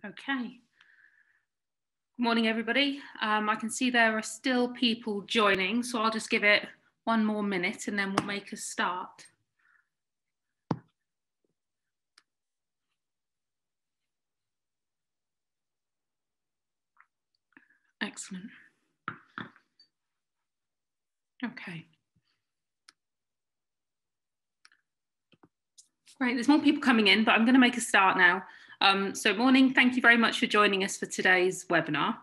Okay. Morning, everybody. I can see there are still people joining, so I'll just give it one more minute and then we'll make a start. Excellent. Okay. Great, there's more people coming in, but I'm going to make a start now. So morning, thank you very much for joining us for today's webinar.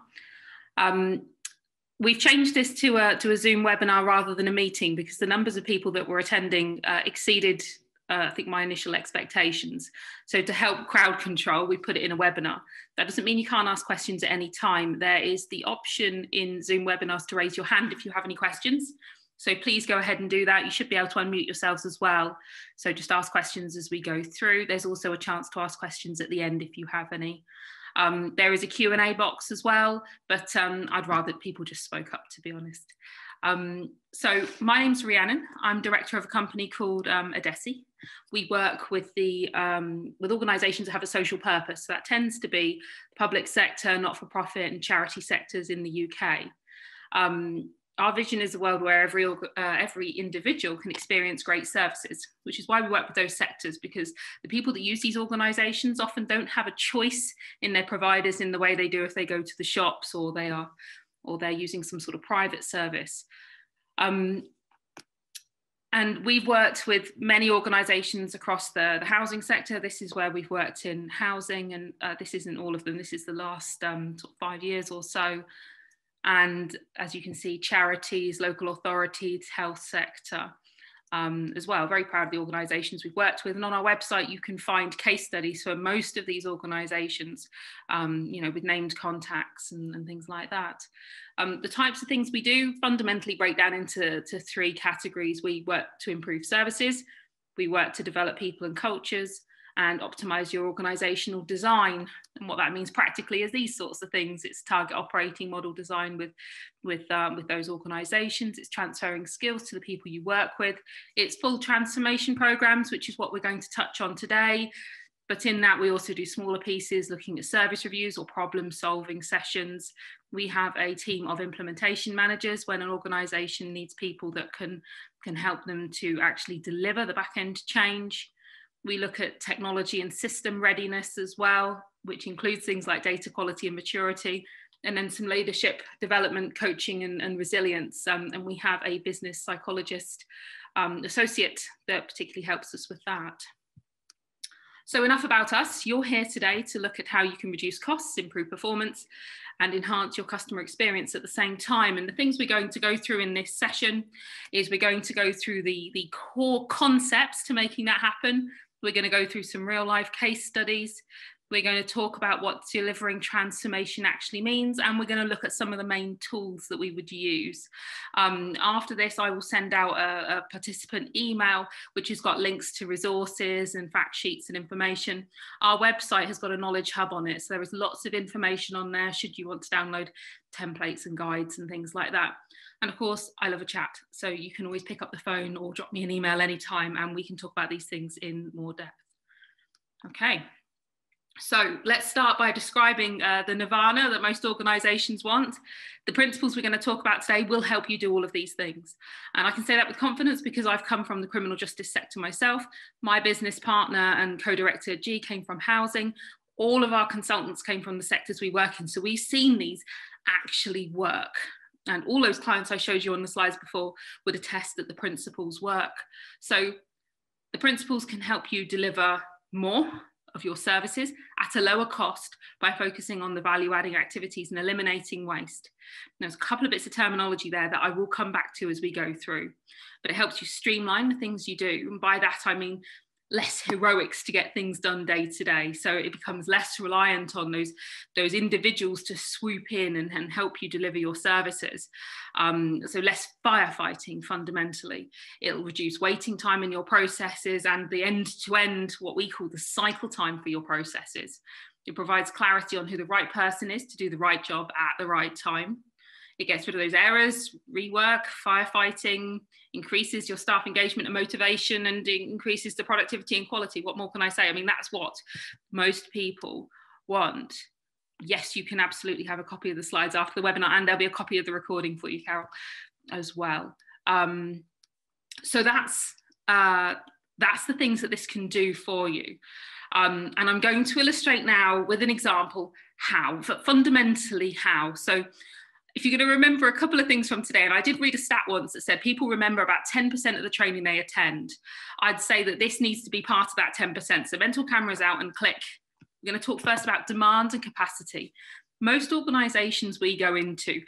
We've changed this to a Zoom webinar rather than a meeting because the numbers of people that were attending exceeded, I think, my initial expectations. So to help crowd control, we put it in a webinar. That doesn't mean you can't ask questions at any time. There is the option in Zoom webinars to raise your hand if you have any questions. So please go ahead and do that. You should be able to unmute yourselves as well. So just ask questions as we go through. There's also a chance to ask questions at the end if you have any. There is a Q&A box as well, but I'd rather people just spoke up, to be honest. So my name's Rhiannon. I'm director of a company called Adesi. We work with organisations that have a social purpose. So that tends to be public sector, not-for-profit and charity sectors in the UK. Our vision is a world where every individual can experience great services, which is why we work with those sectors, because the people that use these organisations often don't have a choice in their providers in the way they do if they go to the shops or they're using some sort of private service. And we've worked with many organisations across the housing sector. This is where we've worked in housing, and this isn't all of them. This is the last sort of 5 years or so. And as you can see, charities, local authorities, health sector as well. Very proud of the organisations we've worked with. And on our website, you can find case studies for most of these organisations, with named contacts and things like that. The types of things we do fundamentally break down into three categories. We work to improve services, we work to develop people and cultures, and optimize your organizational design. And what that means practically is these sorts of things. It's target operating model design with those organizations. It's transferring skills to the people you work with. It's full transformation programs, which is what we're going to touch on today. But in that, we also do smaller pieces looking at service reviews or problem solving sessions. We have a team of implementation managers when an organization needs people that can help them to actually deliver the back end change. We look at technology and system readiness as well, which includes things like data quality and maturity, and then some leadership development, coaching and resilience. And we have a business psychologist associate that particularly helps us with that. So enough about us. You're here today to look at how you can reduce costs, improve performance, and enhance your customer experience at the same time. And the things we're going to go through in this session is we're going to go through the core concepts to making that happen. We're going to go through some real life case studies. We're going to talk about what delivering transformation actually means, and we're going to look at some of the main tools that we would use. After this, I will send out a participant email, which has got links to resources and fact sheets and information. Our website has got a knowledge hub on it, so there is lots of information on there should you want to download templates and guides and things like that. And of course, I love a chat, so you can always pick up the phone or drop me an email anytime and we can talk about these things in more depth. Okay. So let's start by describing the nirvana that most organisations want. The principles we're going to talk about today will help you do all of these things. And I can say that with confidence because I've come from the criminal justice sector myself. My business partner and co-director G came from housing. All of our consultants came from the sectors we work in. So we've seen these actually work. And all those clients I showed you on the slides before would attest that the principles work. So the principles can help you deliver more of your services at a lower cost by focusing on the value-adding activities and eliminating waste. There's a couple of bits of terminology there that I will come back to as we go through, but it helps you streamline the things you do. And by that, I mean less heroics to get things done day to day. So it becomes less reliant on those individuals to swoop in and help you deliver your services. So less firefighting fundamentally. It'll reduce waiting time in your processes and the end-to-end, what we call the cycle time for your processes. It provides clarity on who the right person is to do the right job at the right time. It gets rid of those errors, rework, firefighting, increases your staff engagement and motivation, and increases the productivity and quality. What more can I say? I mean, that's what most people want, yes, you can absolutely have a copy of the slides after the webinar, and there'll be a copy of the recording for you, Carol, as well. So that's the things that this can do for you. And I'm going to illustrate now with an example how, but fundamentally how. So if you're going to remember a couple of things from today, and I did read a stat once that said people remember about 10% of the training they attend. I'd say that this needs to be part of that 10%. So mental cameras out and click. We're going to talk first about demand and capacity. Most organisations we go into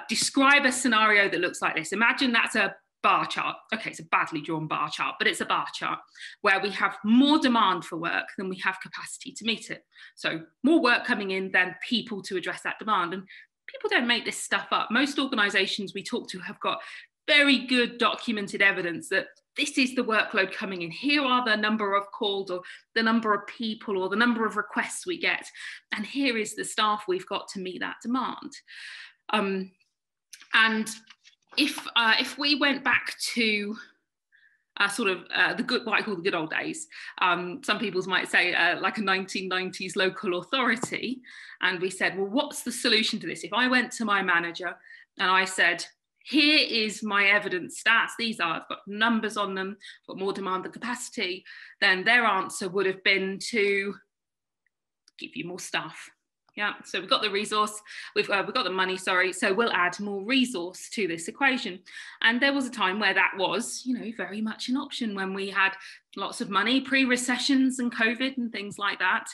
describe a scenario that looks like this. Imagine that's a bar chart. Okay, it's a badly drawn bar chart, but it's a bar chart where we have more demand for work than we have capacity to meet it. So more work coming in than people to address that demand. And people don't make this stuff up. Most organisations we talk to have got very good documented evidence that this is the workload coming in. Here are the number of calls or the number of people or the number of requests we get. And here is the staff we've got to meet that demand. And if we went back to the good, what I call the good old days, some people might say like a 1990s local authority, and we said, well, what's the solution to this? If I went to my manager and I said, here is my evidence stats, these are, I've got numbers on them, I've got more demand than capacity, then their answer would have been to give you more staff. Yeah, so we've got the resource, we've got the money, sorry, so we'll add more resource to this equation. And there was a time where that was, you know, very much an option when we had lots of money, pre-recessions and COVID and things like that.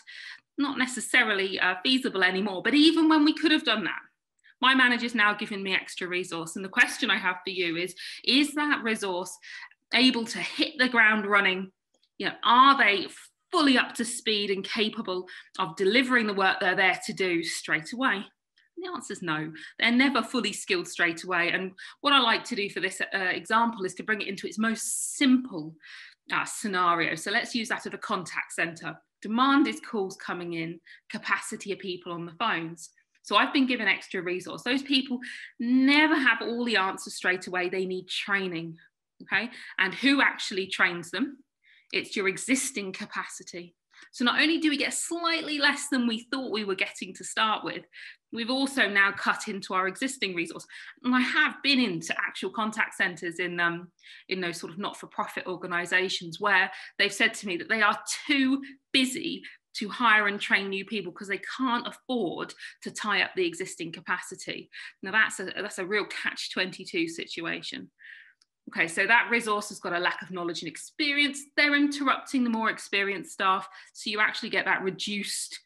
Not necessarily feasible anymore, but even when we could have done that, my manager's now giving me extra resource. And the question I have for you is that resource able to hit the ground running? You know, are they fully up to speed and capable of delivering the work they're there to do straight away? And the answer is no. They're never fully skilled straight away. And what I like to do for this example is to bring it into its most simple scenario. So let's use that of a contact centre. Demand is calls coming in, capacity of people on the phones. So I've been given extra resource. Those people never have all the answers straight away. They need training, okay? And who actually trains them? It's your existing capacity. So not only do we get slightly less than we thought we were getting to start with, we've also now cut into our existing resource. And I have been into actual contact centres in those sort of not-for-profit organisations where they've said to me that they are too busy to hire and train new people because they can't afford to tie up the existing capacity. Now that's a real catch-22 situation. Okay, so that resource has got a lack of knowledge and experience. They're interrupting the more experienced staff, so you actually get that reduced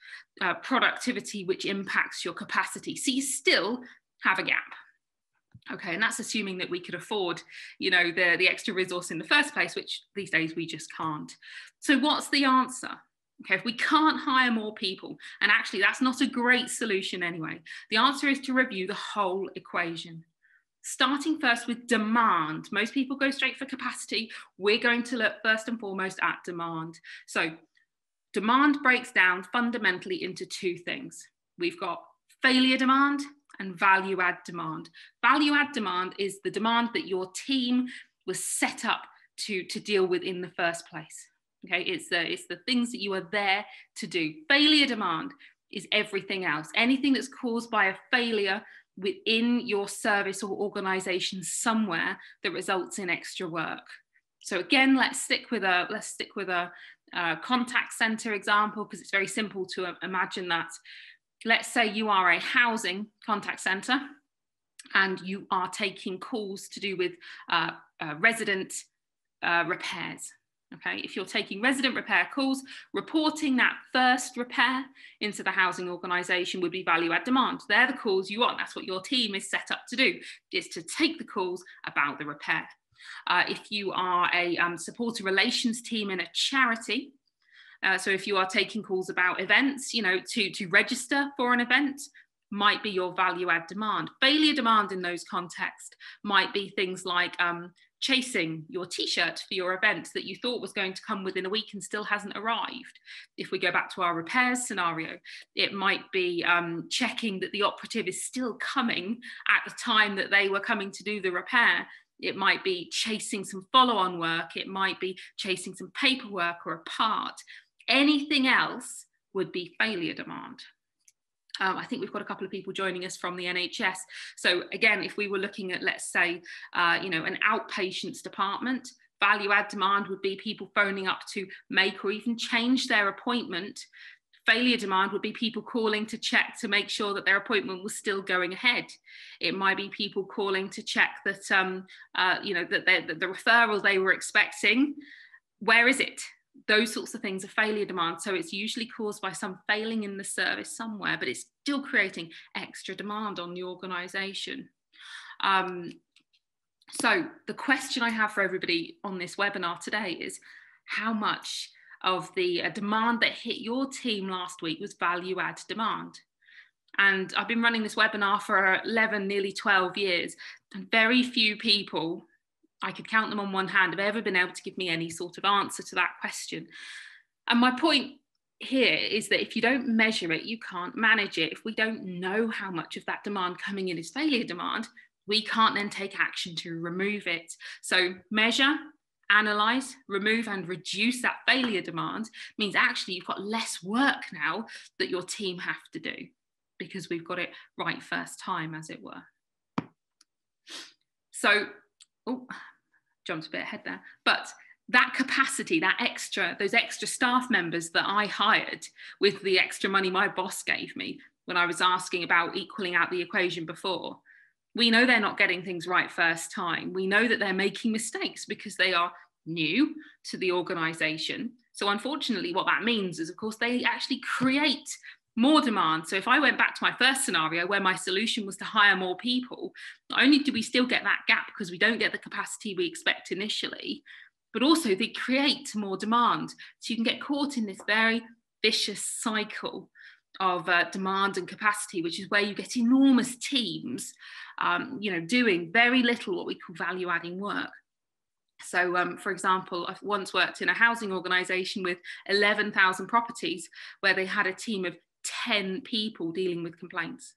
productivity, which impacts your capacity. So you still have a gap. Okay, and that's assuming that we could afford, you know, the extra resource in the first place, which these days we just can't. So what's the answer? Okay, if we can't hire more people, and actually that's not a great solution anyway, the answer is to review the whole equation. Starting first with demand. Most people go straight for capacity. We're going to look first and foremost at demand. So demand breaks down fundamentally into two things. We've got failure demand and value add demand. Value add demand is the demand that your team was set up to deal with in the first place. Okay, it's the things that you are there to do. Failure demand is everything else. Anything that's caused by a failure within your service or organisation somewhere that results in extra work. So again, let's stick with a contact centre example because it's very simple to imagine that. Let's say you are a housing contact centre and you are taking calls to do with resident repairs. Okay, if you're taking resident repair calls, reporting that first repair into the housing organisation would be value add demand. They're the calls you want. That's what your team is set up to do, is to take the calls about the repair. If you are a supporter relations team in a charity, so if you are taking calls about events, you know, to register for an event, might be your value add demand. Failure demand in those contexts might be things like chasing your t-shirt for your event that you thought was going to come within a week and still hasn't arrived. If we go back to our repairs scenario, it might be checking that the operative is still coming at the time that they were coming to do the repair. It might be chasing some follow-on work. It might be chasing some paperwork or a part. Anything else would be failure demand. I think we've got a couple of people joining us from the NHS. So again, if we were looking at, let's say, an outpatients department, value add demand would be people phoning up to make or even change their appointment. Failure demand would be people calling to check to make sure that their appointment was still going ahead. It might be people calling to check that, that the referral they were expecting, where is it? Those sorts of things are failure demand. So it's usually caused by some failing in the service somewhere, but it's still creating extra demand on the organisation. So the question I have for everybody on this webinar today is, how much of the demand that hit your team last week was value add demand? And I've been running this webinar for 11, nearly 12 years, and very few people, I could count them on one hand, have ever been able to give me any sort of answer to that question. And my point here is that if you don't measure it, you can't manage it. If we don't know how much of that demand coming in is failure demand, we can't then take action to remove it. So measure, analyze, remove and reduce that failure demand means actually you've got less work now that your team have to do, because we've got it right first time, as it were. So, jumped a bit ahead there, but that capacity, those extra staff members that I hired with the extra money my boss gave me when I was asking about equaling out the equation before, we know they're not getting things right first time. We know that they're making mistakes because they are new to the organisation. So unfortunately, what that means is, of course, they actually create more demand. So if I went back to my first scenario where my solution was to hire more people, not only do we still get that gap because we don't get the capacity we expect initially, but also they create more demand. So you can get caught in this very vicious cycle of demand and capacity, which is where you get enormous teams, doing very little what we call value-adding work. So, for example, I've once worked in a housing organisation with 11,000 properties where they had a team of 10 people dealing with complaints.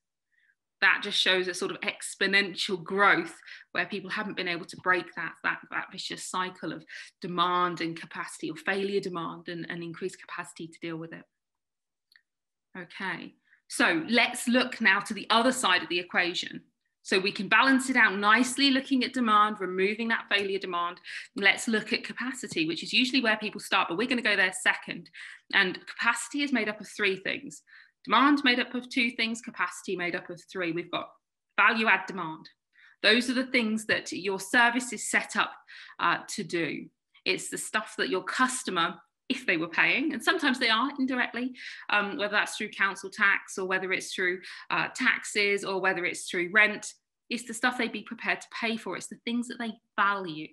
That just shows a sort of exponential growth where people haven't been able to break that vicious cycle of demand and capacity, or failure demand and increased capacity to deal with it. Okay, so let's look now to the other side of the equation. So we can balance it out nicely, looking at demand, removing that failure demand. Let's look at capacity, which is usually where people start, but we're going to go there second. And capacity is made up of three things. Demand made up of two things, capacity made up of three. We've got value add demand. Those are the things that your service is set up to do. It's the stuff that your customer, if they were paying, and sometimes they are indirectly, whether that's through council tax or whether it's through taxes or whether it's through rent, it's the stuff they'd be prepared to pay for. It's the things that they value.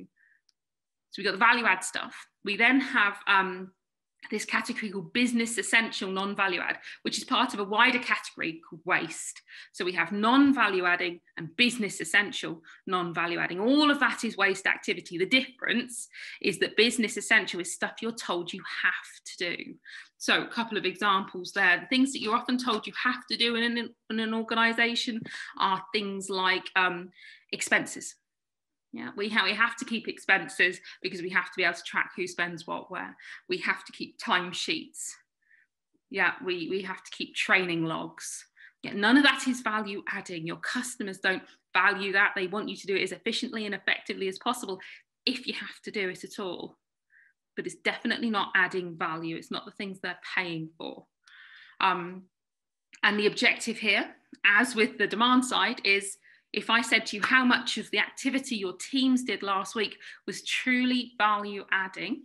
So we've got the value add stuff. We then have this category called business essential non-value add, which is part of a wider category called waste. So we have non-value adding and business essential non-value adding. All of that is waste activity. The difference is that business essential is stuff you're told you have to do. So a couple of examples there. The things that you're often told you have to do in an organisation are things like expenses. Yeah, we have to keep expenses because we have to be able to track who spends what where. We have to keep timesheets. Yeah, we have to keep training logs. Yeah, none of that is value adding. Your customers don't value that. They want you to do it as efficiently and effectively as possible if you have to do it at all. But it's definitely not adding value. It's not the things they're paying for. And the objective here, as with the demand side, is if I said to you how much of the activity your teams did last week was truly value adding,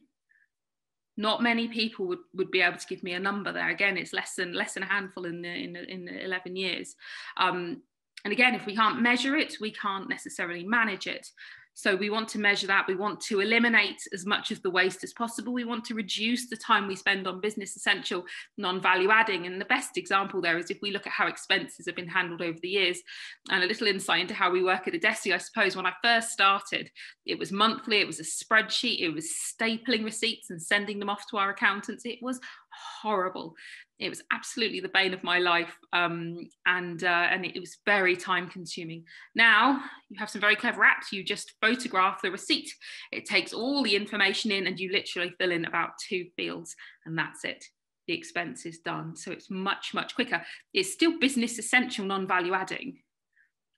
not many people would be able to give me a number there. Again, it's less than a handful in the 11 years. And again, if we can't measure it, we can't necessarily manage it. So we want to measure that. We want to eliminate as much of the waste as possible. We want to reduce the time we spend on business essential, non-value adding. And the best example there is if we look at how expenses have been handled over the years, and a little insight into how we work at Adesi. I suppose when I first started, it was monthly, it was a spreadsheet, it was stapling receipts and sending them off to our accountants. It was horrible. It was absolutely the bane of my life, and it was very time consuming. Now you have some very clever apps. You just photograph the receipt. It takes all the information in and you literally fill in about 2 fields and that's it. the expenses done. So it's much, much quicker. It's still business essential, non-value adding.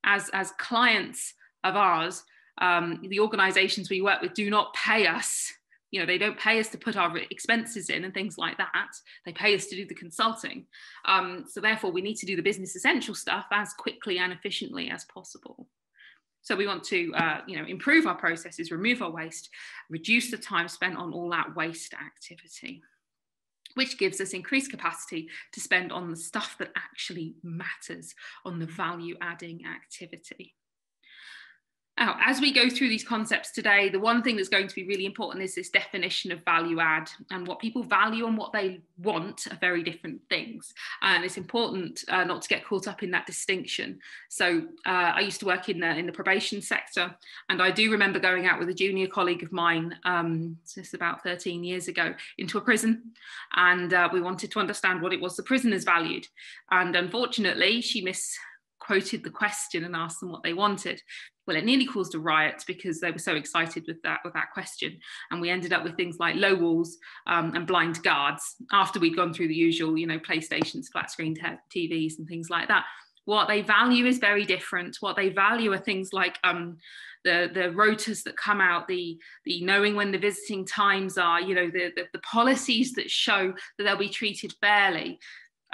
As clients of ours, the organizations we work with do not pay us. You know, they don't pay us to put our expenses in and things like that. They pay us to do the consulting. So therefore, we need to do the business essential stuff as quickly and efficiently as possible. So we want to, improve our processes, remove our waste, reduce the time spent on all that waste activity, which gives us increased capacity to spend on the stuff that actually matters, on the value-adding activity. Now, as we go through these concepts today, the one thing that's going to be really important is this definition of value add, and what people value and what they want are very different things. And it's important not to get caught up in that distinction. So I used to work in the probation sector, and I do remember going out with a junior colleague of mine, this is about 13 years ago, into a prison. And we wanted to understand what it was the prisoners valued. And unfortunately, she misquoted the question and asked them what they wanted. Well, it nearly caused a riot because they were so excited with that question. And we ended up with things like low walls and blind guards after we'd gone through the usual, PlayStations, flat screen TVs and things like that. What they value is very different. What they value are things like the rotas that come out, the knowing when the visiting times are, the policies that show that they'll be treated fairly.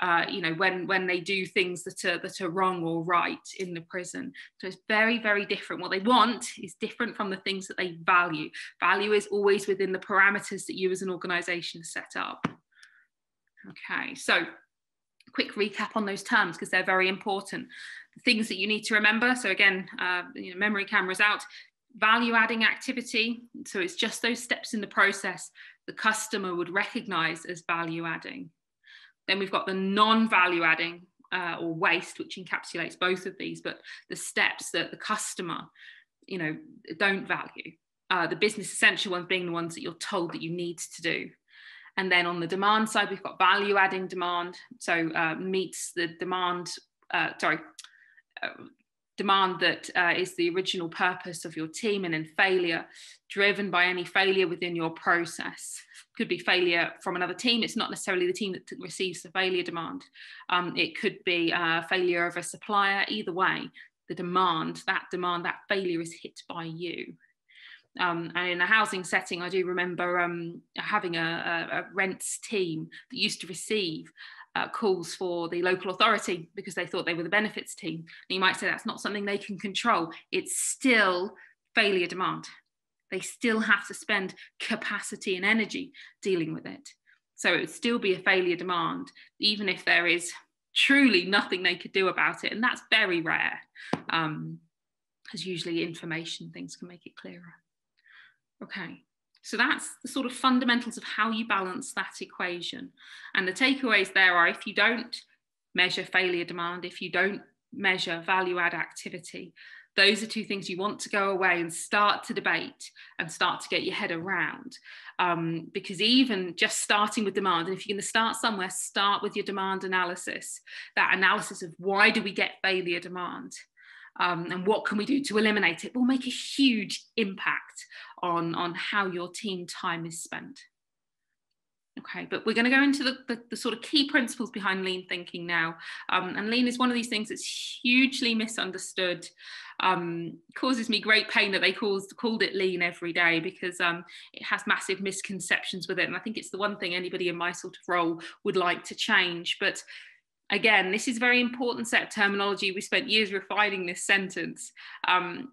When they do things that are wrong or right in the prison. So it's very, very different. What they want is different from the things that they value. Value is always within the parameters that you as an organisation set up. Okay, so quick recap on those terms because they're very important. The things that you need to remember. So again, memory cameras out. Value-adding activity. So it's just those steps in the process the customer would recognise as value-adding. Then we've got the non-value adding or waste, which encapsulates both of these, but the steps that the customer, don't value. The business essential ones being the ones that you're told that you need to do. And then on the demand side, we've got value adding demand. So meets the demand, demand that is the original purpose of your team, and then failure driven by any failure within your process. Could be failure from another team. It's not necessarily the team that receives the failure demand. It could be failure of a supplier. Either way, that failure is hit by you. And in a housing setting, I do remember having a rents team that used to receive calls for the local authority because they thought they were the benefits team. And you might say that's not something they can control. It's still failure demand. They still have to spend capacity and energy dealing with it. So it would still be a failure demand, even if there is truly nothing they could do about it. And that's very rare, because usually information things can make it clearer. Okay, so that's the sort of fundamentals of how you balance that equation. And the takeaways there are, if you don't measure failure demand, if you don't measure value add activity, those are two things you want to go away and start to debate and start to get your head around. Because even just starting with demand, and if you're going to start somewhere, start with your demand analysis, that analysis of why do we get failure demand? And what can we do to eliminate it will make a huge impact on how your team time is spent. Okay, but we're going to go into the sort of key principles behind lean thinking now. And lean is one of these things that's hugely misunderstood. Causes me great pain that they called it lean every day, because it has massive misconceptions with it. And I think it's the one thing anybody in my sort of role would like to change. But again, this is a very important set of terminology. We spent years refining this sentence.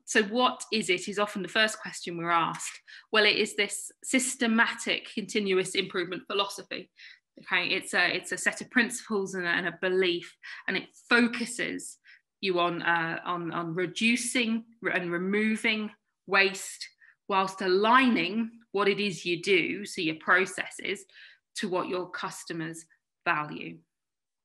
So what is it is often the first question we're asked. Well, it is this systematic continuous improvement philosophy. Okay, it's a set of principles and a belief, and it focuses you on reducing and removing waste whilst aligning what it is you do, so your processes, to what your customers value.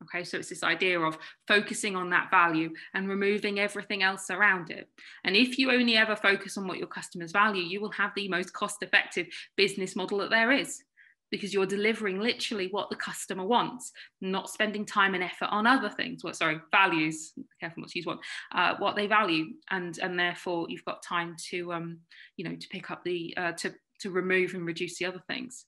Okay, so it's this idea of focusing on that value and removing everything else around it. And if you only ever focus on what your customers value, you will have the most cost-effective business model that there is, because you're delivering literally what the customer wants, not spending time and effort on other things. Values, be careful not to use one, what they value. And therefore you've got time to, to pick up to remove and reduce the other things.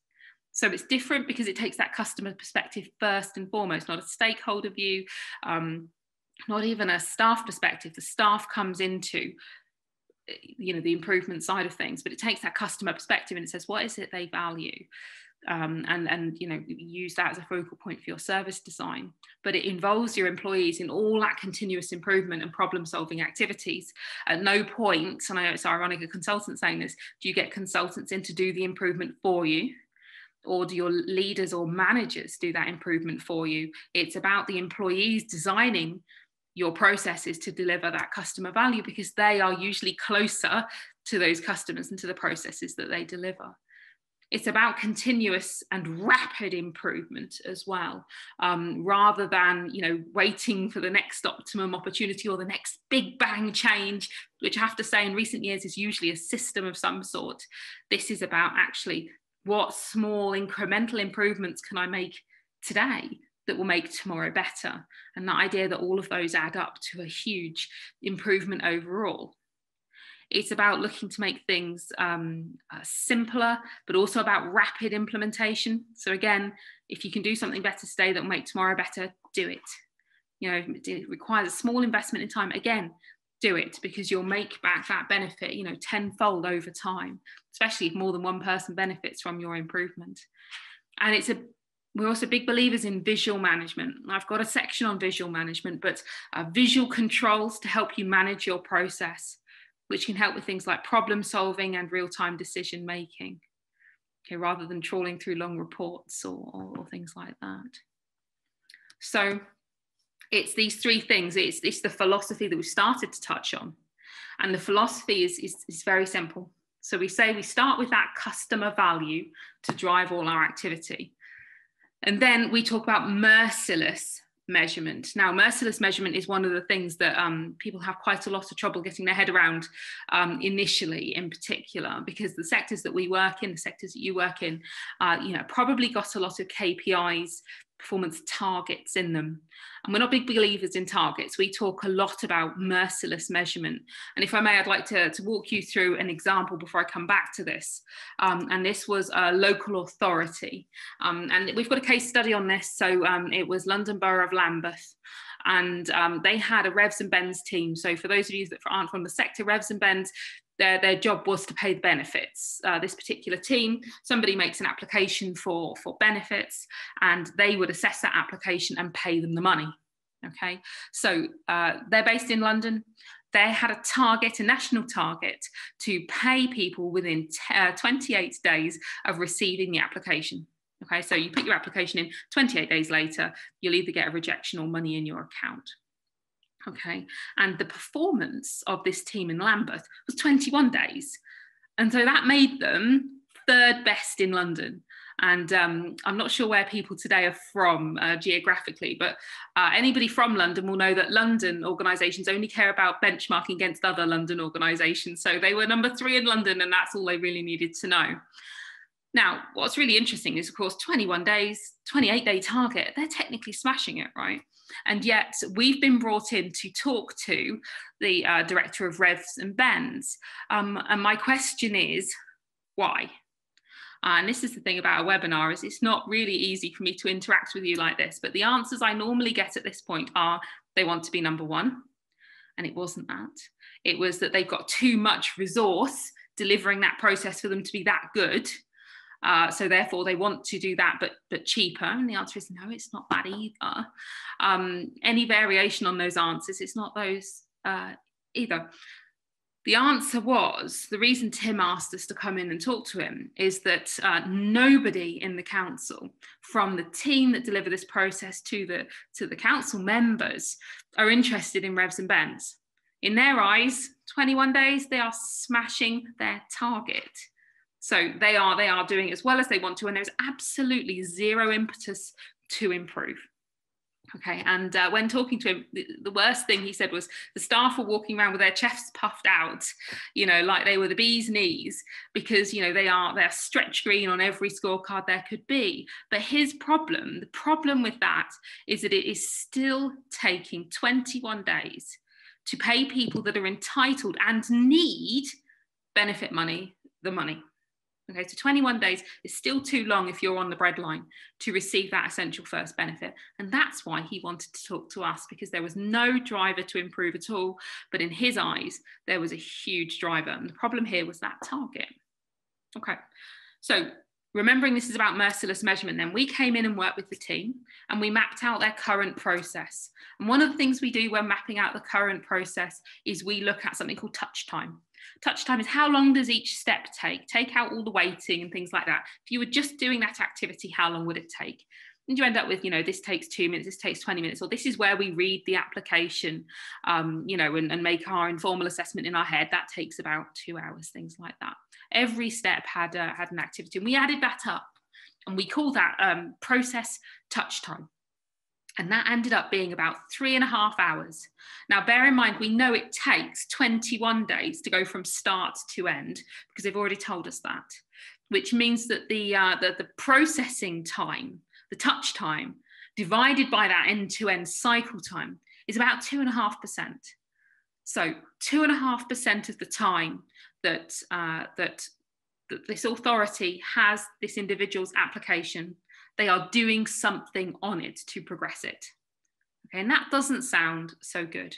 So it's different because it takes that customer perspective first and foremost, not a stakeholder view, not even a staff perspective. The staff comes into, you know, the improvement side of things, but it takes that customer perspective and it says, what is it they value? And you know, use that as a focal point for your service design. But it involves your employees in all that continuous improvement and problem solving activities. At no point, and I know it's ironic a consultant saying this, do you get consultants in to do the improvement for you, or do your leaders or managers do that improvement for you? It's about the employees designing your processes to deliver that customer value, because they are usually closer to those customers and to the processes that they deliver. It's about continuous and rapid improvement as well, rather than, you know, waiting for the next optimum opportunity or the next big bang change, which I have to say in recent years is usually a system of some sort. This is about actually what small incremental improvements can I make today that will make tomorrow better, and the idea that all of those add up to a huge improvement overall. It's about looking to make things simpler, but also about rapid implementation. So again, if you can do something better today that will make tomorrow better, do it. You know, it requires a small investment in time. Again, do it, because you'll make back that benefit, you know, tenfold over time, especially if more than one person benefits from your improvement. And we're also big believers in visual management. I've got a section on visual management, but visual controls to help you manage your process, which can help with things like problem solving and real-time decision making, okay, rather than trawling through long reports or things like that. So it's these three things. It's the philosophy that we started to touch on. And the philosophy is very simple. So we say we start with that customer value to drive all our activity. And then we talk about merciless measurement. Now, merciless measurement is one of the things that people have quite a lot of trouble getting their head around initially, in particular, because the sectors that we work in, the sectors that you work in, you know, probably got a lot of KPIs, performance targets in them. And we're not big believers in targets. We talk a lot about merciless measurement. And if I may, I'd like to walk you through an example before I come back to this. And this was a local authority. And we've got a case study on this. So it was London Borough of Lambeth. And they had a Revs and Bends team. So for those of you that aren't from the sector, Revs and Bends, their job was to pay the benefits. This particular team, somebody makes an application for benefits, and they would assess that application and pay them the money. Okay, so they're based in London. They had a target, a national target, to pay people within 28 days of receiving the application. Okay, so you put your application in, 28 days later, you'll either get a rejection or money in your account. Okay, and the performance of this team in Lambeth was 21 days. And so that made them third best in London. And I'm not sure where people today are from geographically, but anybody from London will know that London organisations only care about benchmarking against other London organisations. So they were number 3 in London, and that's all they really needed to know. Now, what's really interesting is, of course, 21 days, 28-day target, they're technically smashing it, right? And yet we've been brought in to talk to the director of Revs and Bends. And my question is, why? And this is the thing about a webinar, is it's not really easy for me to interact with you like this, but the answers I normally get at this point are they want to be number 1. And it wasn't that. It was that they've got too much resource delivering that process for them to be that good. So therefore they want to do that, but cheaper. And the answer is no, it's not that either. Any variation on those answers, it's not those either. The answer was, the reason Tim asked us to come in and talk to him is that nobody in the council, from the team that deliver this process to the council members, are interested in Revs and Bends. In their eyes, 21 days, they are smashing their target. So they are doing as well as they want to, and there's absolutely zero impetus to improve. Okay, and when talking to him, the worst thing he said was the staff were walking around with their chests puffed out, you know, like they were the bee's knees, because, you know, they're stretch green on every scorecard there could be. But his problem, the problem with that, is that it is still taking 21 days to pay people that are entitled and need benefit money, the money. Okay, so 21 days is still too long if you're on the breadline to receive that essential first benefit. And that's why he wanted to talk to us, because there was no driver to improve at all. But in his eyes, there was a huge driver. And the problem here was that target. Okay, so remembering this is about merciless measurement, then we came in and worked with the team and we mapped out their current process. And one of the things we do when mapping out the current process is we look at something called touch time. Touch time is how long does each step take? Take out all the waiting and things like that. If you were just doing that activity, how long would it take? And you end up with, you know, this takes 2 minutes, this takes 20 minutes, or this is where we read the application, you know, and make our informal assessment in our head. That takes about 2 hours, things like that. Every step had an activity, and we added that up, and we call that process touch time. And that ended up being about 3.5 hours. Now, bear in mind, we know it takes 21 days to go from start to end, because they've already told us that, which means that the processing time, the touch time, divided by that end-to-end cycle time is about 2.5%. So 2.5% of the time that this authority has this individual's application, they are doing something on it to progress it. Okay, and that doesn't sound so good.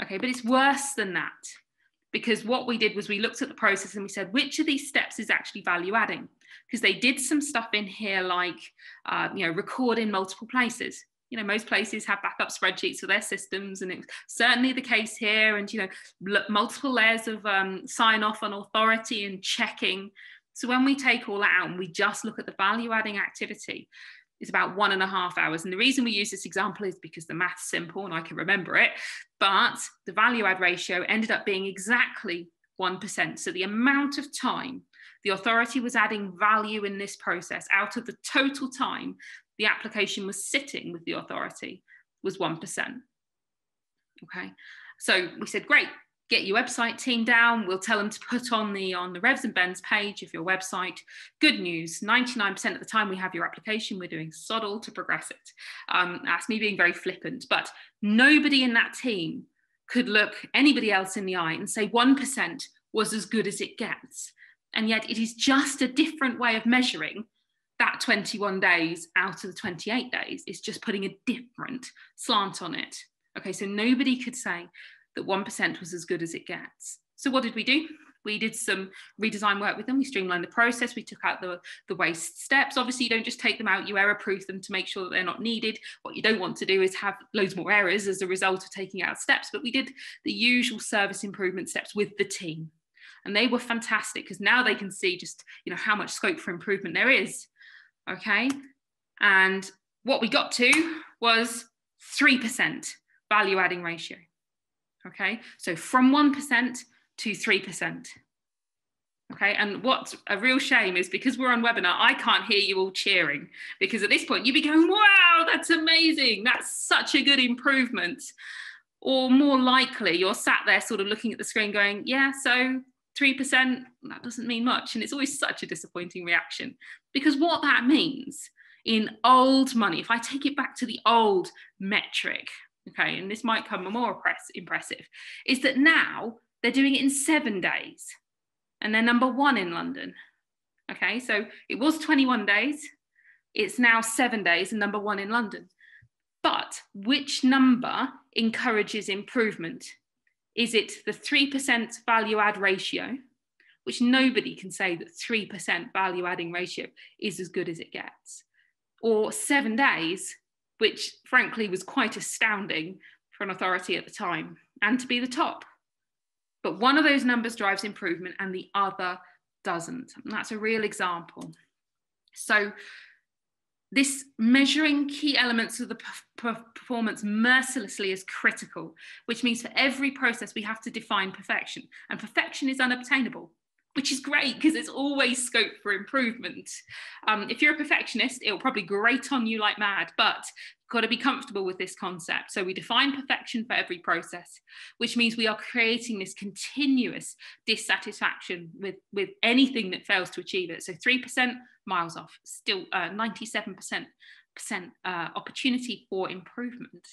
Okay, but it's worse than that, because what we did was we looked at the process and we said, which of these steps is actually value adding? Because they did some stuff in here like, you know, record in multiple places. You know, most places have backup spreadsheets for their systems, and it's certainly the case here. And, you know, multiple layers of sign off on authority and checking. So when we take all that out and we just look at the value adding activity, it's about 1.5 hours. And the reason we use this example is because the math's simple and I can remember it, but the value add ratio ended up being exactly 1%. So the amount of time the authority was adding value in this process out of the total time the application was sitting with the authority was 1%. Okay, so we said, great, get your website team down. We'll tell them to put on the Revs and Bends page of your website. Good news, 99% of the time we have your application, we're doing sod all to progress it. That's me being very flippant, but nobody in that team could look anybody else in the eye and say 1% was as good as it gets. And yet it is just a different way of measuring that 21 days out of the 28 days. It's just putting a different slant on it. Okay, so nobody could say that 1% was as good as it gets. So what did we do? We did some redesign work with them. We streamlined the process. We took out the waste steps. Obviously, you don't just take them out, you error-proof them to make sure that they're not needed. What you don't want to do is have loads more errors as a result of taking out steps. But we did the usual service improvement steps with the team. And they were fantastic, because now they can see just, you know, how much scope for improvement there is. Okay. And what we got to was 3% value adding ratio. Okay. So from 1% to 3%. Okay. And what's a real shame is, because we're on webinar, I can't hear you all cheering, because at this point you'd be going, wow, that's amazing. That's such a good improvement. Or more likely, you're sat there sort of looking at the screen going, yeah, so 3%, that doesn't mean much. And it's always such a disappointing reaction, because what that means in old money, if I take it back to the old metric, okay, and this might come more impressive, is that now they're doing it in 7 days and they're number 1 in London. Okay, so it was 21 days, it's now 7 days and number 1 in London. But which number encourages improvement? Is it the 3% value add ratio, which nobody can say that 3% value adding ratio is as good as it gets? Or 7 days, which frankly was quite astounding for an authority at the time and to be the top. But one of those numbers drives improvement and the other doesn't. And that's a real example. So this measuring key elements of the performance mercilessly is critical, which means for every process we have to define perfection, and perfection is unobtainable, which is great because there's always scope for improvement. If you're a perfectionist, it'll probably grate on you like mad, but you've got to be comfortable with this concept. So we define perfection for every process, which means we are creating this continuous dissatisfaction with anything that fails to achieve it. So 3%, miles off, still 97% opportunity for improvement,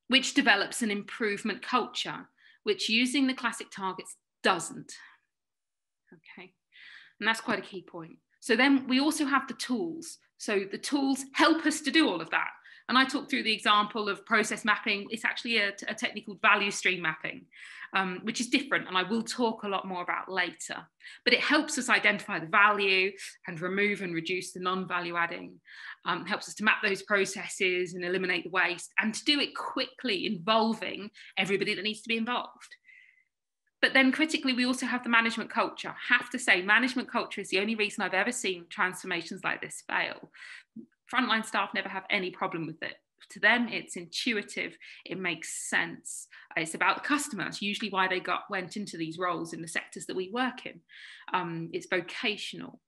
which develops an improvement culture, which using the classic targets doesn't. Okay, And that's quite a key point. So then we also have the tools. So the tools help us to do all of that. And I talked through the example of process mapping. It's actually a technique called value stream mapping, which is different, and I will talk a lot more about later. But it helps us identify the value and remove and reduce the non-value adding. Helps us to map those processes and eliminate the waste, and to do it quickly, involving everybody that needs to be involved. But then critically, we also have the management culture. I have to say, management culture is the only reason I've ever seen transformations like this fail. Frontline staff never have any problem with it. To them, it's intuitive, it makes sense. It's about the customer. That's usually why they went into these roles in the sectors that we work in. It's vocational.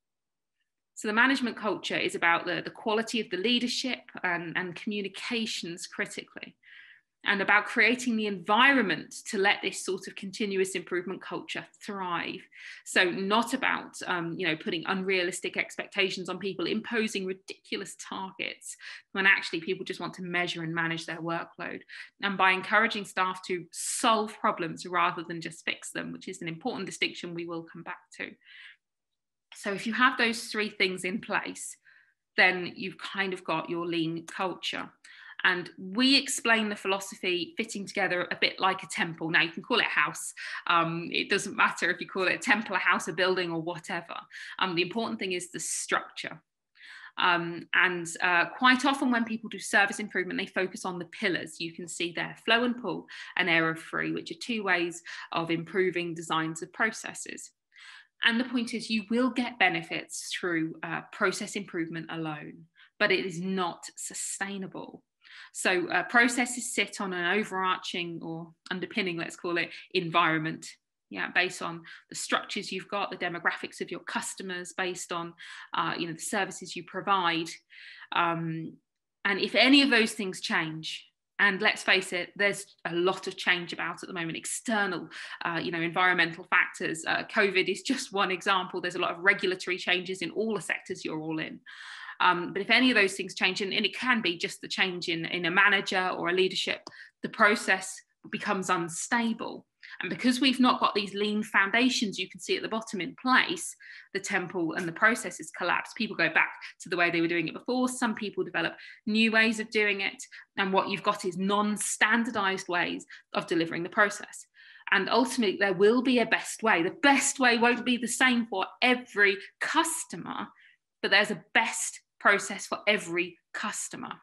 So the management culture is about the quality of the leadership and communications critically, and about creating the environment to let this sort of continuous improvement culture thrive. So not about putting unrealistic expectations on people, imposing ridiculous targets, when actually people just want to measure and manage their workload, and by encouraging staff to solve problems rather than just fix them, which is an important distinction we will come back to. So if you have those three things in place, then you've kind of got your lean culture. And we explain the philosophy fitting together a bit like a temple. Now, you can call it a house. It doesn't matter if you call it a temple, a house, a building, or whatever. The important thing is the structure. Quite often when people do service improvement, they focus on the pillars. You can see there, flow and pull and error-free, which are two ways of improving designs of processes. And the point is, you will get benefits through process improvement alone, but it is not sustainable. So processes sit on an overarching or underpinning, let's call it, environment, based on the structures you've got, the demographics of your customers, based on the services you provide. And if any of those things change, and let's face it, there's a lot of change about at the moment, external, environmental factors. COVID is just one example. There's a lot of regulatory changes in all the sectors you're all in. But if any of those things change, and it can be just the change in a manager or a leadership, the process becomes unstable. And because we've not got these lean foundations you can see at the bottom in place, the temple and the processes collapse. People go back to the way they were doing it before. Some people develop new ways of doing it. And what you've got is non-standardized ways of delivering the process. And ultimately, there will be a best way. The best way won't be the same for every customer, but there's a best process for every customer.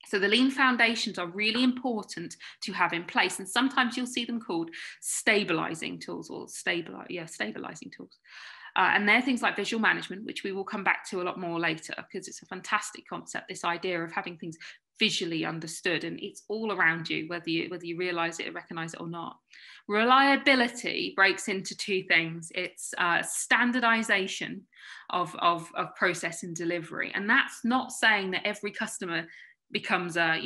So the lean foundations are really important to have in place. And sometimes you'll see them called stabilizing tools or stabilizing tools. And they're things like visual management, which we will come back to a lot more later, because it's a fantastic concept, this idea of having things visually understood, and it's all around you, whether you realize it or recognize it or not. Reliability breaks into two things. It's standardization of process and delivery. And that's not saying that every customer becomes a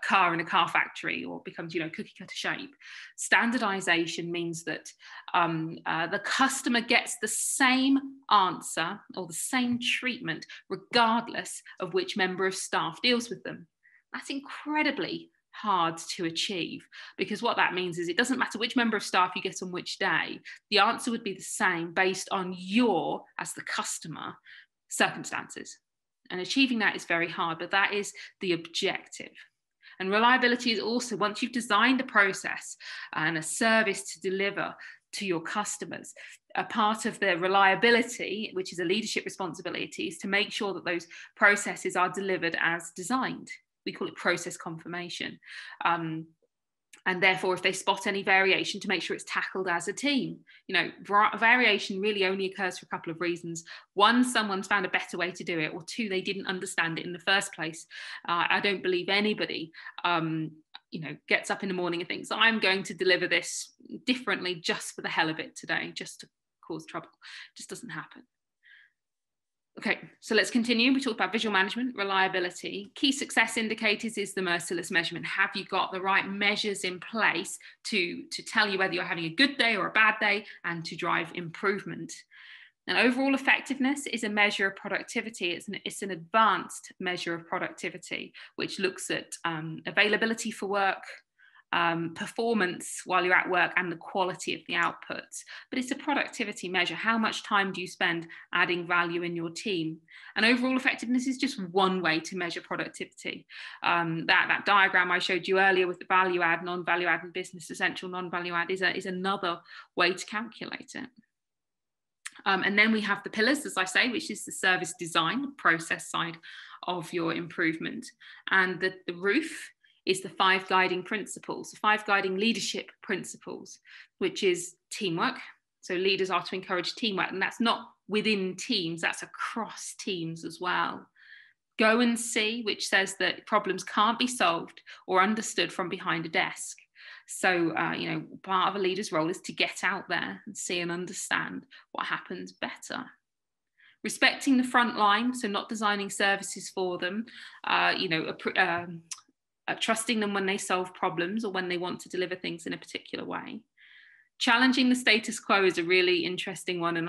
car in a car factory or becomes cookie cutter shape. Standardization means that the customer gets the same answer or the same treatment regardless of which member of staff deals with them. That's incredibly hard to achieve, because what that means is it doesn't matter which member of staff you get on which day, the answer would be the same based on your, as the customer, circumstances. And achieving that is very hard, but that is the objective. And reliability is also, once you've designed a process and a service to deliver to your customers, a part of the reliability, which is a leadership responsibility, is to make sure that those processes are delivered as designed. We call it process confirmation. And therefore, if they spot any variation, to make sure it's tackled as a team. Variation really only occurs for a couple of reasons. One, someone's found a better way to do it, or two, they didn't understand it in the first place. I don't believe anybody, gets up in the morning and thinks, I'm going to deliver this differently just for the hell of it today, just to cause trouble. It just doesn't happen. Okay, so let's continue. We talked about visual management, reliability. Key success indicators is the merciless measurement. Have you got the right measures in place to tell you whether you're having a good day or a bad day, and to drive improvement? And overall effectiveness is a measure of productivity. It's an advanced measure of productivity, which looks at availability for work, performance while you're at work and the quality of the outputs. But it's a productivity measure. How much time do you spend adding value in your team? And overall effectiveness is just one way to measure productivity. That diagram I showed you earlier with the value add, non-value add, and business essential non-value add is another way to calculate it. And then we have the pillars, as I say, which is the service design, process side of your improvement. And the roof is the 5 guiding principles, the 5 guiding leadership principles, which is teamwork. So leaders are to encourage teamwork, and that's not within teams, that's across teams as well. Go and see, which says that problems can't be solved or understood from behind a desk. So, part of a leader's role is to get out there and see and understand what happens better. Respecting the front line, so not designing services for them, trusting them when they solve problems or when they want to deliver things in a particular way. Challenging the status quo is a really interesting one. And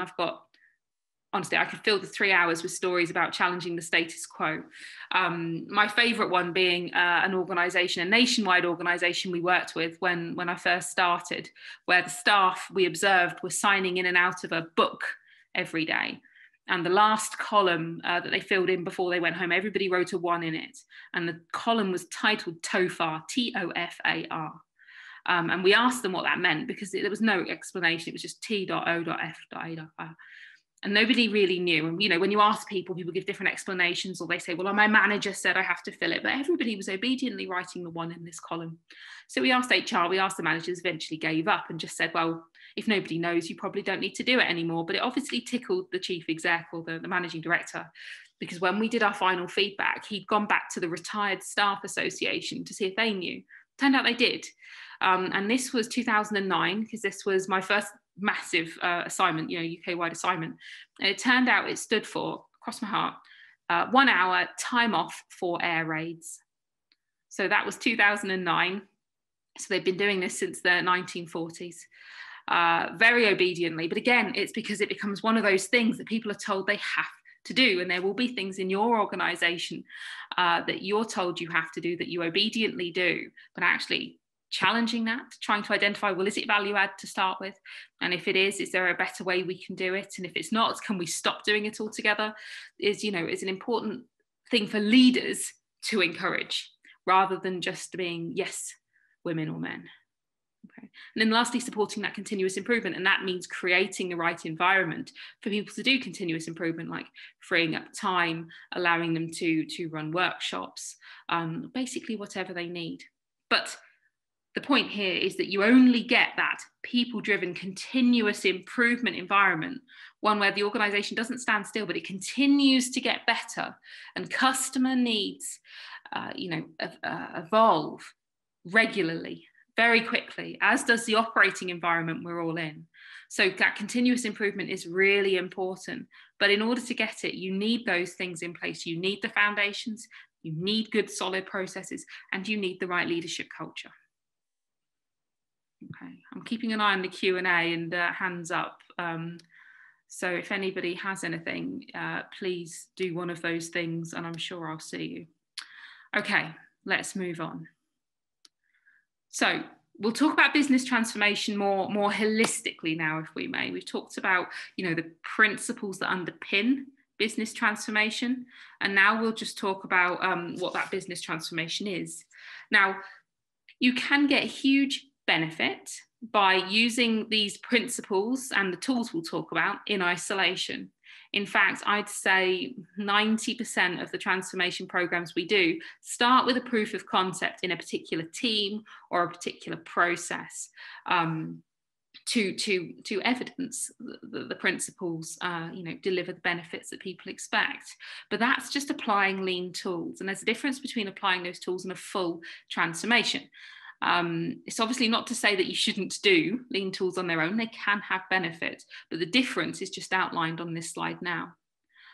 honestly, I could fill the 3 hours with stories about challenging the status quo. My favourite one being an organisation, a nationwide organisation we worked with when I first started, where the staff we observed were signing in and out of a book every day. And the last column that they filled in before they went home, everybody wrote a 1 in it. And the column was titled TOFAR, T-O-F-A-R. And we asked them what that meant because there was no explanation. It was just T.O.F.A.R. And nobody really knew. And, when you ask people give different explanations, or they say, well, my manager said I have to fill it. But everybody was obediently writing the 1 in this column. So we asked HR, we asked the managers, eventually gave up and just said, well, if nobody knows, you probably don't need to do it anymore. But it obviously tickled the chief exec or the managing director, because when we did our final feedback, he'd gone back to the Retired Staff Association to see if they knew. Turned out they did. And this was 2009, because this was my first massive assignment, UK-wide assignment. And it turned out it stood for, cross my heart, 1 hour time off for air raids. So that was 2009. So they've been doing this since the 1940s. Very obediently. But again, it's because it becomes one of those things that people are told they have to do. And there will be things in your organisation that you're told you have to do that you obediently do, but actually challenging that, trying to identify, well, is it value add to start with? And if it is there a better way we can do it? And if it's not, can we stop doing it altogether? Is an important thing for leaders to encourage, rather than just being yes, women or men. Okay. And then lastly, supporting that continuous improvement. And that means creating the right environment for people to do continuous improvement, like freeing up time, allowing them to run workshops, basically whatever they need. But the point here is that you only get that people-driven continuous improvement environment, one where the organisation doesn't stand still, but it continues to get better, and customer needs, evolve regularly, very quickly, as does the operating environment we're all in. So that continuous improvement is really important. But in order to get it, you need those things in place. You need the foundations, you need good solid processes, and you need the right leadership culture. Okay, I'm keeping an eye on the Q&A and hands up. So if anybody has anything, please do one of those things and I'm sure I'll see you. Okay, let's move on. So we'll talk about business transformation more holistically now, if we may. We've talked about, the principles that underpin business transformation, and now we'll just talk about what that business transformation is. Now, you can get huge benefit by using these principles and the tools we'll talk about in isolation. In fact, I'd say 90% of the transformation programs we do start with a proof of concept in a particular team or a particular process to evidence the principles, deliver the benefits that people expect. But that's just applying lean tools. And there's a difference between applying those tools and a full transformation. It's obviously not to say that you shouldn't do lean tools on their own. They can have benefit, but the difference is just outlined on this slide now.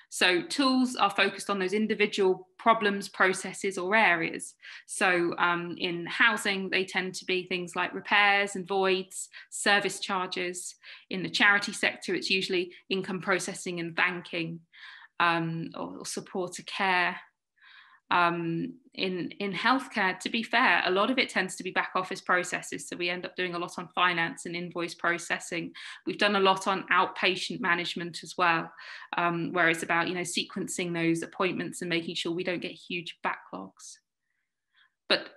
So tools are focused on those individual problems, processes, or areas. So in housing, they tend to be things like repairs and voids, service charges. In the charity sector, it's usually income processing and banking, or supporter care. In healthcare, to be fair, a lot of it tends to be back office processes. So we end up doing a lot on finance and invoice processing. We've done a lot on outpatient management as well, where it's about, sequencing those appointments and making sure we don't get huge backlogs. But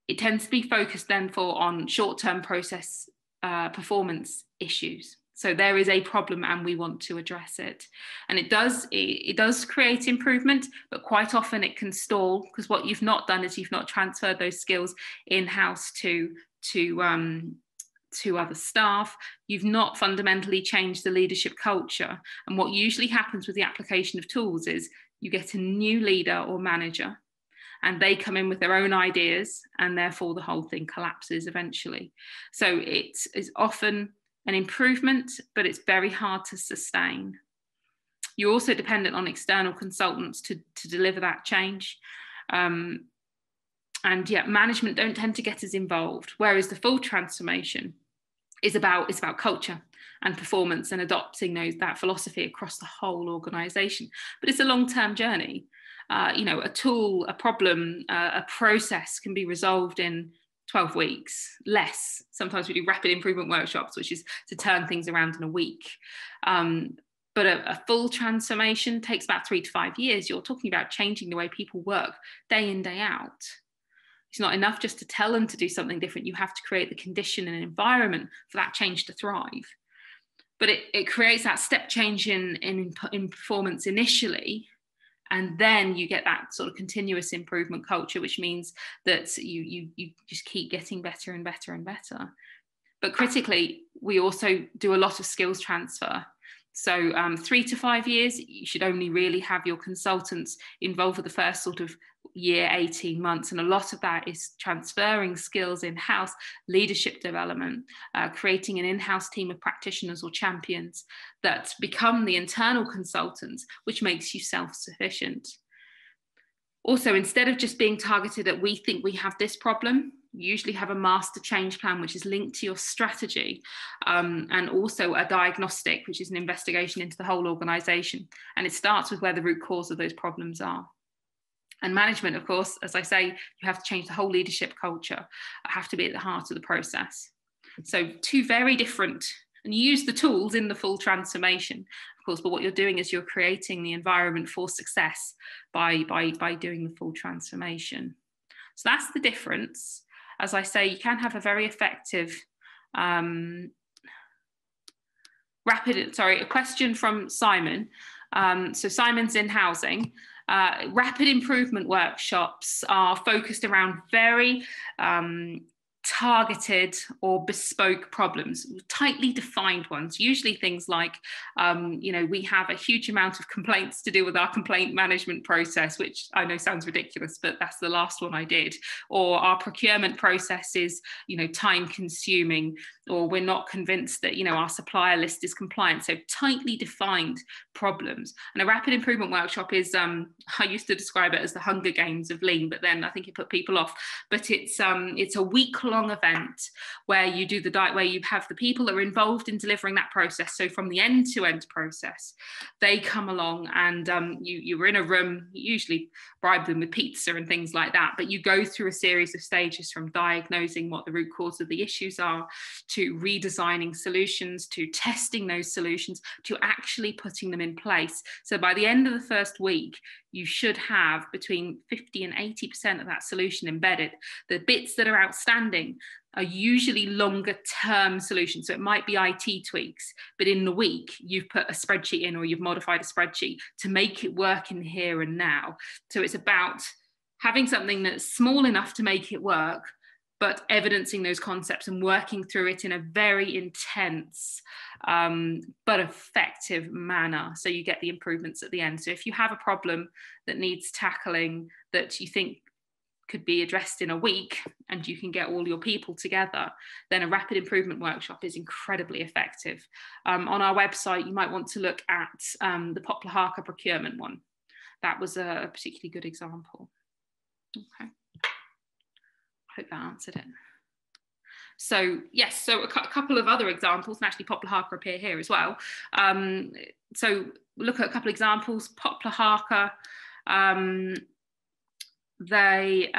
it tends to be focused then on short-term process performance issues. So there is a problem and we want to address it. And it does create improvement, but quite often it can stall, because what you've not done is you've not transferred those skills in-house to other staff. You've not fundamentally changed the leadership culture. And what usually happens with the application of tools is you get a new leader or manager, and they come in with their own ideas, and therefore the whole thing collapses eventually. So it is often an improvement, but it's very hard to sustain. You're also dependent on external consultants to deliver that change. And yet management don't tend to get as involved, whereas the full transformation is about culture and performance and adopting that philosophy across the whole organisation. But it's a long-term journey. A tool, a problem, a process can be resolved in 12 weeks, less. Sometimes we do rapid improvement workshops, which is to turn things around in a week. But a full transformation takes about 3 to 5 years. You're talking about changing the way people work day in, day out. It's not enough just to tell them to do something different. You have to create the condition and environment for that change to thrive. But it creates that step change in performance initially, and then you get that sort of continuous improvement culture, which means that you just keep getting better and better and better. But critically, we also do a lot of skills transfer. So 3 to 5 years, you should only really have your consultants involved for the first sort of year, 18 months. And a lot of that is transferring skills in-house, leadership development, creating an in-house team of practitioners or champions that become the internal consultants, which makes you self-sufficient. Also, instead of just being targeted at, we think we have this problem, you usually have a master change plan, which is linked to your strategy, and also a diagnostic, which is an investigation into the whole organisation. And it starts with where the root cause of those problems are. And management, of course, as I say, you have to change the whole leadership culture. I have to be at the heart of the process. So 2 very different, and you use the tools in the full transformation, of course, but what you're doing is you're creating the environment for success by doing the full transformation. So that's the difference. As I say, you can have a very effective, a question from Simon. So Simon's in housing. Rapid improvement workshops are focused around very targeted or bespoke problems, tightly defined ones, usually things like, we have a huge amount of complaints to do with our complaint management process, which I know sounds ridiculous, but that's the last one I did. Or our procurement process is, time consuming, or we're not convinced that, our supplier list is compliant. So tightly defined problems. And a rapid improvement workshop is, I used to describe it as the Hunger Games of Lean, but then I think it put people off. But it's a week-long event where you do where you have the people that are involved in delivering that process. So from the end-to-end process, they come along and you were in a room, you usually bribe them with pizza and things like that, but you go through a series of stages from diagnosing what the root cause of the issues are, to redesigning solutions, to testing those solutions, to actually putting them in place. So by the end of the first week, you should have between 50 and 80% of that solution embedded. The bits that are outstanding are usually longer term solutions. So it might be IT tweaks, but in the week you've put a spreadsheet in, or you've modified a spreadsheet to make it work in here and now. So it's about having something that's small enough to make it work, but evidencing those concepts and working through it in a very intense but effective manner, so you get the improvements at the end. So if you have a problem that needs tackling that you think could be addressed in a week, and you can get all your people together, then a rapid improvement workshop is incredibly effective. On our website, you might want to look at the Poplar Harker procurement one. That was a particularly good example. Okay. Hope that answered it. So yes, so a couple of other examples, and actually Poplar Harker appear here as well. So look at a couple of examples. Poplar Harker they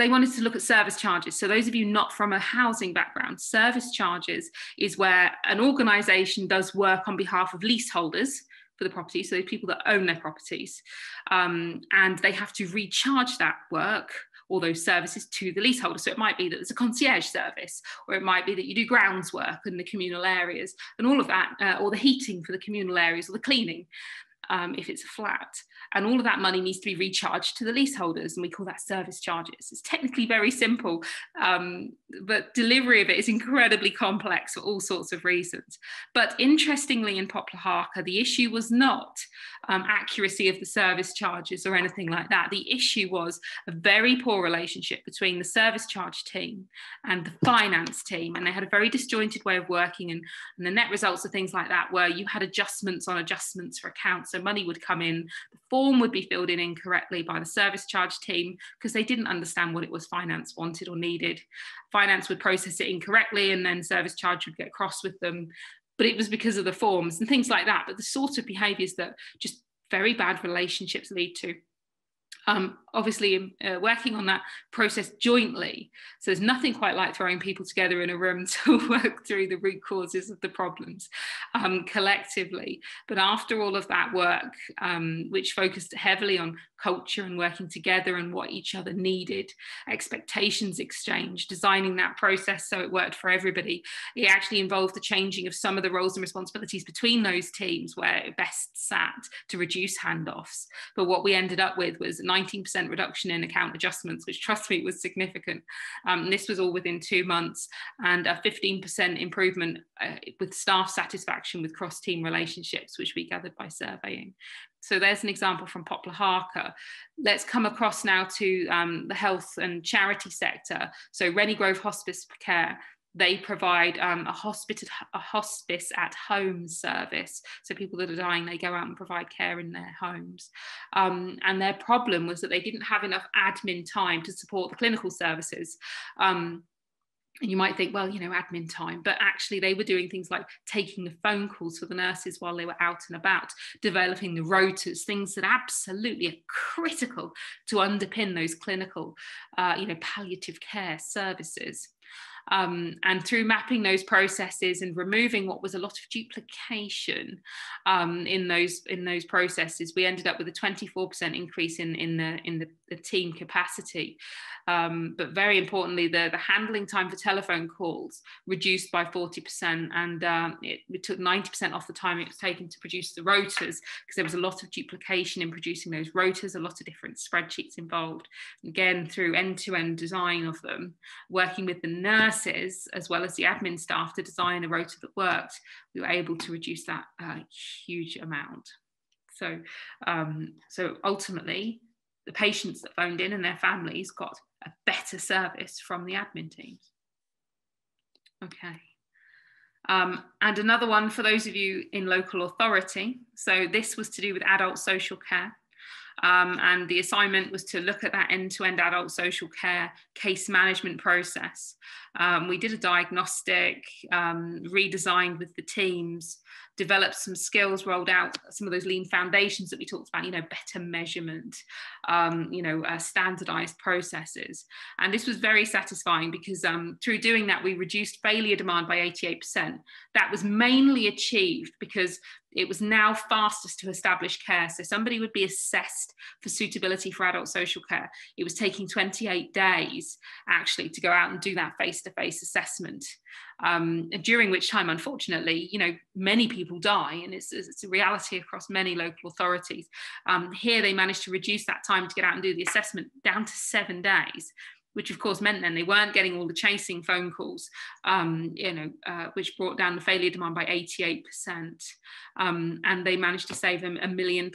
wanted to look at service charges. So those of you not from a housing background, service charges is where an organisation does work on behalf of leaseholders for the property, so the people that own their properties, and they have to recharge that work or those services to the leaseholder. So it might be that there's a concierge service, or it might be that you do grounds work in the communal areas and all of that, or the heating for the communal areas, or the cleaning if it's a flat. And all of that money needs to be recharged to the leaseholders, and we call that service charges. It's technically very simple, but delivery of it is incredibly complex for all sorts of reasons. But interestingly, in Poplar Harker, the issue was not accuracy of the service charges or anything like that. The issue was a very poor relationship between the service charge team and the finance team, and they had a very disjointed way of working, and the net results of things like that were you had adjustments on adjustments for accounts. So money would come in, the form would be filled in incorrectly by the service charge team because they didn't understand what it was finance wanted or needed. Finance would process it incorrectly, and then service charge would get cross with them. But it was because of the forms and things like that. But the sort of behaviours that just very bad relationships lead to. Obviously, working on that process jointly. So there's nothing quite like throwing people together in a room to work through the root causes of the problems collectively. But after all of that work, which focused heavily on culture and working together and what each other needed, expectations exchange, designing that process so it worked for everybody, it actually involved the changing of some of the roles and responsibilities between those teams where it best sat to reduce handoffs. But what we ended up with was 19% reduction in account adjustments, which, trust me, was significant. This was all within 2 months, and a 15% improvement with staff satisfaction with cross-team relationships, which we gathered by surveying. So there's an example from Poplar Harker. Let's come across now to the health and charity sector. So Rennie Grove Hospice Care. They provide a hospice at home service. So people that are dying, they go out and provide care in their homes. And their problem was that they didn't have enough admin time to support the clinical services. And you might think, well, you know, admin time, but actually they were doing things like taking the phone calls for the nurses while they were out and about, developing the rotas, things that absolutely are critical to underpin those clinical, palliative care services. And through mapping those processes and removing what was a lot of duplication in those processes, we ended up with a 24% increase in the team capacity. But very importantly, the handling time for telephone calls reduced by 40%, and it took 90% off the time it was taken to produce the rotas, because there was a lot of duplication in producing those rotas, a lot of different spreadsheets involved. Again, through end-to-end design of them, working with the nurses as well as the admin staff to design a rota that worked, we were able to reduce that huge amount. So ultimately, the patients that phoned in and their families got a better service from the admin teams. Okay. And another one for those of you in local authority. So this was to do with adult social care. And the assignment was to look at that end-to-end adult social care case management process. We did a diagnostic, redesigned with the teams, developed some skills, rolled out some of those lean foundations that we talked about, better measurement, standardized processes. And this was very satisfying because through doing that, we reduced failure demand by 88%. That was mainly achieved because it was now fastest to establish care. So somebody would be assessed for suitability for adult social care. It was taking 28 days actually to go out and do that face-to-face assessment, during which time, unfortunately, many people die, and it's a reality across many local authorities. Here they managed to reduce that time to get out and do the assessment down to 7 days, which of course meant then they weren't getting all the chasing phone calls, which brought down the failure demand by 88%. And they managed to save them £1 million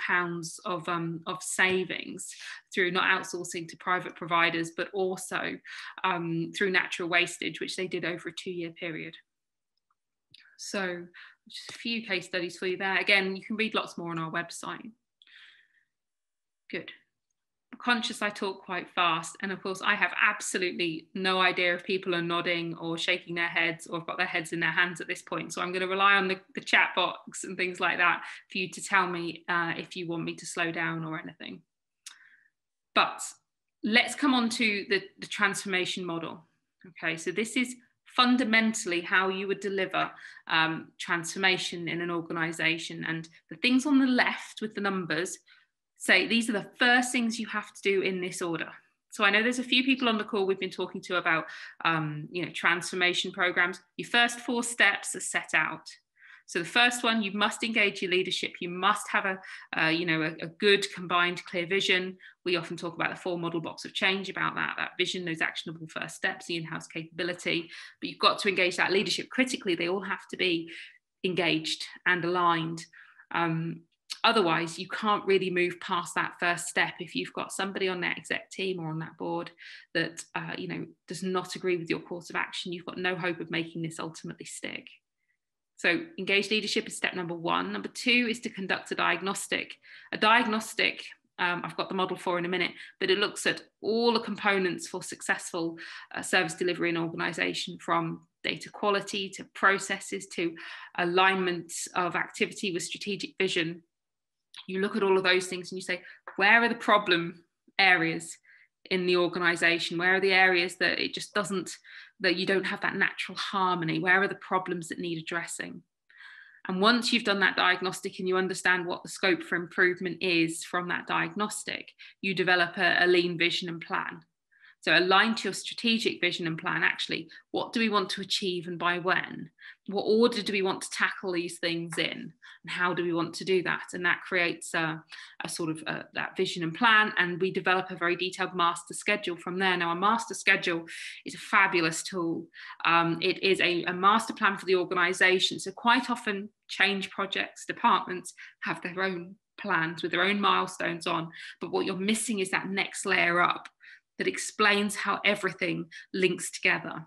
of savings through not outsourcing to private providers, but also through natural wastage, which they did over a 2-year period. So just a few case studies for you there. Again, you can read lots more on our website. Good. Conscious I talk quite fast, and of course I have absolutely no idea if people are nodding or shaking their heads or have got their heads in their hands at this point, so I'm going to rely on the chat box and things like that for you to tell me if you want me to slow down or anything. But let's come on to the transformation model. Okay, so this is fundamentally how you would deliver transformation in an organization. And the things on the left with the numbers say these are the first things you have to do in this order. So I know there's a few people on the call we've been talking to about transformation programs. Your first 4 steps are set out. So the first one, you must engage your leadership. You must have a good combined clear vision. We often talk about the 4 model box of change, about that vision, those actionable first steps, the in-house capability. But you've got to engage that leadership critically. They all have to be engaged and aligned. Otherwise, you can't really move past that first step if you've got somebody on that exec team or on that board that does not agree with your course of action. You've got no hope of making this ultimately stick. So engage leadership is step number 1. Number 2 is to conduct a diagnostic. A diagnostic, I've got the model for in a minute, but it looks at all the components for successful service delivery in an organisation, from data quality to processes to alignment of activity with strategic vision. You look at all of those things and you say, where are the problem areas in the organisation? Where are the areas that it just doesn't, that you don't have that natural harmony? Where are the problems that need addressing? And once you've done that diagnostic and you understand what the scope for improvement is from that diagnostic, you develop a lean vision and plan. So align to your strategic vision and plan. Actually, what do we want to achieve and by when? What order do we want to tackle these things in? And how do we want to do that? And that creates a sort of that vision and plan. And we develop a very detailed master schedule from there. Now, a master schedule is a fabulous tool. It is a master plan for the organisation. So quite often change projects, departments have their own plans with their own milestones on. But what you're missing is that next layer up that explains how everything links together.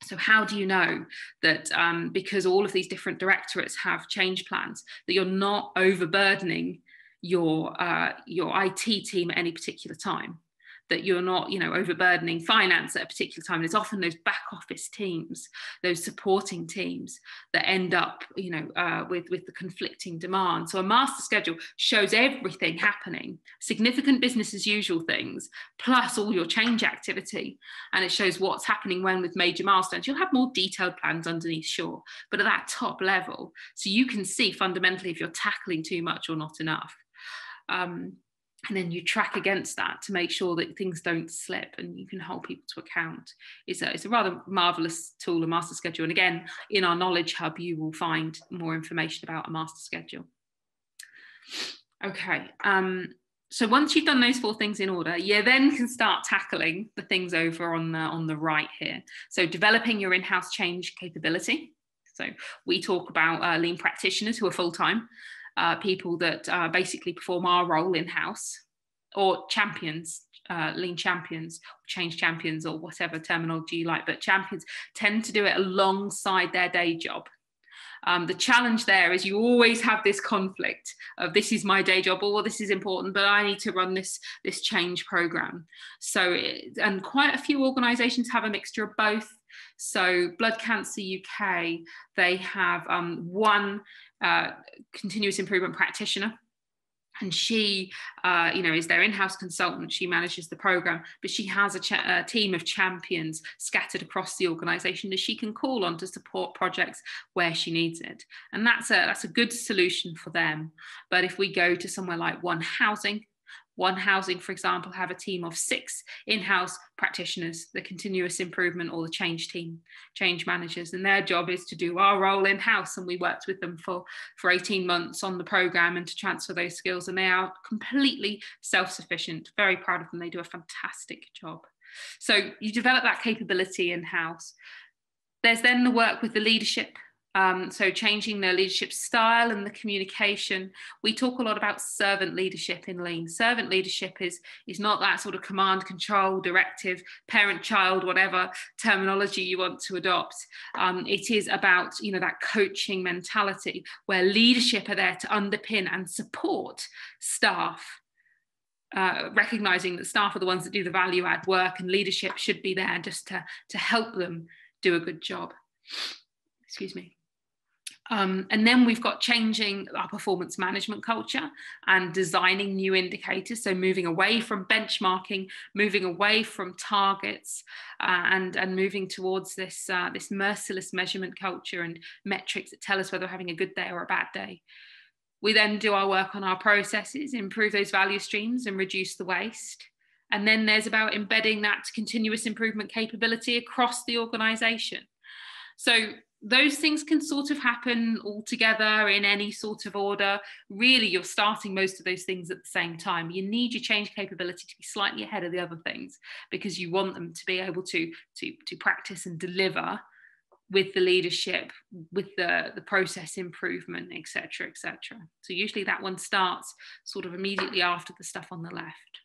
So how do you know that because all of these different directorates have change plans, that you're not overburdening your IT team at any particular time? That you're not, overburdening finance at a particular time. And it's often those back office teams, those supporting teams that end up, with the conflicting demand. So a master schedule shows everything happening, significant business as usual things, plus all your change activity. And it shows what's happening when with major milestones. You'll have more detailed plans underneath, sure, but at that top level, so you can see fundamentally if you're tackling too much or not enough. And then you track against that to make sure that things don't slip and you can hold people to account. It's a rather marvellous tool, a master schedule. And again, in our Knowledge Hub, you will find more information about a master schedule. Okay, so once you've done those 4 things in order, you then can start tackling the things over on the right here. So developing your in-house change capability. So we talk about lean practitioners who are full-time. People that basically perform our role in-house, or champions, lean champions, change champions, or whatever terminology you like, but champions tend to do it alongside their day job. The challenge there is you always have this conflict of this is my day job, or this is important, but I need to run this change program. So, and quite a few organisations have a mixture of both. So Blood Cancer UK, they have one continuous improvement practitioner, and she is their in-house consultant. She manages the program, but she has a team of champions scattered across the organisation that she can call on to support projects where she needs it, and that's a good solution for them. But if we go to somewhere like One Housing, for example, have a team of 6 in-house practitioners, the continuous improvement or the change team, change managers, and their job is to do our role in-house. And we worked with them for 18 months on the programme and to transfer those skills. And they are completely self-sufficient, very proud of them. They do a fantastic job. So you develop that capability in-house. There's then the work with the leadership. So changing their leadership style and the communication. We talk a lot about servant leadership in Lean. Servant leadership is not that sort of command, control, directive, parent, child, whatever terminology you want to adopt. It is about, that coaching mentality where leadership are there to underpin and support staff. Recognizing that staff are the ones that do the value add work, and leadership should be there just to help them do a good job. Excuse me. And then we've got changing our performance management culture and designing new indicators. So moving away from benchmarking, moving away from targets, and moving towards this merciless measurement culture and metrics that tell us whether we're having a good day or a bad day. We then do our work on our processes, improve those value streams and reduce the waste. And then there's about embedding that continuous improvement capability across the organisation. So those things can sort of happen all together in any sort of order. Really, you're starting most of those things at the same time. You need your change capability to be slightly ahead of the other things because you want them to be able to practice and deliver with the leadership, with the process improvement, etc., etc. So usually that one starts sort of immediately after the stuff on the left.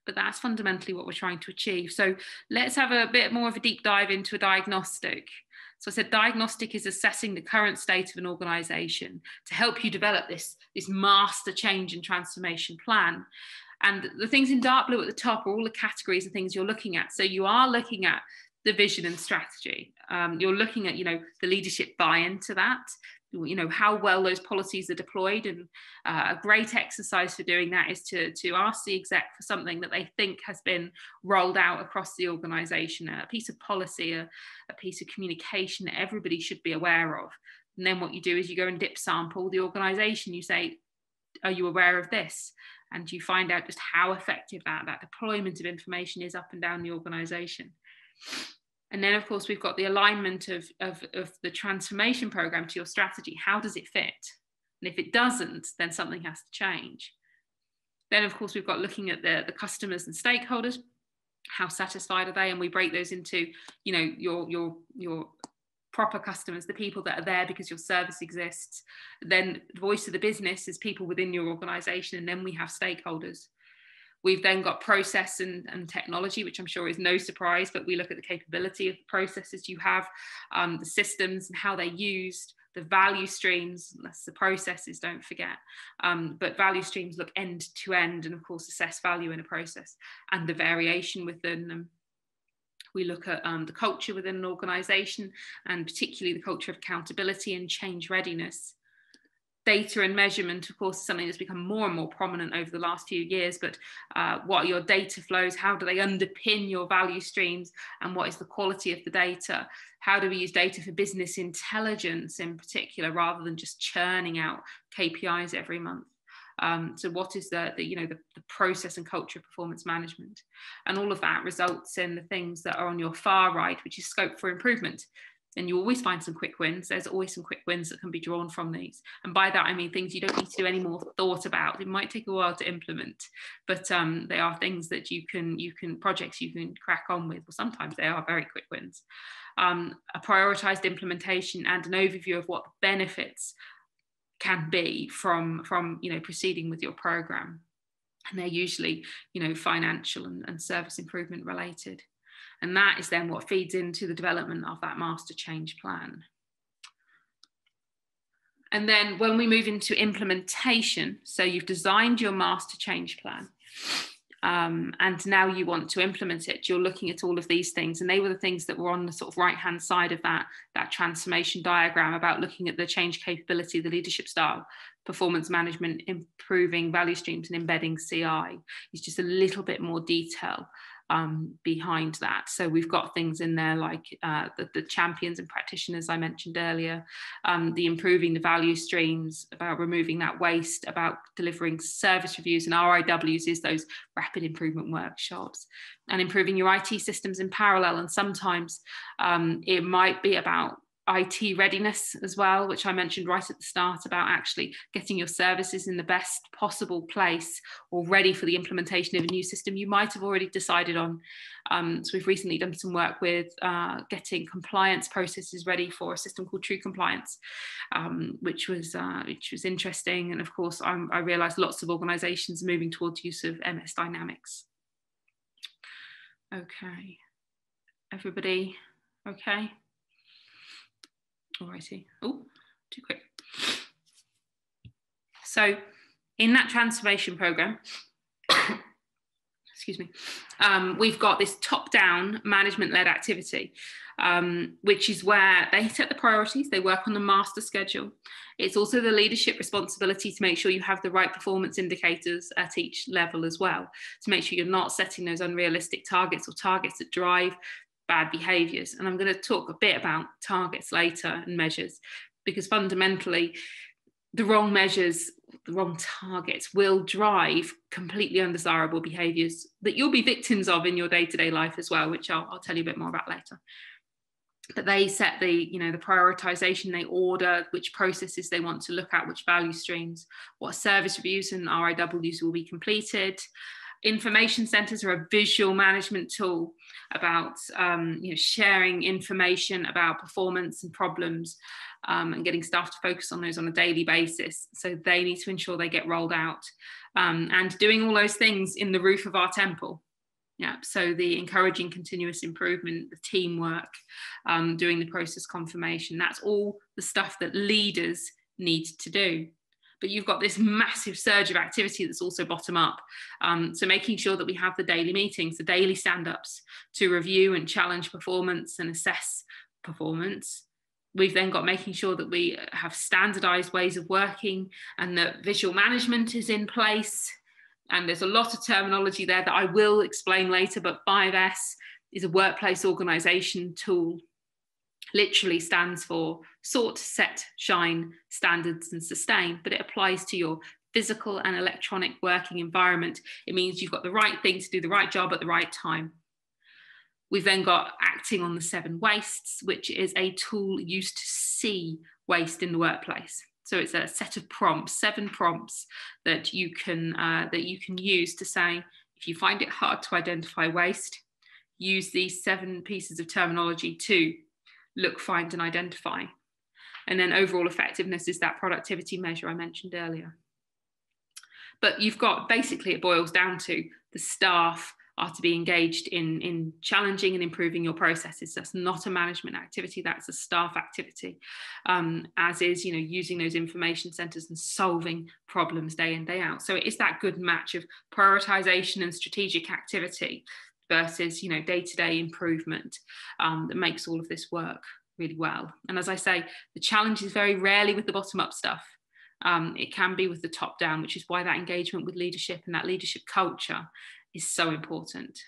But that's fundamentally what we're trying to achieve. So let's have a bit more of a deep dive into a diagnostic. So I said diagnostic is assessing the current state of an organisation to help you develop this master change and transformation plan. And the things in dark blue at the top are all the categories and things you're looking at. So you are looking at the vision and strategy. You're looking at, the leadership buy-in to that, how well those policies are deployed. And a great exercise for doing that is to ask the exec for something that they think has been rolled out across the organisation, a piece of policy, a piece of communication that everybody should be aware of. And then what you do is you go and dip sample the organisation. You say, are you aware of this? And you find out just how effective that deployment of information is up and down the organisation. And then, of course, we've got the alignment of the transformation program to your strategy. How does it fit? And if it doesn't, then something has to change. Then, of course, we've got looking at the customers and stakeholders. How satisfied are they? And we break those into, your proper customers, the people that are there because your service exists. Then the voice of the business is people within your organisation. And then we have stakeholders. We've then got process and technology, which I'm sure is no surprise, but we look at the capability of the processes you have, the systems and how they're used, the value streams, that's the processes, don't forget. But value streams look end to end and, of course, assess value in a process and the variation within them. We look at the culture within an organisation and particularly the culture of accountability and change readiness. Data and measurement, of course, is something that's become more and more prominent over the last few years, but what are your data flows? How do they underpin your value streams? And what is the quality of the data? How do we use data for business intelligence in particular, rather than just churning out KPIs every month? So what is the process and culture of performance management? And all of that results in the things that are on your far right, which is scope for improvement. And you always find some quick wins. There's always some quick wins that can be drawn from these. And by that, I mean things you don't need to do any more thought about. It might take a while to implement, but they are things that projects you can crack on with, or sometimes they are very quick wins. A prioritized implementation and an overview of what the benefits can be from proceeding with your program. And they're usually, financial and service improvement related. And that is then what feeds into the development of that master change plan. And then when we move into implementation, so you've designed your master change plan, and now you want to implement it, you're looking at all of these things. And they were the things that were on the sort of right-hand side of that transformation diagram about looking at the change capability, the leadership style, performance management, improving value streams and embedding CI. It's just a little bit more detail behind that. So we've got things in there like the champions and practitioners I mentioned earlier, the improving the value streams, about removing that waste, about delivering service reviews, and RIWs is those rapid improvement workshops, and improving your IT systems in parallel. And sometimes it might be about IT readiness as well, which I mentioned right at the start, about actually getting your services in the best possible place or ready for the implementation of a new system you might have already decided on. So we've recently done some work with getting compliance processes ready for a system called True Compliance, which was interesting. And of course, I realised lots of organisations are moving towards use of MS Dynamics. Okay, everybody okay? Alrighty. Oh, too quick. So in that transformation program, excuse me, we've got this top-down management-led activity, which is where they set the priorities, they work on the master schedule. It's also the leadership responsibility to make sure you have the right performance indicators at each level as well, to make sure you're not setting those unrealistic targets or targets that drive bad behaviours. And I'm going to talk a bit about targets later and measures, because fundamentally the wrong measures, the wrong targets will drive completely undesirable behaviours that you'll be victims of in your day-to-day life as well, which I'll tell you a bit more about later. But they set the prioritisation, they order which processes they want to look at, which value streams, what service reviews and RIWs will be completed. Information centres are a visual management tool about sharing information about performance and problems, and getting staff to focus on those on a daily basis. So they need to ensure they get rolled out, and doing all those things in the roof of our temple. Yeah, so the encouraging continuous improvement, the teamwork, doing the process confirmation, that's all the stuff that leaders need to do. But you've got this massive surge of activity that's also bottom up. So making sure that we have the daily meetings, the daily stand-ups to review and challenge performance and assess performance. We've then got making sure that we have standardized ways of working and that visual management is in place. And there's a lot of terminology there that I will explain later, but 5S is a workplace organisation tool. Literally stands for sort, set, shine, standards and sustain, but it applies to your physical and electronic working environment. It means you've got the right thing to do the right job at the right time. We've then got acting on the 7 wastes, which is a tool used to see waste in the workplace. So it's a set of prompts, 7 prompts that you can use to say, if you find it hard to identify waste, use these 7 pieces of terminology to look, find and identify. And then overall effectiveness is that productivity measure I mentioned earlier. But you've got, basically it boils down to the staff are to be engaged in challenging and improving your processes. That's not a management activity, that's a staff activity, as is, using those information centres and solving problems day in, day out. So it is that good match of prioritisation and strategic activity versus, day-to-day improvement that makes all of this work really well. And as I say, the challenge is very rarely with the bottom-up stuff. It can be with the top-down, which is why that engagement with leadership and that leadership culture is so important.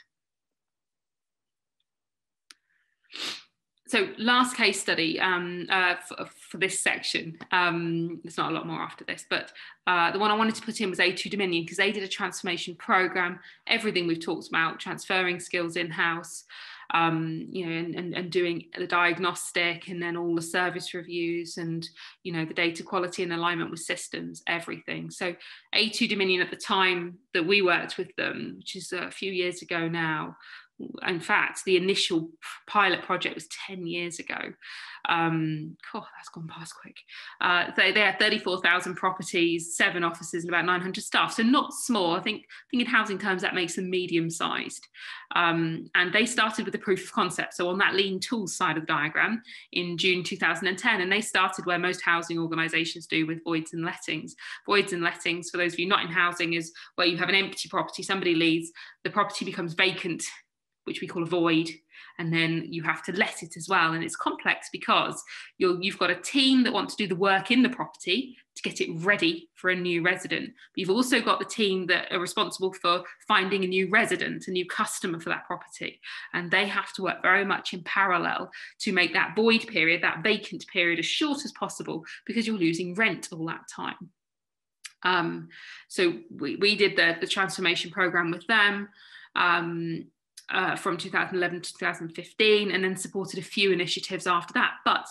So last case study for this section, there's not a lot more after this, but the one I wanted to put in was A2 Dominion, because they did a transformation program, everything we've talked about, transferring skills in-house, and doing the diagnostic and then all the service reviews and, the data quality and alignment with systems, everything. So A2 Dominion at the time that we worked with them, which is a few years ago now, in fact, the initial pilot project was 10 years ago. That's gone past quick. They had 34,000 properties, 7 offices and about 900 staff. So not small. I think in housing terms, that makes them medium-sized. And they started with a proof of concept. So on that lean tools side of the diagram in June 2010, and they started where most housing organisations do, with voids and lettings. Voids and lettings, for those of you not in housing, is where you have an empty property, somebody leaves, the property becomes vacant, which we call a void, and then you have to let it as well. And it's complex because you've got a team that want to do the work in the property to get it ready for a new resident. But you've also got the team that are responsible for finding a new resident, a new customer for that property. And they have to work very much in parallel to make that void period, that vacant period, as short as possible, because you're losing rent all that time. So we did the transformation program with them. From 2011 to 2015, and then supported a few initiatives after that. But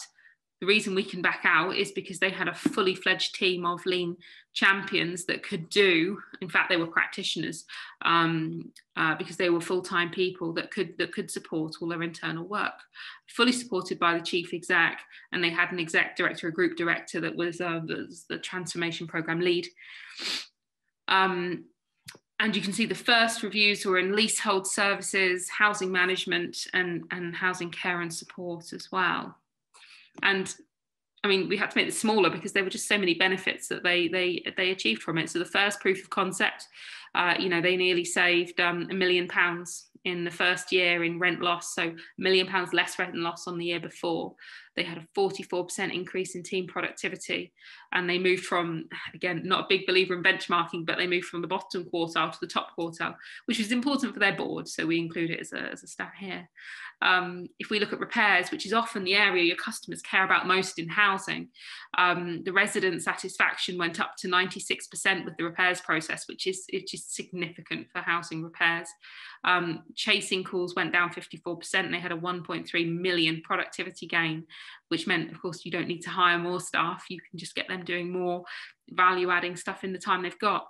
the reason we can back out is because they had a fully fledged team of lean champions that could do, in fact, they were practitioners, because they were full-time people that could support all their internal work, fully supported by the chief exec, and they had an exec director, a group director that was the transformation program lead. And you can see the first reviews were in leasehold services, housing management, and housing care and support as well. And I mean, we had to make this smaller because there were just so many benefits that they achieved from it. So the first proof of concept, you know, they nearly saved £1 million in the first year in rent loss, so £1 million less rent loss on the year before. They had a 44% increase in team productivity, and they moved from, again, not a big believer in benchmarking, but they moved from the bottom quartile to the top quartile, which was important for their board, so we include it as a stat here. If we look at repairs, which is often the area your customers care about most in housing, the resident satisfaction went up to 96% with the repairs process, which is significant for housing repairs. Chasing calls went down 54%. They had a 1.3 million productivity gain, which meant, of course, you don't need to hire more staff. You can just get them doing more value-adding stuff in the time they've got.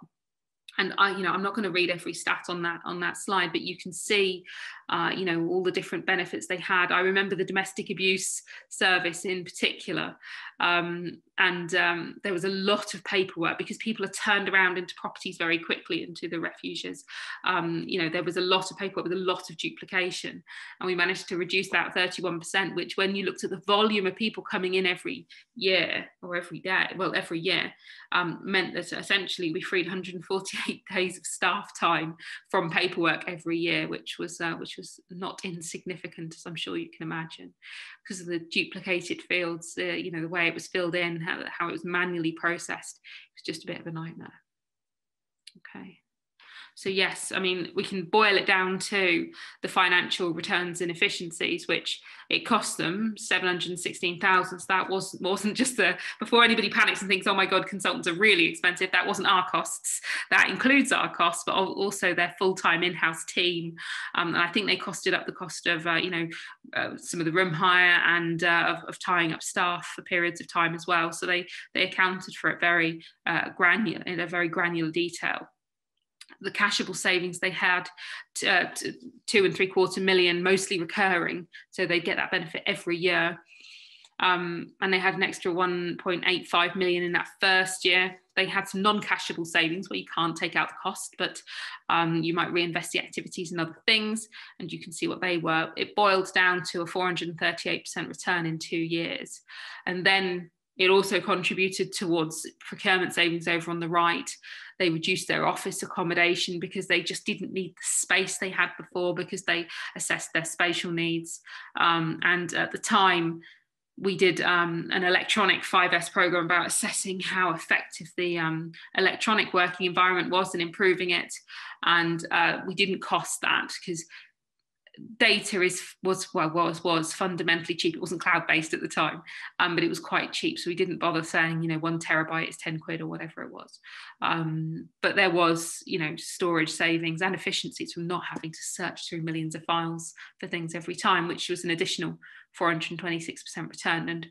And I'm not going to read every stat on that slide, but you can see, all the different benefits they had. I remember the domestic abuse service in particular, and there was a lot of paperwork because people are turned around into properties very quickly, into the refuges. There was a lot of paperwork with a lot of duplication, and we managed to reduce that 31%, which, when you looked at the volume of people coming in every year or every day, well, every year, meant that essentially we freed 148 days of staff time from paperwork every year, which was not insignificant, as I'm sure you can imagine, because of the duplicated fields, the way it was filled in, how it was manually processed. It was just a bit of a nightmare. Okay. So yes, I mean, we can boil it down to the financial returns and efficiencies, which it cost them 716,000. So that wasn't just before anybody panics and thinks, oh my God, consultants are really expensive. That wasn't our costs. That includes our costs, but also their full-time in-house team. And I think they costed up the cost of, some of the room hire and of tying up staff for periods of time as well. So they accounted for it very granular, in a very granular detail. The cashable savings they had, 2.75 million, mostly recurring, so they get that benefit every year. And they had an extra 1.85 million in that first year. They had some non-cashable savings where you can't take out the cost, but you might reinvest the activities in other things, and you can see what they were. It boiled down to a 438% return in 2 years. And then it also contributed towards procurement savings over on the right. They reduced their office accommodation because they just didn't need the space they had before, because they assessed their spatial needs. And at the time, we did an electronic 5S program about assessing how effective the electronic working environment was and improving it. And we didn't cost that because data was fundamentally cheap. It wasn't cloud-based at the time, but it was quite cheap. So we didn't bother saying, 1 terabyte is 10 quid or whatever it was. But there was, storage savings and efficiencies from not having to search through millions of files for things every time, which was an additional 426% return. And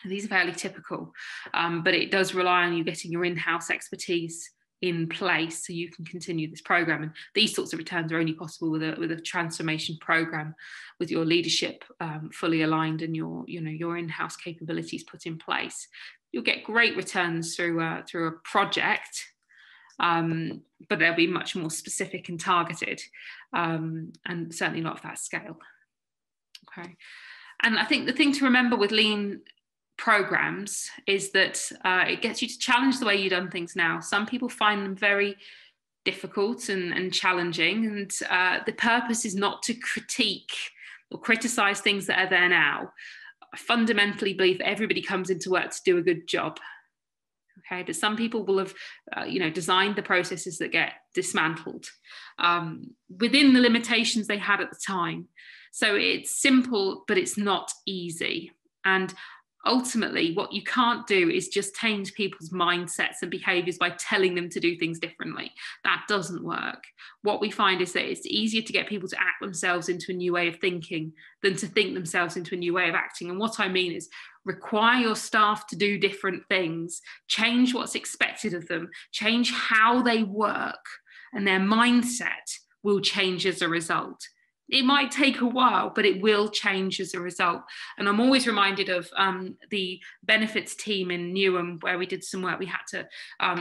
these are fairly typical, but it does rely on you getting your in-house expertise in place so you can continue this program. And these sorts of returns are only possible with a transformation program, with your leadership fully aligned and your in-house capabilities put in place. You'll get great returns through a project, but they'll be much more specific and targeted, and certainly not of that scale. Okay, and I think the thing to remember with lean programs is that it gets you to challenge the way you've done things now. Some people find them very difficult and challenging, and the purpose is not to critique or criticize things that are there now. I fundamentally believe that everybody comes into work to do a good job. Okay, but some people will have designed the processes that get dismantled within the limitations they had at the time. So it's simple, but it's not easy. And ultimately, what you can't do is just change people's mindsets and behaviours by telling them to do things differently. That doesn't work. What we find is that it's easier to get people to act themselves into a new way of thinking than to think themselves into a new way of acting. And what I mean is, require your staff to do different things, change what's expected of them, change how they work, and their mindset will change as a result. it might take a while, but it will change as a result. And I'm always reminded of the benefits team in Newham, where we did some work. We had to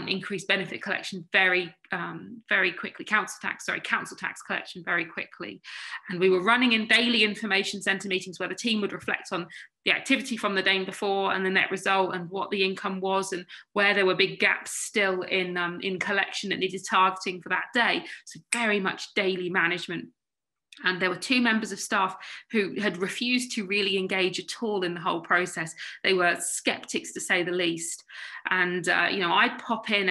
increase benefit collection very quickly, council tax collection very quickly. And we were running in daily information centre meetings where the team would reflect on the activity from the day before and the net result and what the income was and where there were big gaps still in collection that needed targeting for that day. So very much daily management. And there were 2 members of staff who had refused to really engage at all in the whole process. They were skeptics, to say the least. And, I'd pop in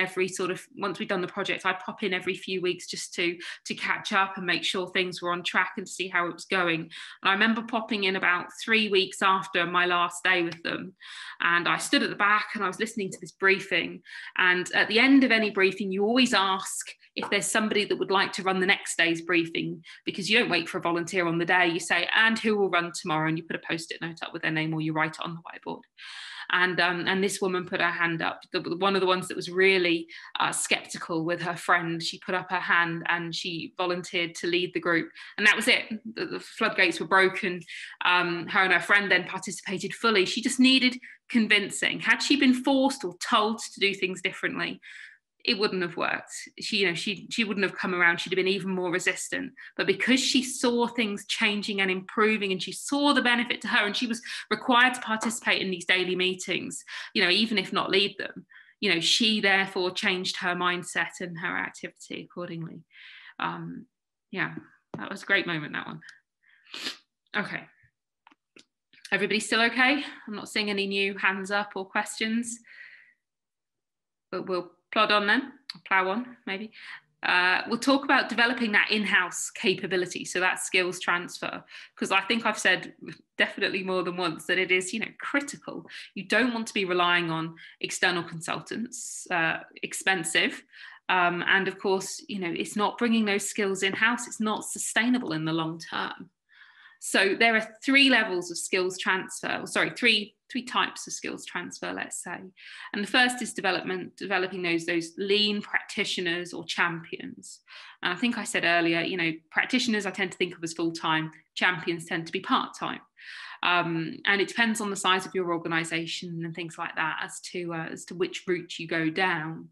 once we'd done the project, I'd pop in every few weeks just to catch up and make sure things were on track and to see how it was going. And I remember popping in about 3 weeks after my last day with them. And I stood at the back and I was listening to this briefing. And at the end of any briefing, you always ask if there's somebody that would like to run the next day's briefing, because you don't wait for a volunteer on the day. You say, and who will run tomorrow? And you put a post-it note up with their name, or you write it on the whiteboard. And this woman put her hand up. One of the ones that was really skeptical with her friend, she put up her hand and she volunteered to lead the group. And that was it. The floodgates were broken. Her and her friend then participated fully. She just needed convincing. Had she been forced or told to do things differently, it wouldn't have worked. She wouldn't have come around. She'd have been even more resistant. But because she saw things changing and improving, and she saw the benefit to her, and she was required to participate in these daily meetings, even if not lead them, she therefore changed her mindset and her activity accordingly. That was a great moment, that one. Okay. Everybody still okay? I'm not seeing any new hands up or questions, but we'll plod on then, plow on maybe. We'll talk about developing that in-house capability, so that skills transfer, because I think I've said definitely more than once that it is, critical. You don't want to be relying on external consultants, expensive, and of course, it's not bringing those skills in-house. It's not sustainable in the long term. So there are 3 levels of skills transfer, three types of skills transfer, let's say. And the first is developing those lean practitioners or champions. And I think I said earlier, practitioners I tend to think of as full-time, champions tend to be part-time. And it depends on the size of your organisation and things like that as to which route you go down.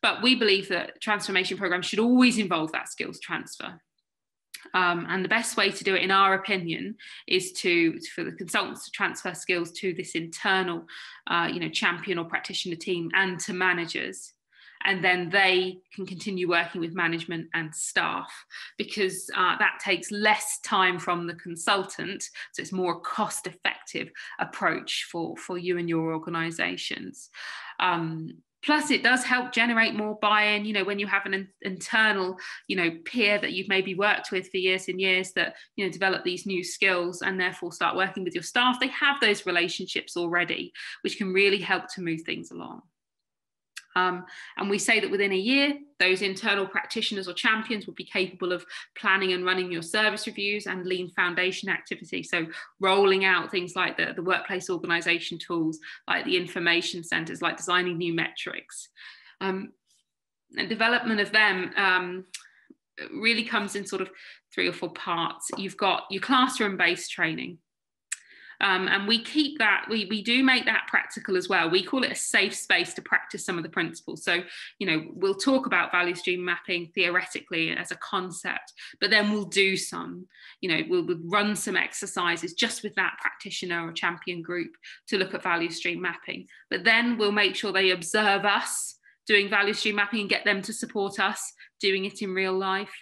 But we believe that transformation programs should always involve that skills transfer. And the best way to do it, in our opinion, is for the consultants to transfer skills to this internal, champion or practitioner team and to managers. And then they can continue working with management and staff, because that takes less time from the consultant. So it's more cost-effective approach for you and your organisations. Plus, it does help generate more buy-in, when you have an internal, peer that you've maybe worked with for years and years that, develop these new skills and therefore start working with your staff. They have those relationships already, which can really help to move things along. And we say that within a year, those internal practitioners or champions will be capable of planning and running your service reviews and lean foundation activity. So rolling out things like the workplace organisation tools, like the information centres, like designing new metrics. And development of them really comes in sort of 3 or 4 parts. You've got your classroom-based training. And we keep that, we do make that practical as well. We call it a safe space to practice some of the principles. So, we'll talk about value stream mapping theoretically as a concept, but then we'll do some, we'll run some exercises just with that practitioner or champion group to look at value stream mapping. But then we'll make sure they observe us doing value stream mapping and get them to support us doing it in real life.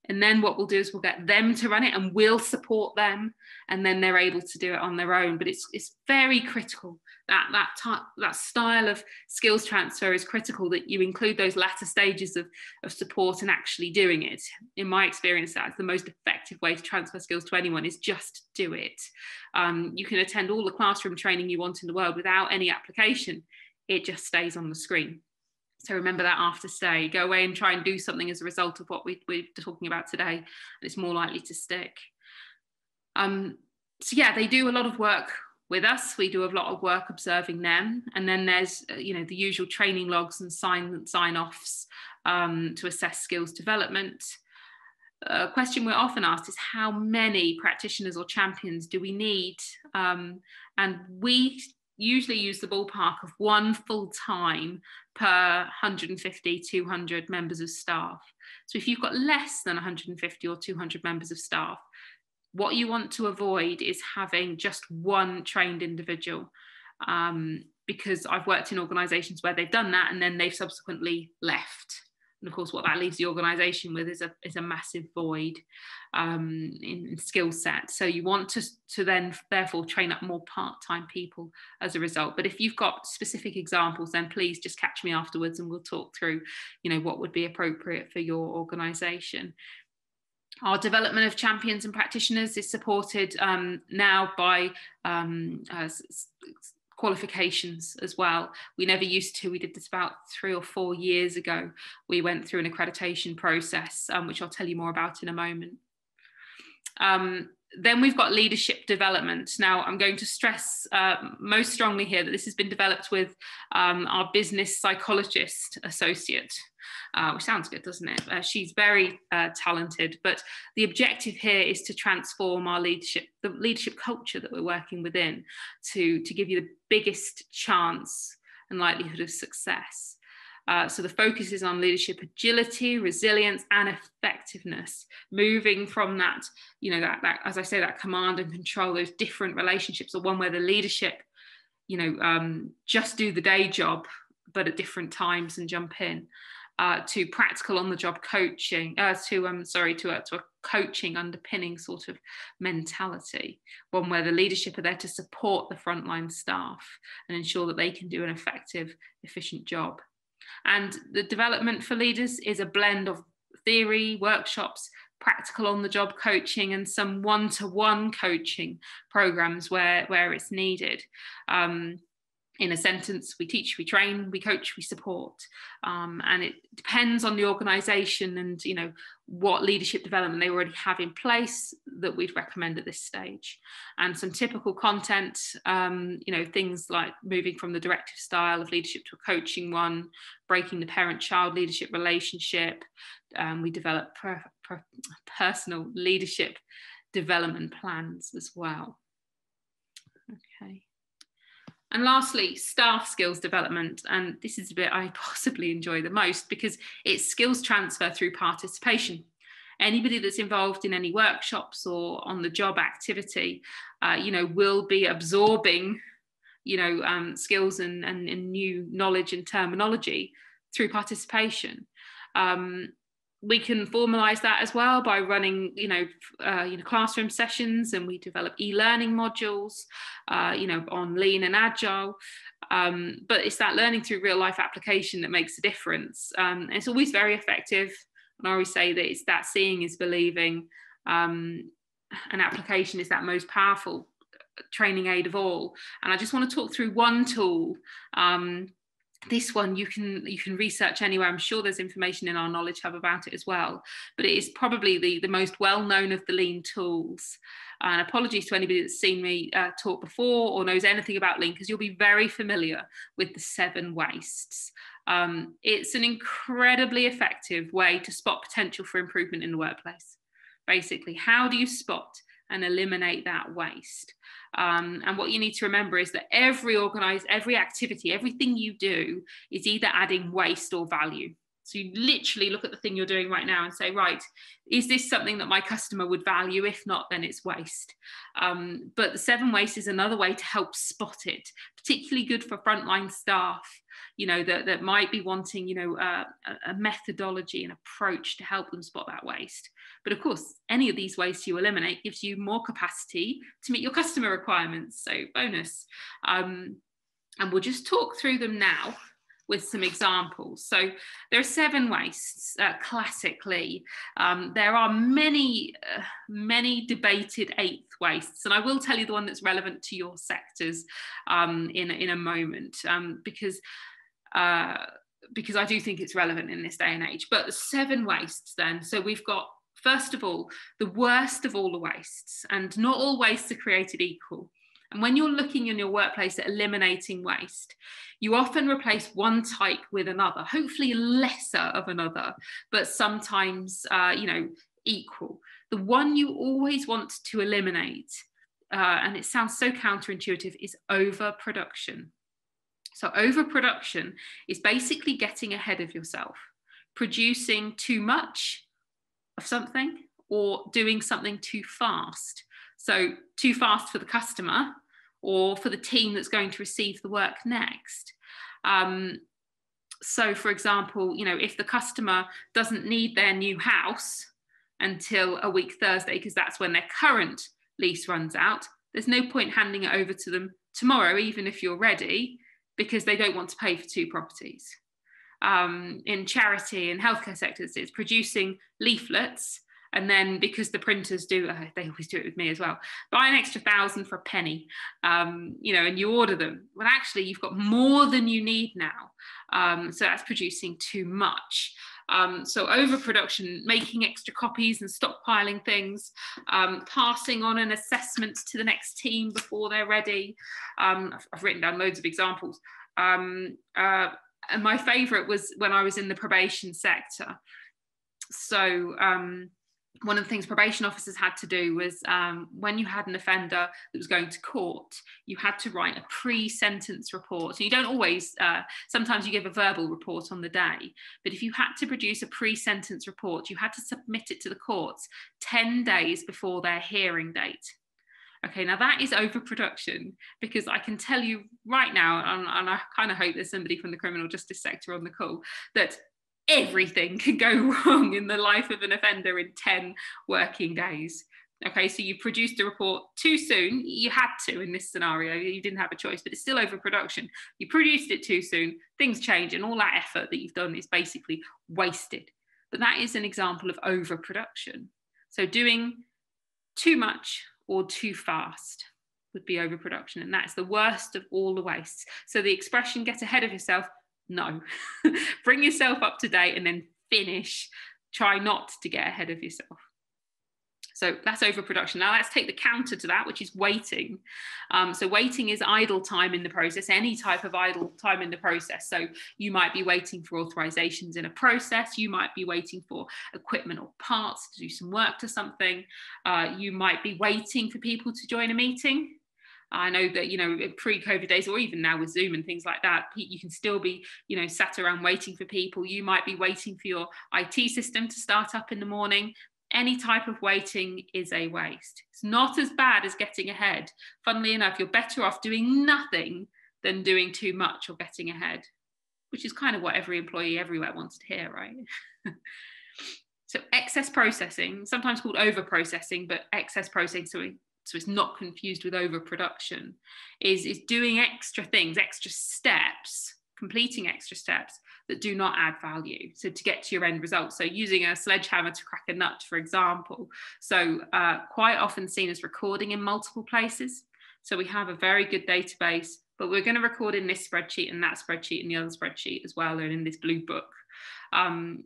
And then what we'll do is we'll get them to run it and we'll support them, and then they're able to do it on their own. But it's very critical that style of skills transfer is critical, that you include those latter stages of support and actually doing it. In my experience, that's the most effective way to transfer skills to anyone, is just do it. You can attend all the classroom training you want in the world without any application. It just stays on the screen. So remember that after stay, go away and try and do something as a result of what we're talking about today, and it's more likely to stick. So yeah, they do a lot of work with us. We do a lot of work observing them. And then there's, the usual training logs and sign-offs to assess skills development. a question we're often asked is, how many practitioners or champions do we need? And we usually use the ballpark of 1 full-time per 150, 200 members of staff. So if you've got less than 150 or 200 members of staff, what you want to avoid is having just one trained individual, because I've worked in organisations where they've done that and then they've subsequently left. And of course, what that leaves the organisation with is a massive void in skill set. So you want to then therefore train up more part-time people as a result. But if you've got specific examples, then please just catch me afterwards and we'll talk through, what would be appropriate for your organisation. Our development of champions and practitioners is supported now by qualifications as well. We never used to. We did this about 3 or 4 years ago. We went through an accreditation process, which I'll tell you more about in a moment. Then we've got leadership development. Now, I'm going to stress most strongly here that this has been developed with our business psychologist associate, which sounds good, doesn't it? She's very talented, but the objective here is to transform our leadership, the leadership culture that we're working within, to give you the biggest chance and likelihood of success. So the focus is on leadership agility, resilience, and effectiveness, moving from that, that as I say, that command and control, those different relationships, or one where the leadership, just do the day job, but at different times and jump in, to practical on-the-job coaching, to a coaching underpinning sort of mentality, one where the leadership are there to support the frontline staff and ensure that they can do an effective, efficient job. And the development for leaders is a blend of theory, workshops, practical on-the-job coaching, and some one-to-one coaching programs where it's needed. In a sentence, we teach, we train, we coach, we support. And it depends on the organisation and, what leadership development they already have in place that we'd recommend at this stage. And some typical content, things like moving from the directive style of leadership to a coaching one, breaking the parent-child leadership relationship. We develop personal leadership development plans as well. Okay. And lastly, staff skills development. And this is the bit I possibly enjoy the most because it's skills transfer through participation. Anybody that's involved in any workshops or on the job activity, will be absorbing, skills and new knowledge and terminology through participation. We can formalise that as well by running, classroom sessions, and we develop e-learning modules, on lean and agile. But it's that learning through real life application that makes a difference. It's always very effective. And I always say that it's that seeing is believing, and application is that most powerful training aid of all. And I just want to talk through one tool. This one you can research anywhere. I'm sure there's information in our Knowledge Hub about it as well, but it is probably the most well-known of the lean tools. And apologies to anybody that's seen me talk before or knows anything about lean, because you'll be very familiar with the 7 wastes. It's an incredibly effective way to spot potential for improvement in the workplace. Basically, how do you spot and eliminate that waste? And what you need to remember is that every activity, everything you do is either adding waste or value. So you literally look at the thing you're doing right now and say, right, is this something that my customer would value? If not, then it's waste. But the 7 wastes is another way to help spot it, particularly good for frontline staff, that might be wanting, a methodology and approach to help them spot that waste. But of course, any of these wastes you eliminate gives you more capacity to meet your customer requirements. So bonus. And we'll just talk through them now with some examples. So there are 7 wastes, classically. There are many debated 8th wastes, and I will tell you the one that's relevant to your sectors in a moment, because I do think it's relevant in this day and age. But the 7 wastes then, so we've got, first of all, the worst of all the wastes, and not all wastes are created equal. And when you're looking in your workplace at eliminating waste, you often replace one type with another, hopefully lesser of another, but sometimes, equal. The one you always want to eliminate, and it sounds so counterintuitive, is overproduction. So overproduction is basically getting ahead of yourself, producing too much of something or doing something too fast. So too fast for the customer or for the team that's going to receive the work next. So for example, if the customer doesn't need their new house until a week Thursday, because that's when their current lease runs out, there's no point handing it over to them tomorrow, even if you're ready, because they don't want to pay for 2 properties. In charity and healthcare sectors, it's producing leaflets, and then because the printers do, they always do it with me as well, buy an extra 1,000 for a penny, and you order them. Well, actually, you've got more than you need now. So that's producing too much. So overproduction, making extra copies and stockpiling things, passing on an assessment to the next team before they're ready. I've written down loads of examples. And my favourite was when I was in the probation sector. So one of the things probation officers had to do was when you had an offender that was going to court, you had to write a pre-sentence report. So you don't always, sometimes you give a verbal report on the day, but if you had to produce a pre-sentence report, you had to submit it to the courts 10 days before their hearing date. Okay, now that is overproduction, because I can tell you right now, and I kind of hope there's somebody from the criminal justice sector on the call, that everything can go wrong in the life of an offender in 10 working days. Okay, so you produced a report too soon. You had to in this scenario, you didn't have a choice, but it's still overproduction. You produced it too soon, things change, and all that effort that you've done is basically wasted. But that is an example of overproduction. So doing too much or too fast would be overproduction, and that's the worst of all the wastes. So the expression "get ahead of yourself," no. Bring yourself up to date and then finish. Try not to get ahead of yourself. So that's overproduction. Now let's take the counter to that, which is waiting. So waiting is idle time in the process, any type of idle time in the process. So you might be waiting for authorizations in a process. You might be waiting for equipment or parts to do some work to something. You might be waiting for people to join a meeting. I know that, pre-COVID days, or even now with Zoom and things like that, you can still be, sat around waiting for people. You might be waiting for your IT system to start up in the morning. Any type of waiting is a waste. It's not as bad as getting ahead. Funnily enough, you're better off doing nothing than doing too much or getting ahead, which is kind of what every employee everywhere wants to hear, right? So excess processing, sometimes called over-processing, but excess processing, so it's not confused with overproduction, is doing extra things, extra steps, completing extra steps that do not add value, so to get to your end result. So using a sledgehammer to crack a nut, for example. So quite often seen as recording in multiple places. So we have a very good database, but we're going to record in this spreadsheet and that spreadsheet and the other spreadsheet as well, and in this blue book.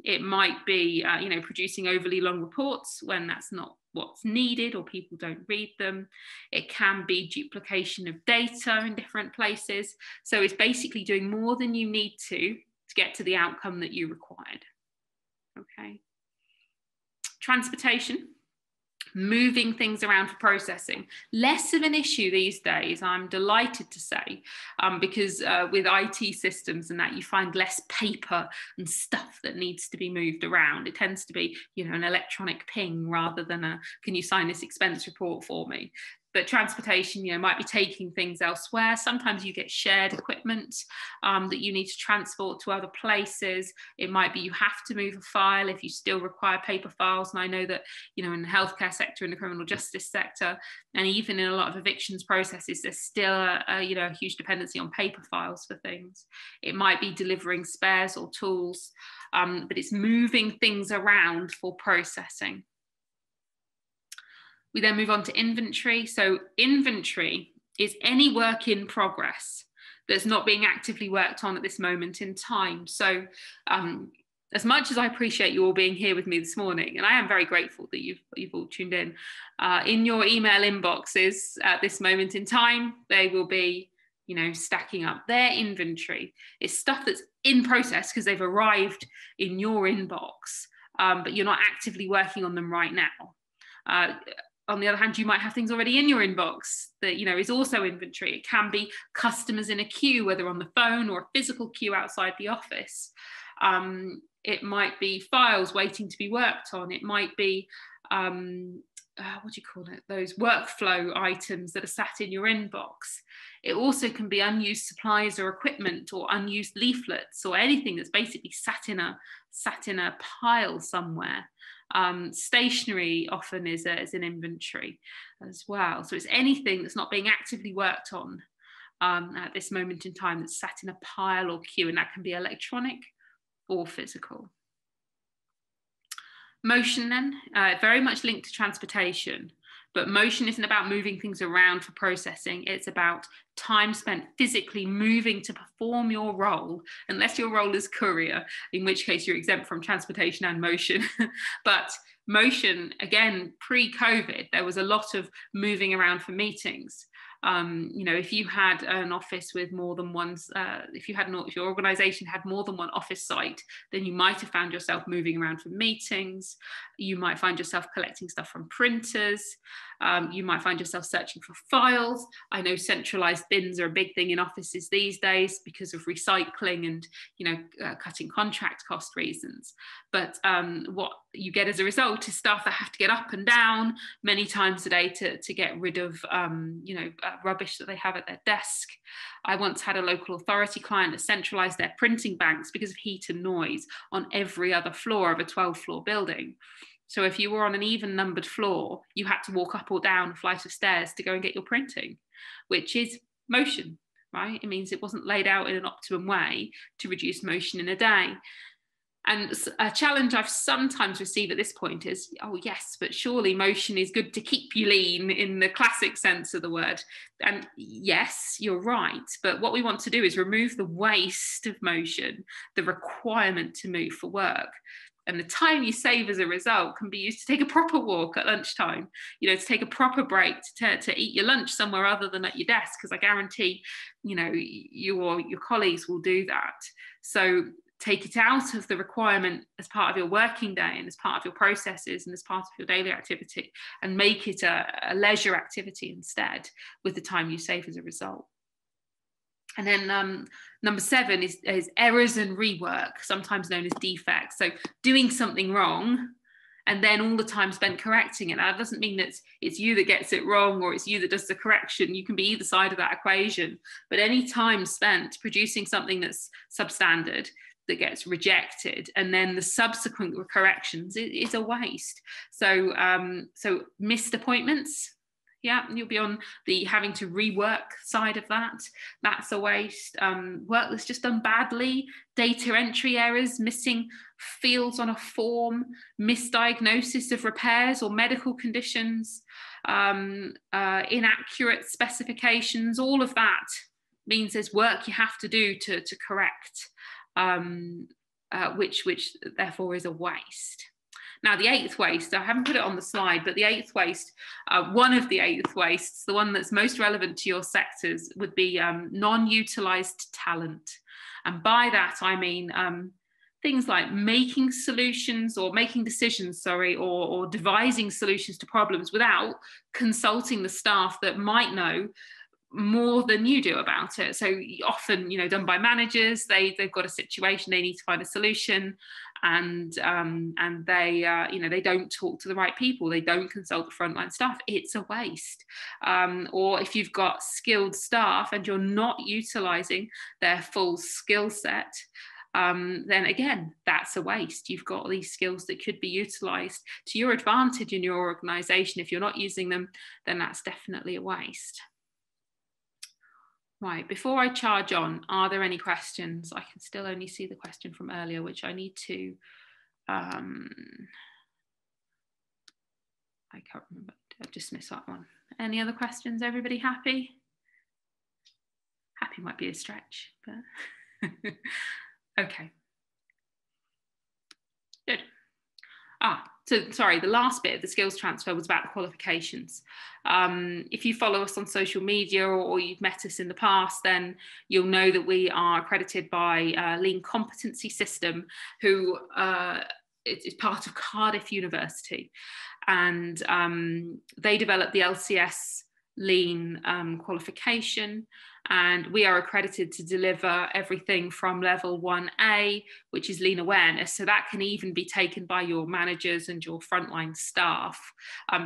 It might be, producing overly long reports when that's not what's needed or people don't read them. It can be duplication of data in different places. So it's basically doing more than you need to get to the outcome that you required. Okay. Transportation, moving things around for processing. Less of an issue these days, I'm delighted to say, because with IT systems and that, you find less paper and stuff that needs to be moved around. It tends to be, an electronic ping rather than a, can you sign this expense report for me? But transportation, might be taking things elsewhere. Sometimes you get shared equipment that you need to transport to other places. It might be you have to move a file if you still require paper files. And I know that, in the healthcare sector, in the criminal justice sector, and even in a lot of evictions processes, there's still a huge dependency on paper files for things. It might be delivering spares or tools, but it's moving things around for processing. We then move on to inventory. So inventory is any work in progress that's not being actively worked on at this moment in time. So as much as I appreciate you all being here with me this morning, and I am very grateful that you've all tuned in your email inboxes at this moment in time, they will be, stacking up their inventory. It's stuff that's in process because they've arrived in your inbox. but you're not actively working on them right now. On the other hand, you might have things already in your inbox that, you know, is also inventory. It can be customers in a queue, whether on the phone or a physical queue outside the office. It might be files waiting to be worked on. It might be, what do you call it? Those workflow items that are sat in your inbox. It also can be unused supplies or equipment or unused leaflets or anything that's basically sat in a pile somewhere. Stationery often is an inventory as well. So it's anything that's not being actively worked on at this moment in time that's sat in a pile or queue, and that can be electronic or physical. Motion then, very much linked to transportation, but motion isn't about moving things around for processing. It's about time spent physically moving to perform your role, unless your role is courier, in which case you're exempt from transportation and motion. But motion, again, pre-COVID, there was a lot of moving around for meetings. You know, if you had an office with more than one, if your organization had more than one office site, then you might have found yourself moving around for meetings. You might find yourself collecting stuff from printers. You might find yourself searching for files. I know centralized bins are a big thing in offices these days because of recycling and, you know, cutting contract cost reasons. But what you get as a result is staff that have to get up and down many times a day to get rid of, you know, rubbish that they have at their desk. I once had a local authority client that centralized their printing banks because of heat and noise on every other floor of a 12-floor building. So if you were on an even numbered floor, you had to walk up or down a flight of stairs to go and get your printing, which is motion, right? It means it wasn't laid out in an optimum way to reduce motion in a day. And a challenge I've sometimes received at this point is, oh yes, but surely motion is good to keep you lean in the classic sense of the word. And yes, you're right. But what we want to do is remove the waste of motion, the requirement to move for work. And the time you save as a result can be used to take a proper walk at lunchtime, you know, to take a proper break, to eat your lunch somewhere other than at your desk, because I guarantee, you know, you or your colleagues will do that. So take it out of the requirement as part of your working day and as part of your processes and as part of your daily activity, and make it a leisure activity instead with the time you save as a result. And then number 7 is errors and rework, sometimes known as defects. So doing something wrong and then all the time spent correcting it. Now, that doesn't mean that it's you that gets it wrong or it's you that does the correction. You can be either side of that equation. But any time spent producing something that's substandard, that gets rejected, and then the subsequent corrections is a waste. So, so missed appointments, yeah, you'll be on the having to rework side of that. That's a waste. Work that's just done badly, data entry errors, missing fields on a form, misdiagnosis of repairs or medical conditions, inaccurate specifications, all of that means there's work you have to do to correct. Which therefore is a waste. Now, the 8th waste, I haven't put it on the slide, but the 8th waste, one of the 8th wastes, the one that's most relevant to your sectors, would be non-utilised talent. And by that, I mean things like making solutions or making decisions, sorry, or devising solutions to problems without consulting the staff that might know more than you do about it. So often, you know, done by managers, they've got a situation, they need to find a solution, and they you know, they don't talk to the right people, they don't consult the frontline staff. It's a waste. Or if you've got skilled staff and you're not utilising their full skill set, then again, that's a waste. You've got these skills that could be utilised to your advantage in your organisation. If you're not using them, then that's definitely a waste. Right, before I charge on, are there any questions? I can still only see the question from earlier, which I need to, I can't remember, I've dismissed that one. Any other questions? Everybody happy? Happy might be a stretch, but okay. Good. So sorry, the last bit of the skills transfer was about the qualifications. If you follow us on social media or you've met us in the past, then you'll know that we are accredited by Lean Competency System, who it's part of Cardiff University, and they developed the LCS Lean qualification, and we are accredited to deliver everything from level 1A, which is lean awareness. So that can even be taken by your managers and your frontline staff.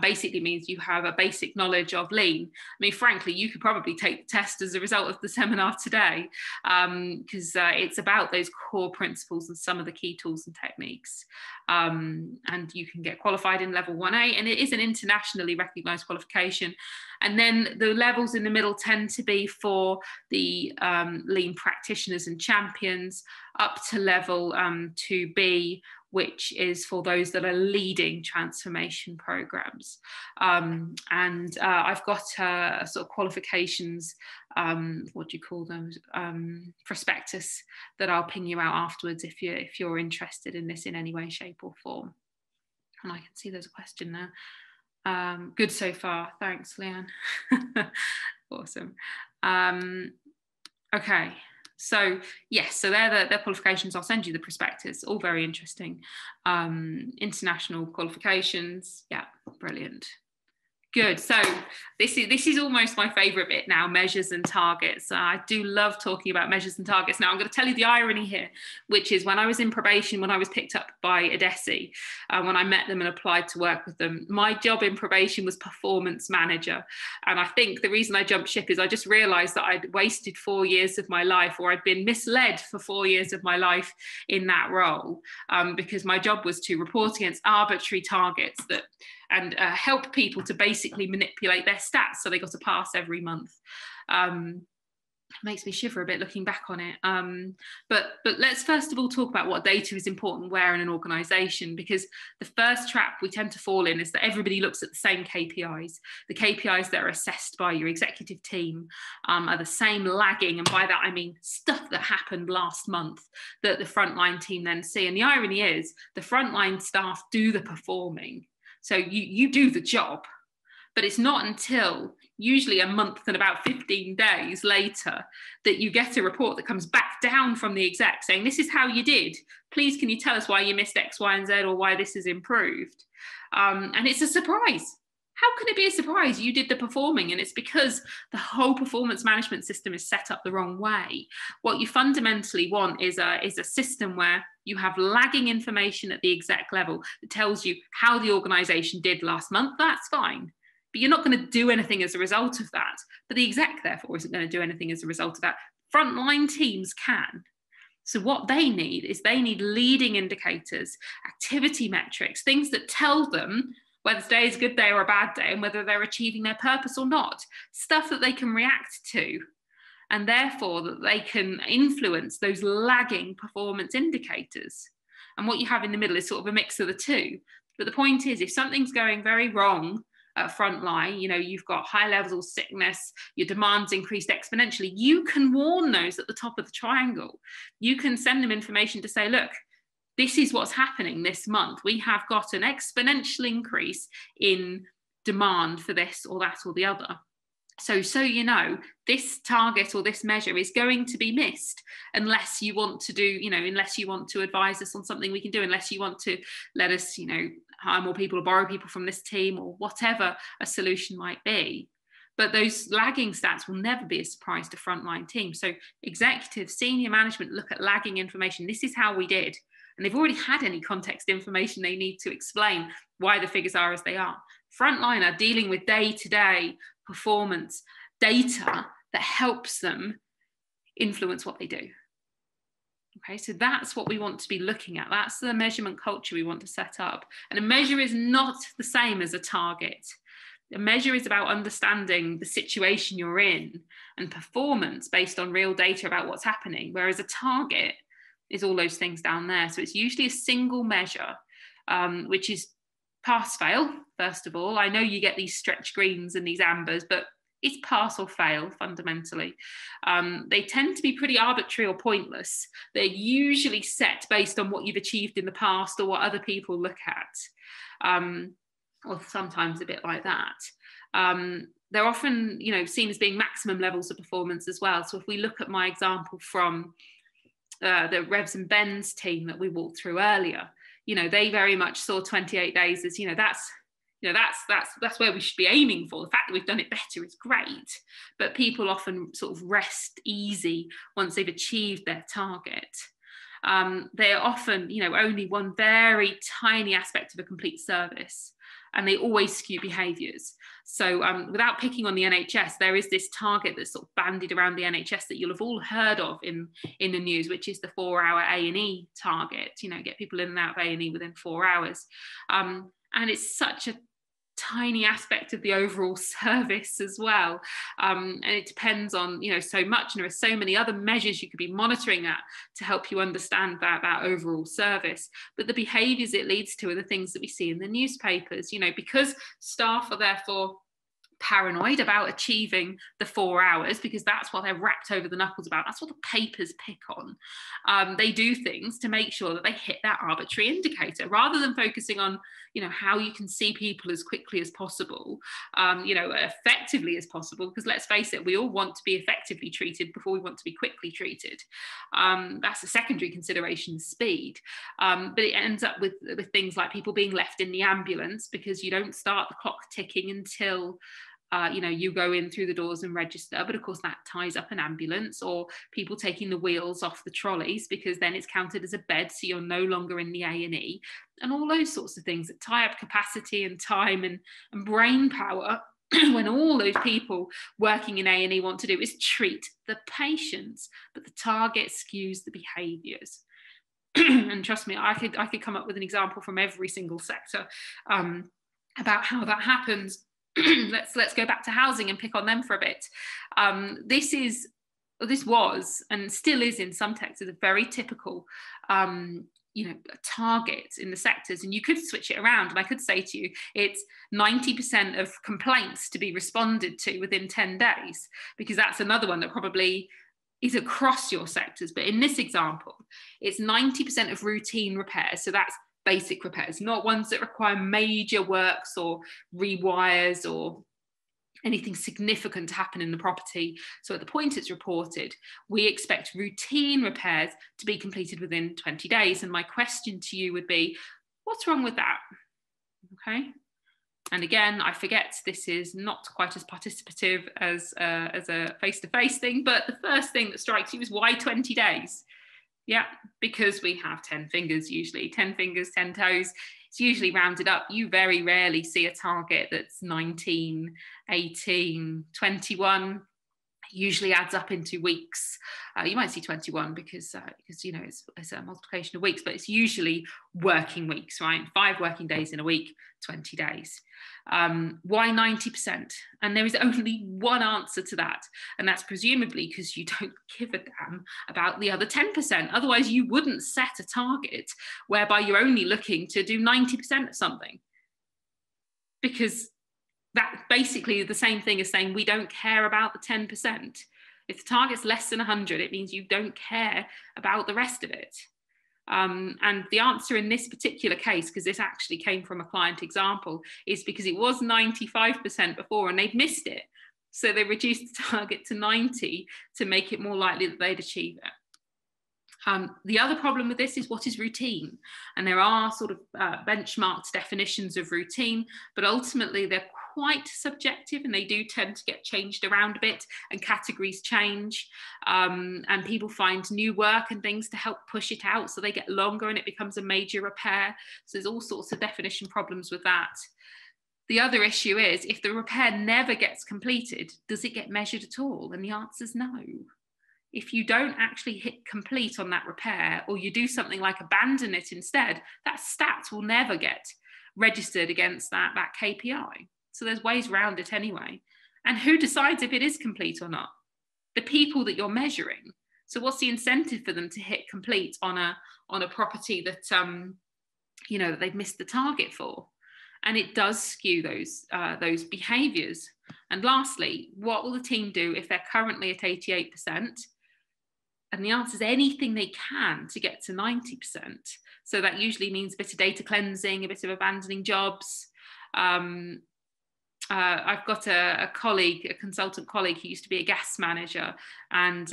Basically means you have a basic knowledge of lean. I mean, frankly, you could probably take the test as a result of the seminar today, because it's about those core principles and some of the key tools and techniques. And you can get qualified in level 1A, and it is an internationally recognized qualification. And then the levels in the middle tend to be for the lean practitioners and champions, up to level 2B, which is for those that are leading transformation programs. I've got sort of qualifications, what do you call them, prospectus, that I'll ping you out afterwards if you're interested in this in any way, shape or form. And I can see there's a question there. Good so far, thanks, Leanne. Awesome. Okay, so yes, so they're the qualifications. I'll send you the prospectus, all very interesting. International qualifications, yeah, brilliant. Good. So this is almost my favourite bit now, measures and targets. I do love talking about measures and targets. Now I'm going to tell you the irony here, which is when I was in probation, when I was picked up by Edesi, when I met them and applied to work with them, my job in probation was performance manager. And I think the reason I jumped ship is I just realised that I'd wasted 4 years of my life, or I'd been misled for 4 years of my life in that role, because my job was to report against arbitrary targets that and help people to basically manipulate their stats so they got a pass every month. Makes me shiver a bit looking back on it. But let's first of all talk about what data is important where in an organisation, because the first trap we tend to fall in is that everybody looks at the same KPIs. The KPIs that are assessed by your executive team are the same lagging, and by that I mean stuff that happened last month that the frontline team then see. And the irony is the frontline staff do the performing. So you do the job, but it's not until usually a month and about 15 days later that you get a report that comes back down from the exec saying, this is how you did. Please, can you tell us why you missed X, Y, and Z, or why this is improved? And it's a surprise. How can it be a surprise? You did the performing, and it's because the whole performance management system is set up the wrong way. What you fundamentally want is a system where you have lagging information at the exec level that tells you how the organisation did last month. That's fine, but you're not going to do anything as a result of that. But the exec, therefore, isn't going to do anything as a result of that. Frontline teams can. So what they need is leading indicators, activity metrics, things that tell them whether today is a good day or a bad day, and whether they're achieving their purpose or not, stuff that they can react to, and therefore that they can influence those lagging performance indicators. And what you have in the middle is sort of a mix of the two. But the point is, if something's going very wrong at frontline, you've got high levels of sickness, your demand's increased exponentially, you can warn those at the top of the triangle. You can send them information to say, look, this is what's happening this month. We have got an exponential increase in demand for this or that or the other. So this target or this measure is going to be missed unless you want to do, unless you want to advise us on something we can do, unless you want to let us, hire more people or borrow people from this team or whatever a solution might be. But those lagging stats will never be a surprise to frontline teams. So executives, senior management look at lagging information. This is how we did. And they've already had any context information they need to explain why the figures are as they are. Frontline are dealing with day-to-day performance data that helps them influence what they do. Okay, so that's what we want to be looking at. That's the measurement culture we want to set up. And a measure is not the same as a target. A measure is about understanding the situation you're in and performance based on real data about what's happening, whereas a target is all those things down there. So it's usually a single measure, which is pass-fail, first of all. I know you get these stretch greens and these ambers, but it's pass or fail, fundamentally. They tend to be pretty arbitrary or pointless. They're usually set based on what you've achieved in the past or what other people look at, or sometimes a bit like that. They're often, seen as being maximum levels of performance as well. So if we look at my example from the Revs and Bens team that we walked through earlier, they very much saw 28 days as, that's where we should be aiming for. The fact that we've done it better is great, but people often sort of rest easy once they've achieved their target. They're often, only one very tiny aspect of a complete service, and they always skew behaviours. So without picking on the NHS, there is this target that's sort of bandied around the NHS that you'll have all heard of in the news, which is the 4-hour A&E target, get people in and out of A&E within 4 hours. And it's such a tiny aspect of the overall service as well, and it depends on so much, and there are so many other measures you could be monitoring at to help you understand that overall service. But the behaviours it leads to are the things that we see in the newspapers, because staff are therefore paranoid about achieving the 4 hours, because that's what they're wrapped over the knuckles about. That's what the papers pick on. They do things to make sure that they hit that arbitrary indicator, rather than focusing on, how you can see people as quickly as possible, effectively as possible. Because let's face it, we all want to be effectively treated before we want to be quickly treated. That's a secondary consideration, speed. But it ends up with things like people being left in the ambulance because you don't start the clock ticking until you go in through the doors and register, but of course that ties up an ambulance, or people taking the wheels off the trolleys because then it's counted as a bed, so you're no longer in the A&E, and all those sorts of things that tie up capacity and time and brain power when all those people working in A&E want to do is treat the patients, but the target skews the behaviours. And trust me, I could come up with an example from every single sector about how that happens. Let's go back to housing and pick on them for a bit. This was and still is in some sectors a very typical target in the sectors, and you could switch it around, and I could say to you it's 90% of complaints to be responded to within 10 days, because that's another one that probably is across your sectors. But in this example, it's 90% of routine repairs, so that's basic repairs, not ones that require major works or rewires or anything significant to happen in the property. So at the point it's reported, we expect routine repairs to be completed within 20 days. And my question to you would be, what's wrong with that? Okay. And again, I forget this is not quite as participative as a face-to-face thing, but the first thing that strikes you is, why 20 days? Yeah, because we have 10 fingers usually, 10 fingers, 10 toes. It's usually rounded up. You very rarely see a target that's 19, 18, 21. Usually adds up into weeks. You might see 21 because it's a multiplication of weeks, but it's usually working weeks, right? 5 working days in a week, 20 days. Why 90%? And there is only one answer to that, and that's presumably because you don't give a damn about the other 10%. Otherwise, you wouldn't set a target whereby you're only looking to do 90% of something, because that's basically the same thing as saying we don't care about the 10%. If the target's less than 100, it means you don't care about the rest of it. And the answer in this particular case, because this actually came from a client example, is because it was 95% before and they'd missed it. So they reduced the target to 90 to make it more likely that they'd achieve it. The other problem with this is, what is routine? And there are sort of benchmarked definitions of routine, but ultimately they're quite subjective, and they do tend to get changed around a bit, and categories change, and people find new work and things to help push it out, so they get longer and it becomes a major repair. So there's all sorts of definition problems with that. The other issue is, if the repair never gets completed, does it get measured at all? And the answer is no. If you don't actually hit complete on that repair, or you do something like abandon it instead, that stat will never get registered against that KPI. So there's ways around it anyway. And who decides if it is complete or not? The people that you're measuring. So what's the incentive for them to hit complete on a property that that they've missed the target for? And it does skew those behaviours. And lastly, what will the team do if they're currently at 88%? And the answer is anything they can to get to 90%. So that usually means a bit of data cleansing, a bit of abandoning jobs. I've got a consultant colleague who used to be a gas manager, and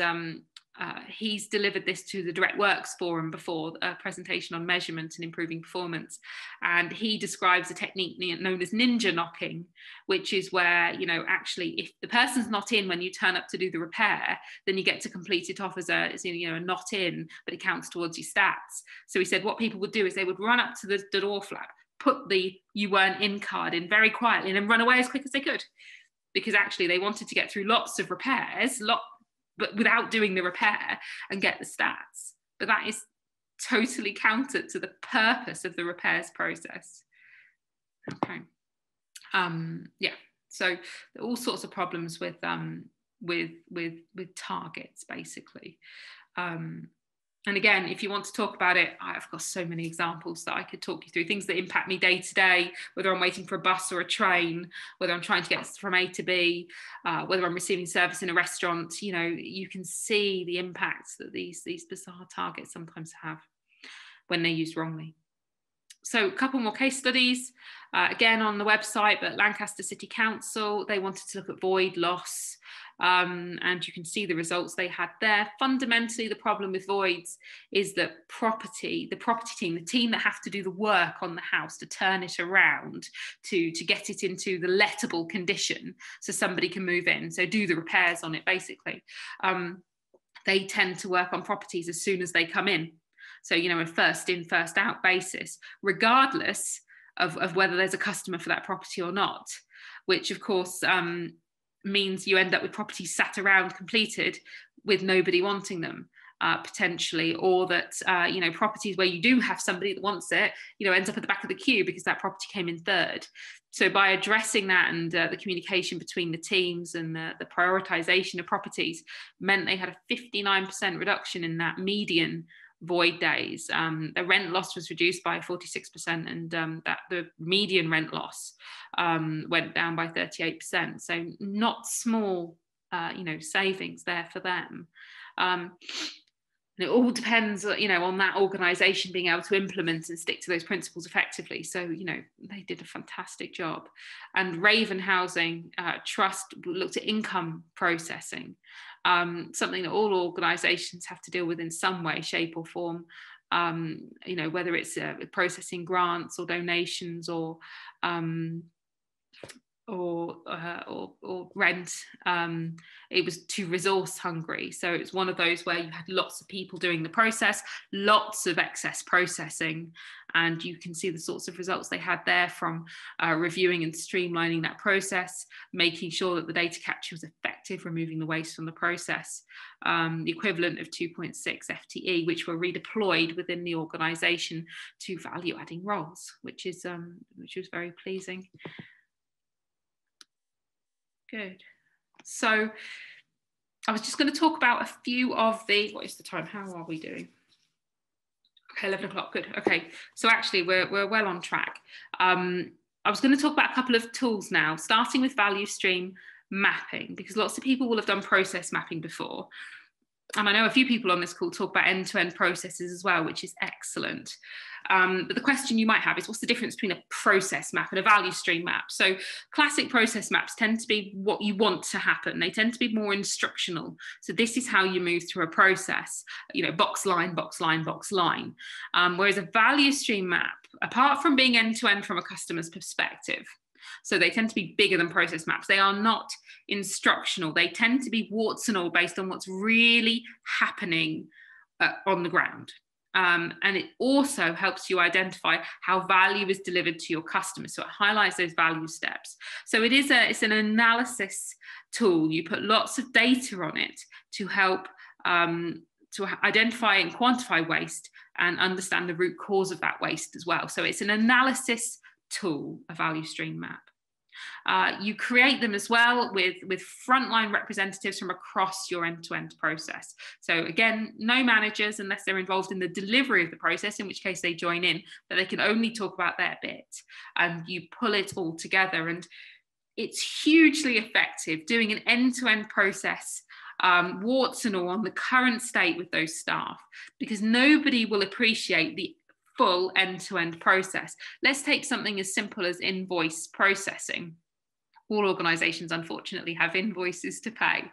he's delivered this to the Direct Works Forum before, a presentation on measurement and improving performance. And he describes a technique known as ninja knocking, which is where, you know, actually if the person's not in when you turn up to do the repair, then you get to complete it off as a not in, but it counts towards your stats. So he said what people would do is they would run up to the door flap, put the "you weren't in" card in very quietly, and then run away as quick as they could, because actually they wanted to get through lots of repairs, but without doing the repair and get the stats. But that is totally counter to the purpose of the repairs process. Okay. Yeah. So there are all sorts of problems with targets, basically. And again, if you want to talk about it, I've got so many examples that I could talk you through, things that impact me day to day, whether I'm waiting for a bus or a train, whether I'm trying to get from A to B, whether I'm receiving service in a restaurant. You know, you can see the impacts that these bizarre targets sometimes have when they're used wrongly. So a couple more case studies, again on the website, but Lancaster City Council, they wanted to look at void loss. And you can see the results they had there. Fundamentally, the problem with voids is that the property team, the team that have to do the work on the house to turn it around, to get it into the lettable condition so somebody can move in, so do the repairs on it basically, they tend to work on properties as soon as they come in. So, you know, a first in, first out basis, regardless of whether there's a customer for that property or not, which of course means you end up with properties sat around completed with nobody wanting them, potentially, or that, you know, properties where you do have somebody that wants it, you know, ends up at the back of the queue because that property came in third. So by addressing that and the communication between the teams and the prioritization of properties meant they had a 59% reduction in that median void days. The rent loss was reduced by 46%, and that the median rent loss went down by 38%. So not small, you know, savings there for them. And it all depends, you know, on that organisation being able to implement and stick to those principles effectively. So, you know, they did a fantastic job. And Raven Housing Trust looked at income processing, something that all organisations have to deal with in some way, shape or form. You know, whether it's processing grants or donations or rent, it was too resource hungry. So it's one of those where you had lots of people doing the process, lots of excess processing, and you can see the sorts of results they had there from reviewing and streamlining that process, making sure that the data capture was effective, removing the waste from the process, the equivalent of 2.6 FTE, which were redeployed within the organisation to value-adding roles, which was very pleasing. Good. So I was just going to talk about a few of the, what is the time? How are we doing? Okay, 11 o'clock, good. Okay, so actually we're well on track. I was going to talk about a couple of tools now, starting with value stream mapping, because lots of people will have done process mapping before. And I know a few people on this call talk about end-to-end processes as well, which is excellent. But the question you might have is, what's the difference between a process map and a value stream map? So classic process maps tend to be what you want to happen. They tend to be more instructional. So this is how you move through a process, you know, box, line, box, line, box, line. Whereas a value stream map, apart from being end-to-end from a customer's perspective, so they tend to be bigger than process maps. They are not instructional. They tend to be warts and all based on what's really happening on the ground. And it also helps you identify how value is delivered to your customers. So it highlights those value steps. So it's an analysis tool. You put lots of data on it to help to identify and quantify waste and understand the root cause of that waste as well. So it's an analysis tool, a value stream map. You create them as well with frontline representatives from across your end-to-end process. So again, no managers unless they're involved in the delivery of the process, in which case they join in, but they can only talk about their bit, and you pull it all together. And it's hugely effective doing an end-to-end process, warts and all, on the current state with those staff, because nobody will appreciate the full end-to-end process. Let's take something as simple as invoice processing. All organisations, unfortunately, have invoices to pay.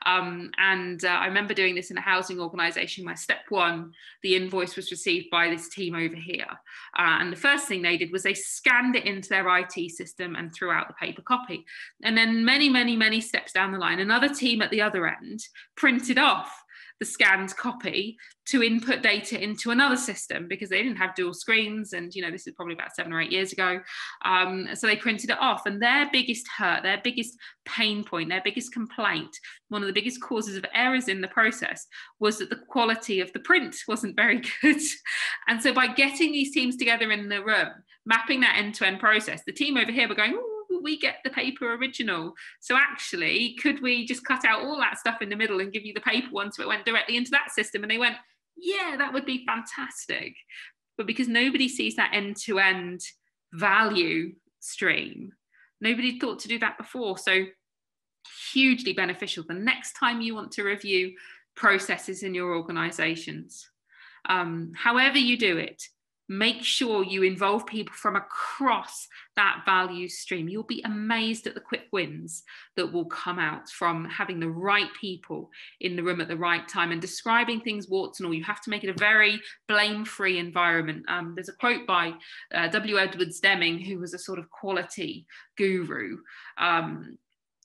I remember doing this in a housing organisation where step one, the invoice was received by this team over here. And the first thing they did was they scanned it into their IT system and threw out the paper copy. And then many steps down the line, another team at the other end printed off the scanned copy to input data into another system, because they didn't have dual screens, and this is probably about 7 or 8 years ago. So they printed it off, and their biggest hurt, their biggest pain point, their biggest complaint, one of the biggest causes of errors in the process was that the quality of the print wasn't very good. And so by getting these teams together in the room, mapping that end-to-end process, the team over here were going, we get the paper original. So actually, could we just cut out all that stuff in the middle and give you the paper one so it went directly into that system? And they went, yeah, that would be fantastic. But because nobody sees that end-to-end value stream, nobody thought to do that before. So hugely beneficial the next time you want to review processes in your organizations. However you do it, make sure you involve people from across that value stream. You'll be amazed at the quick wins that will come out from having the right people in the room at the right time and describing things warts and all. You have to make it a very blame-free environment. There's a quote by W. Edwards Deming, who was a sort of quality guru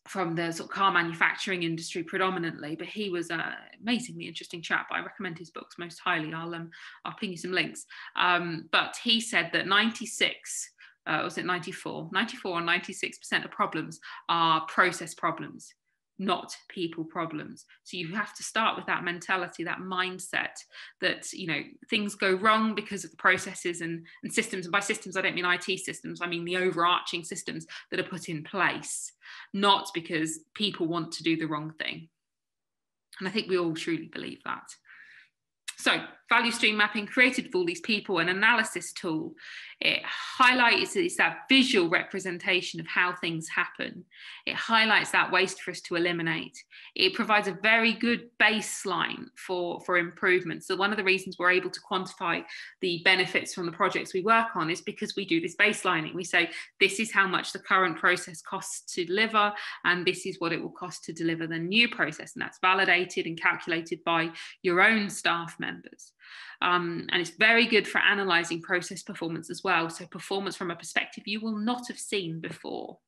from the sort of car manufacturing industry predominantly, but he was an amazingly interesting chap. I recommend his books most highly. I'll ping you some links. But he said that 94 or 96% of problems are process problems, not people problems. So you have to start with that mentality, that mindset that, things go wrong because of the processes and systems. And by systems, I don't mean IT systems. I mean the overarching systems that are put in place, not because people want to do the wrong thing. And I think we all truly believe that. So value stream mapping, created with all these people, an analysis tool. It highlights, it's that visual representation of how things happen. It highlights that waste for us to eliminate. It provides a very good baseline for improvement. So one of the reasons we're able to quantify the benefits from the projects we work on is because we do this baselining. We say, this is how much the current process costs to deliver, and this is what it will cost to deliver the new process. And that's validated and calculated by your own staff members. And it's very good for analysing process performance as well. So performance from a perspective you will not have seen before.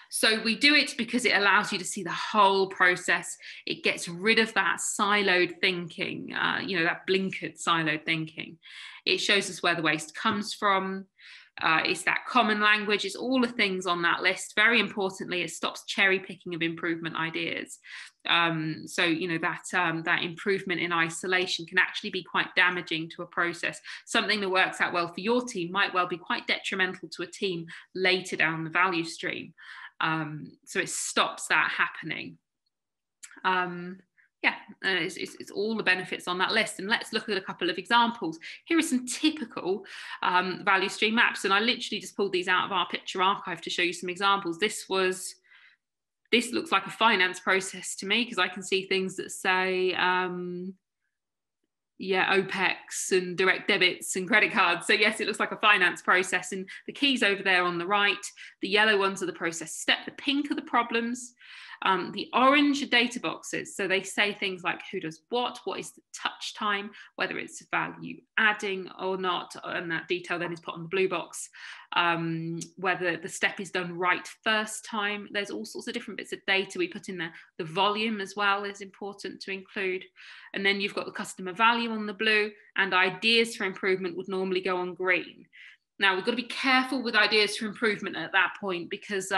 So we do it because it allows you to see the whole process. It gets rid of that siloed thinking, that blinkered siloed thinking. It shows us where the waste comes from. It's that common language. It's all the things on that list. Very importantly, it stops cherry picking of improvement ideas. That improvement in isolation can actually be quite damaging to a process. Something that works out well for your team might well be quite detrimental to a team later down the value stream. So it stops that happening. It's all the benefits on that list. And let's look at a couple of examples. Here are some typical value stream maps. And I literally just pulled these out of our picture archive to show you some examples. This looks like a finance process to me, because I can see things that say, OPEX and direct debits and credit cards. So yes, it looks like a finance process. And the keys over there on the right, the yellow ones are the process step, the pink are the problems. The orange are data boxes. So they say things like who does what is the touch time, whether it's value adding or not, and that detail then is put on the blue box. Whether the step is done right first time. There's all sorts of different bits of data we put in there. The volume as well is important to include. And then you've got the customer value on the blue, and ideas for improvement would normally go on green. Now we've got to be careful with ideas for improvement at that point, because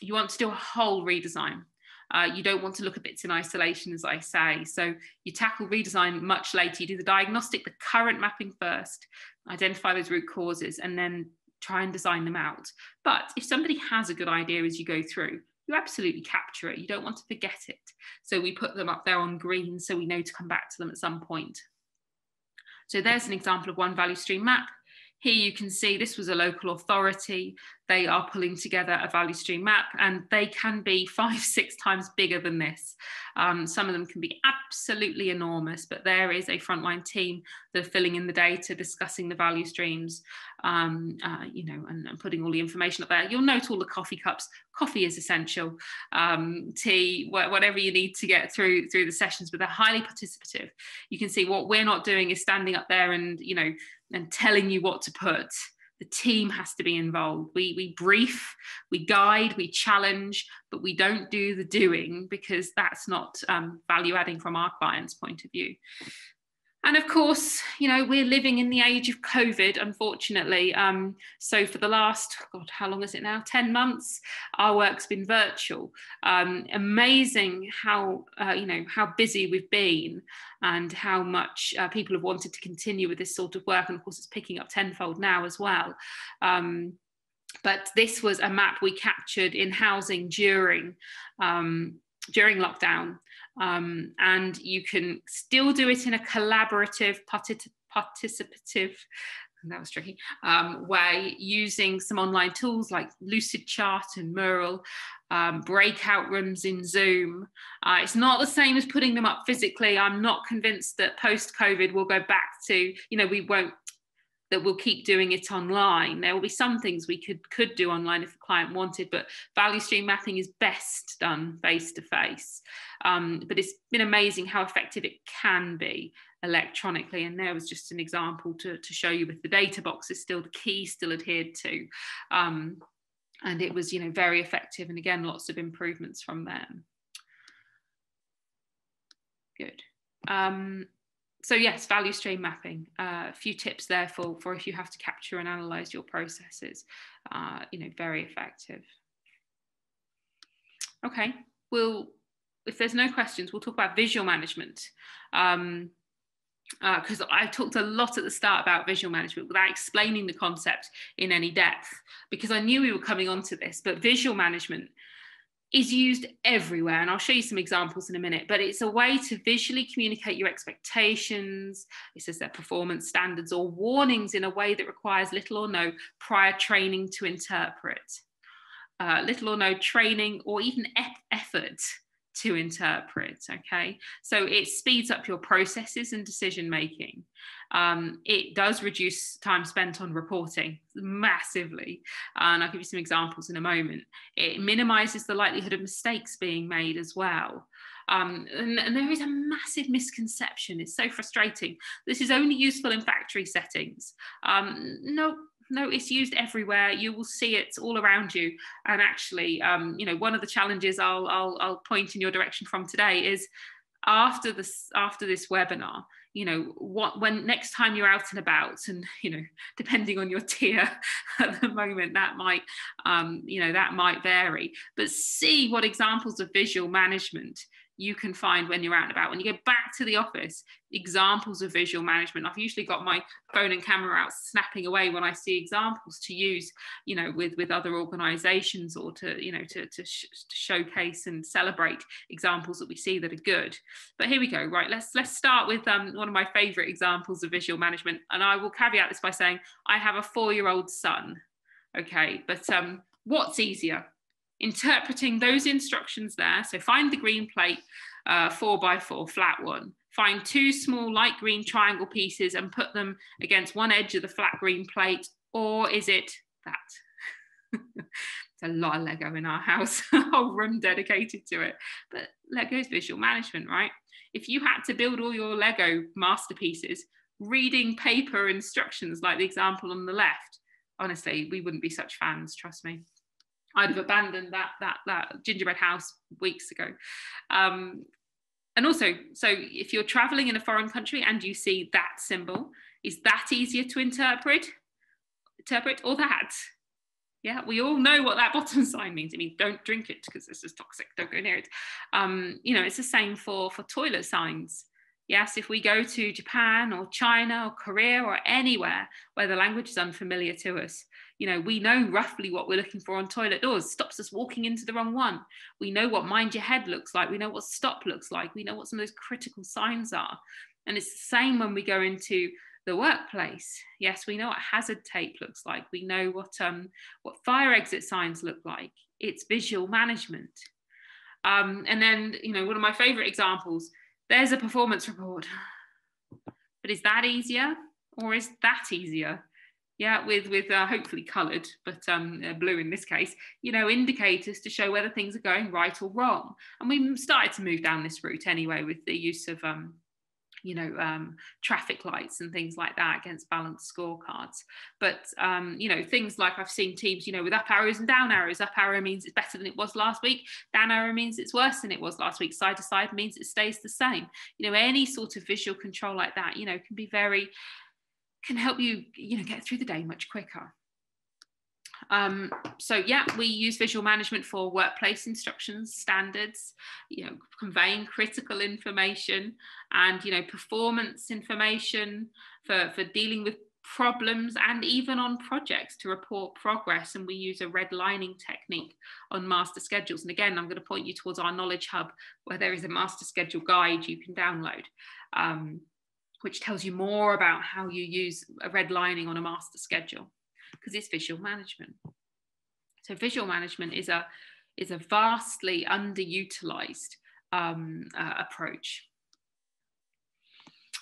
you want to do a whole redesign. You don't want to look at bits in isolation, as I say. So you tackle redesign much later. You do the diagnostic, the current mapping first, identify those root causes, and then try and design them out. But if somebody has a good idea as you go through, you absolutely capture it. You don't want to forget it. So we put them up there on green so we know to come back to them at some point. So there's an example of one value stream map. Here you can see this was a local authority. they are pulling together a value stream map, and they can be 5-6 times bigger than this. Some of them can be absolutely enormous, but there is a frontline team that are filling in the data, discussing the value streams, you know, and putting all the information up there. You'll note all the coffee cups. Coffee is essential, tea, whatever you need to get through the sessions, but they're highly participative. You can see what we're not doing is standing up there and, you know, and telling you what to put. The team has to be involved. We brief, we guide, we challenge, but we don't do the doing, because that's not value adding from our clients' point of view. And of course, you know, we're living in the age of COVID, unfortunately. So for the last, God, how long is it now? 10 months, our work's been virtual. Amazing how, you know, how busy we've been, and how much people have wanted to continue with this sort of work. And of course, it's picking up tenfold now as well. But this was a map we captured in housing during lockdown. And you can still do it in a collaborative, participative, that was tricky, way, using some online tools like Lucidchart and Mural, breakout rooms in Zoom. It's not the same as putting them up physically. I'm not convinced that post-COVID we'll go back to, you know, that we'll keep doing it online. There will be some things we could do online if the client wanted, but value stream mapping is best done face-to-face. But it's been amazing how effective it can be electronically. And there was just an example to show you, with the data boxes still, the key still adhered to. And it was, you know, very effective. And again, lots of improvements from them. Good. So yes, value stream mapping, a few tips there for if you have to capture and analyze your processes, you know, very effective. Okay, if there's no questions, we'll talk about visual management. Because I talked a lot at the start about visual management without explaining the concept in any depth, because I knew we were coming on to this, but visual management is used everywhere. And I'll show you some examples in a minute, but it's a way to visually communicate your expectations. It says their performance standards or warnings in a way that requires little or no prior training to interpret. Little or no training or even effort to interpret, okay? So it speeds up your processes and decision making. It does reduce time spent on reporting massively, and I'll give you some examples in a moment. It minimizes the likelihood of mistakes being made as well. And there is a massive misconception. It's so frustrating. This is only useful in factory settings. No, it's used everywhere. You will see it all around you. And actually, you know, one of the challenges I'll point in your direction from today is after this webinar, you know, when next time you're out and about, and, you know, depending on your tier at the moment, that might, you know, that might vary, but see what examples of visual management you can find when you're out and about. When you go back to the office, examples of visual management. I've usually got my phone and camera out snapping away when I see examples to use, you know, with other organizations, or to, you know, to showcase and celebrate examples that we see that are good. But here we go, right, let's start with one of my favorite examples of visual management. And I will caveat this by saying I have a 4-year-old son, okay, but what's easier? Interpreting those instructions there. So find the green plate, 4x4 flat one. Find 2 small light green triangle pieces and put them against one edge of the flat green plate. Or is it that? It's a lot of Lego in our house, a whole room dedicated to it. But Lego's visual management, right? If you had to build all your Lego masterpieces, reading paper instructions like the example on the left, honestly, we wouldn't be such fans, trust me. I'd have abandoned that gingerbread house weeks ago. And also, so if you're traveling in a foreign country and you see that symbol, is that easier to interpret or that? Yeah, we all know what that bottom sign means. It means don't drink it because this is toxic, don't go near it. You know, it's the same for toilet signs. Yes, if we go to Japan or China or Korea or anywhere where the language is unfamiliar to us, you know, we know roughly what we're looking for on toilet doors. Stops us walking into the wrong one. We know what mind your head looks like. We know what stop looks like. We know what some of those critical signs are. And it's the same when we go into the workplace. Yes, we know what hazard tape looks like. We know what fire exit signs look like. It's visual management. And then, you know, one of my favorite examples, there's a performance report. But is that easier, or is that easier? Yeah, with hopefully coloured, but blue in this case, you know, indicators to show whether things are going right or wrong. And we started to move down this route anyway with the use of, you know, traffic lights and things like that against balanced scorecards. But, you know, things like I've seen teams, you know, with up arrows and down arrows. Up arrow means it's better than it was last week. Down arrow means it's worse than it was last week. Side to side means it stays the same. You know, any sort of visual control like that, you know, can help you, you know, get through the day much quicker. So yeah, we use visual management for workplace instructions, standards, you know, conveying critical information, and, you know, performance information for dealing with problems, and even on projects to report progress. And we use a redlining technique on master schedules. And again, I'm going to point you towards our Knowledge Hub, where there is a master schedule guide you can download, which tells you more about how you use a redlining on a master schedule, because it's visual management. So visual management is a vastly underutilized approach.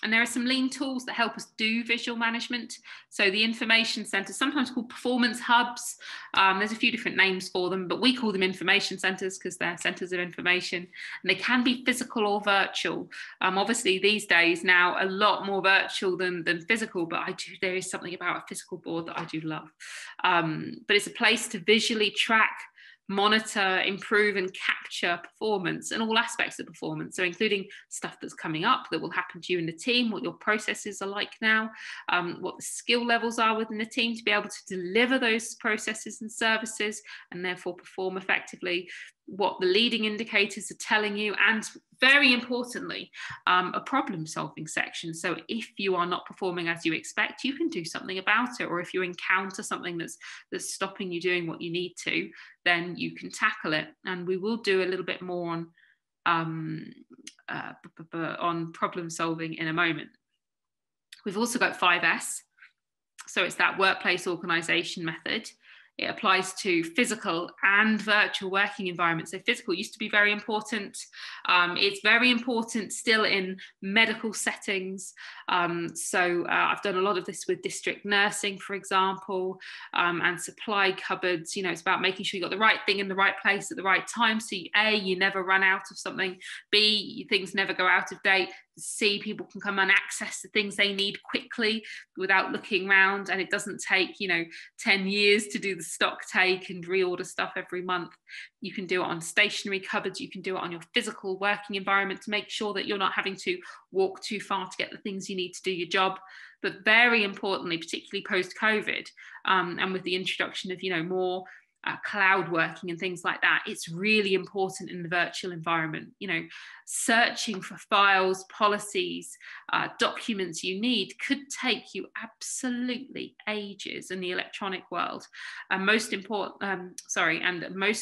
And there are some lean tools that help us do visual management. So the information centers, sometimes called performance hubs. There's a few different names for them, but we call them information centers because they're centers of information. And they can be physical or virtual. Obviously, these days now, a lot more virtual than physical, but there is something about a physical board that I do love. But it's a place to visually track, monitor, improve and capture performance and all aspects of performance. So including stuff that's coming up that will happen to you in the team, what your processes are like now, what the skill levels are within the team to be able to deliver those processes and services and therefore perform effectively, what the leading indicators are telling you, and very importantly, a problem solving section. So if you are not performing as you expect, you can do something about it. Or if you encounter something that's stopping you doing what you need to, then you can tackle it. And we will do a little bit more on problem solving in a moment. We've also got 5S. So it's that workplace organisation method. It applies to physical and virtual working environments. So physical used to be very important. It's very important still in medical settings. I've done a lot of this with district nursing, for example, and supply cupboards. You know, it's about making sure you got the right thing in the right place at the right time. So A, you never run out of something. B, things never go out of date. C, people can come and access the things they need quickly without looking around, and it doesn't take, you know, 10 years to do the stock take and reorder stuff every month. You can do it on stationary cupboards. You can do it on your physical working environment to make sure that you're not having to walk too far to get the things you need to do your job. But very importantly, particularly post-COVID, and with the introduction of, you know, more cloud working and things like that, it's really important in the virtual environment. You know, searching for files, policies, documents you need could take you absolutely ages in the electronic world. And most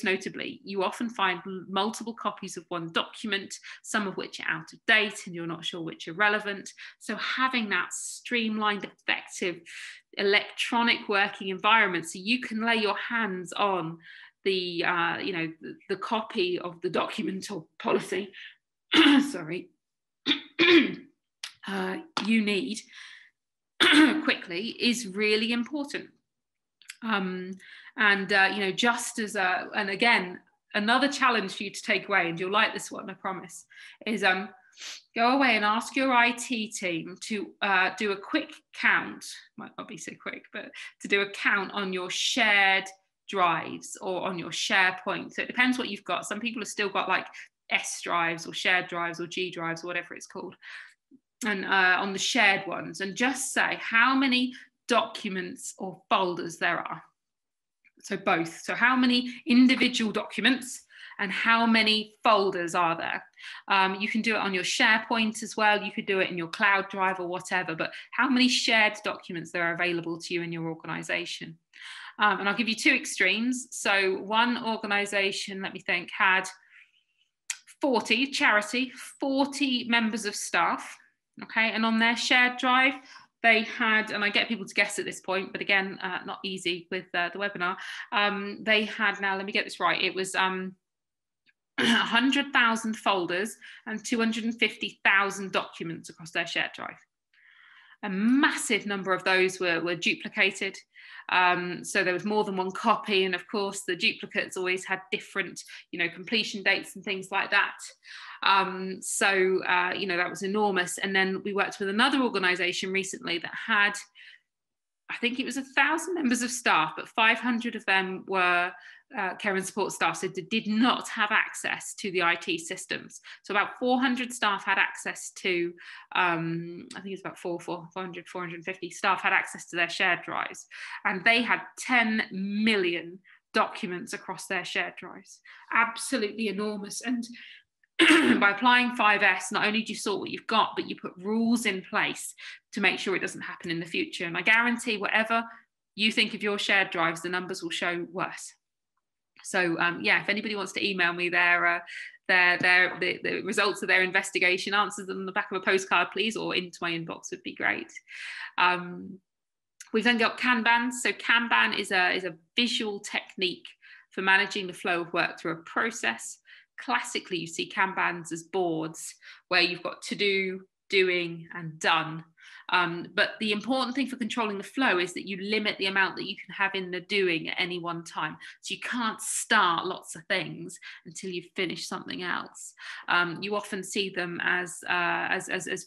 notably, you often find multiple copies of one document, some of which are out of date and you're not sure which are relevant. So having that streamlined, effective electronic working environment, so you can lay your hands on the the copy of the document or policy sorry you need quickly, is really important. Just as and again, another challenge for you to take away, and you'll like this one, I promise, is go away and ask your IT team to do a quick count, might not be so quick, but to do a count on your shared drives or on your SharePoint. So it depends what you've got. Some people have still got like S drives or shared drives or G drives or whatever it's called. And on the shared ones, and just say how many documents or folders there are. So both. So how many individual documents and how many folders are there? You can do it on your SharePoint as well. You could do it in your cloud drive or whatever, but how many shared documents there are available to you in your organization? And I'll give you two extremes. So one organization, let me think, had 40 members of staff, okay? And on their shared drive, they had, and I get people to guess at this point, but again, not easy with the webinar. They had, now let me get this right, it was 100,000 folders and 250,000 documents across their shared drive. A massive number of those were duplicated. So there was more than one copy, and of course the duplicates always had different, completion dates and things like that. That was enormous. And then we worked with another organisation recently that had, I think it was 1,000 members of staff, but 500 of them were care and support staff, so they did not have access to the IT systems. So about 400 staff had access to, I think it's about 450 staff had access to their shared drives. And they had 10 million documents across their shared drives. Absolutely enormous. And by applying 5S, not only do you sort what you've got, but you put rules in place to make sure it doesn't happen in the future. And I guarantee whatever you think of your shared drives, the numbers will show worse. So if anybody wants to email me the results of their investigation, answers them on the back of a postcard, please, or into my inbox would be great. We've then got Kanban. So Kanban is a visual technique for managing the flow of work through a process. Classically, you see Kanbans as boards where you've got to do, doing, and done. But the important thing for controlling the flow is that you limit the amount that you can have in the doing at any one time. So you can't start lots of things until you've finished something else. You often see them as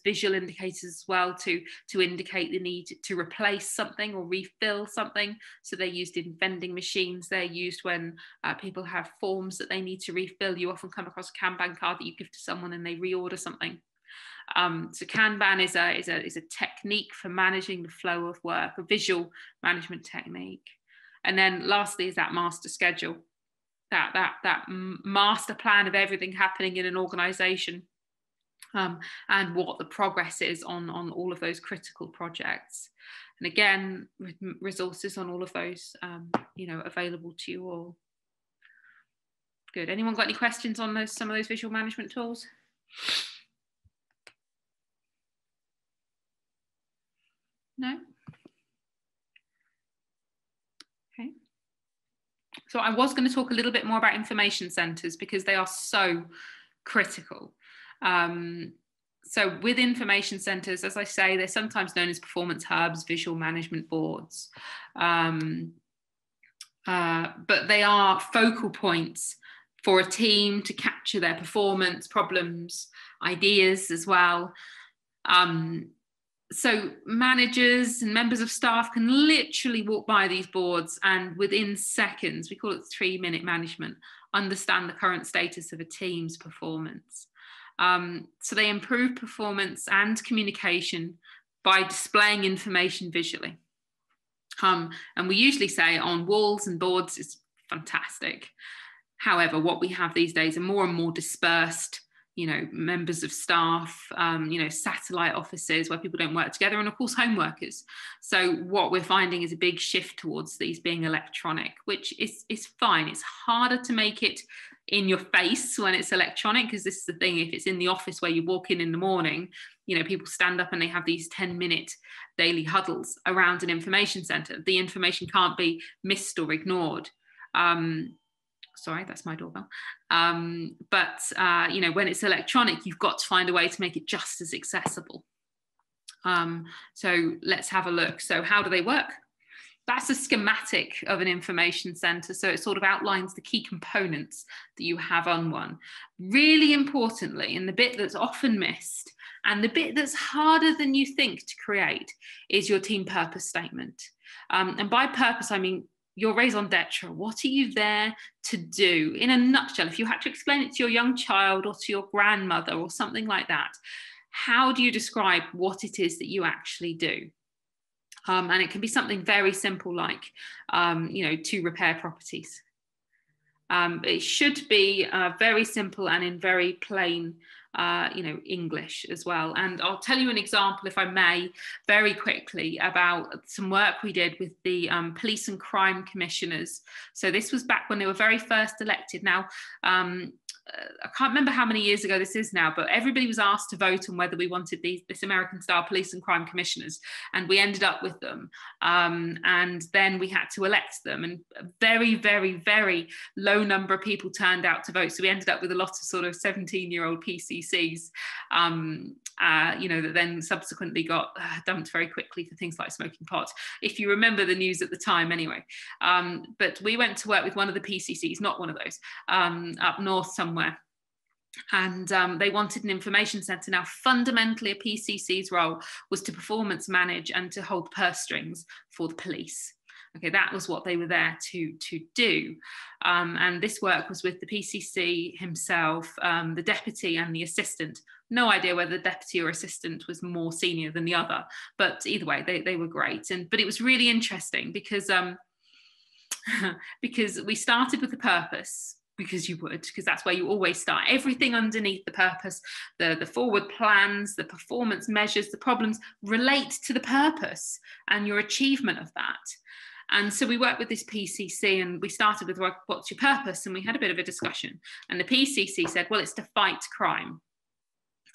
visual indicators as well to indicate the need to replace something or refill something. So they're used in vending machines. They're used when people have forms that they need to refill. You often come across a Kanban card that you give to someone and they reorder something. So Kanban is a technique for managing the flow of work, a visual management technique. And then lastly is that master schedule, that master plan of everything happening in an organization, and what the progress is on all of those critical projects. And again, resources on all of those, available to you all. Good. Anyone got any questions on some of those visual management tools? No? Okay. So I was going to talk a little bit more about information centres because they are so critical. So with information centres, as I say, they're sometimes known as performance hubs, visual management boards. But they are focal points for a team to capture their performance, problems, ideas as well. So managers and members of staff can literally walk by these boards and within seconds, we call it 3-minute management, understand the current status of a team's performance. So they improve performance and communication by displaying information visually. And we usually say on walls and boards is fantastic. However, what we have these days are more and more dispersed, members of staff, satellite offices where people don't work together, and of course home workers. So what we're finding is a big shift towards these being electronic, which is fine. It's harder to make it in your face when it's electronic, because this is the thing, if it's in the office where you walk in the morning, people stand up and they have these 10-minute daily huddles around an information centre. The information can't be missed or ignored. Sorry, that's my doorbell. But when it's electronic, you've got to find a way to make it just as accessible. So let's have a look. So how do they work? That's a schematic of an information centre. So it sort of outlines the key components that you have on one. Really importantly, and the bit that's often missed, and the bit that's harder than you think to create, is your team purpose statement. And by purpose, I mean your raison d'etre. What are you there to do? In a nutshell, if you had to explain it to your young child or to your grandmother or something like that, how do you describe what it is that you actually do? And it can be something very simple like, to repair properties. It should be very simple and in very plain English as well. And I'll tell you an example, if I may, very quickly about some work we did with the police and crime commissioners. So this was back when they were very first elected. Now, I can't remember how many years ago this is now, but everybody was asked to vote on whether we wanted this American-style police and crime commissioners, and we ended up with them. And then we had to elect them, and a very, very, very low number of people turned out to vote. So we ended up with a lot of sort of 17-year-old PCCs, that then subsequently got dumped very quickly for things like smoking pot, if you remember the news at the time anyway. But we went to work with one of the PCCs, not one of those, up north somewhere. And they wanted an information centre. Now, fundamentally, a PCC's role was to performance manage and to hold purse strings for the police. Okay, that was what they were there to do. And this work was with the PCC himself, the deputy and the assistant. No idea whether the deputy or assistant was more senior than the other, but either way, they were great. But it was really interesting because because we started with the purpose, because you would, because that's where you always start. Everything underneath the purpose, the forward plans, the performance measures, the problems relate to the purpose and your achievement of that. And so we worked with this PCC, and we started with, what's your purpose? And we had a bit of a discussion. And the PCC said, well, it's to fight crime.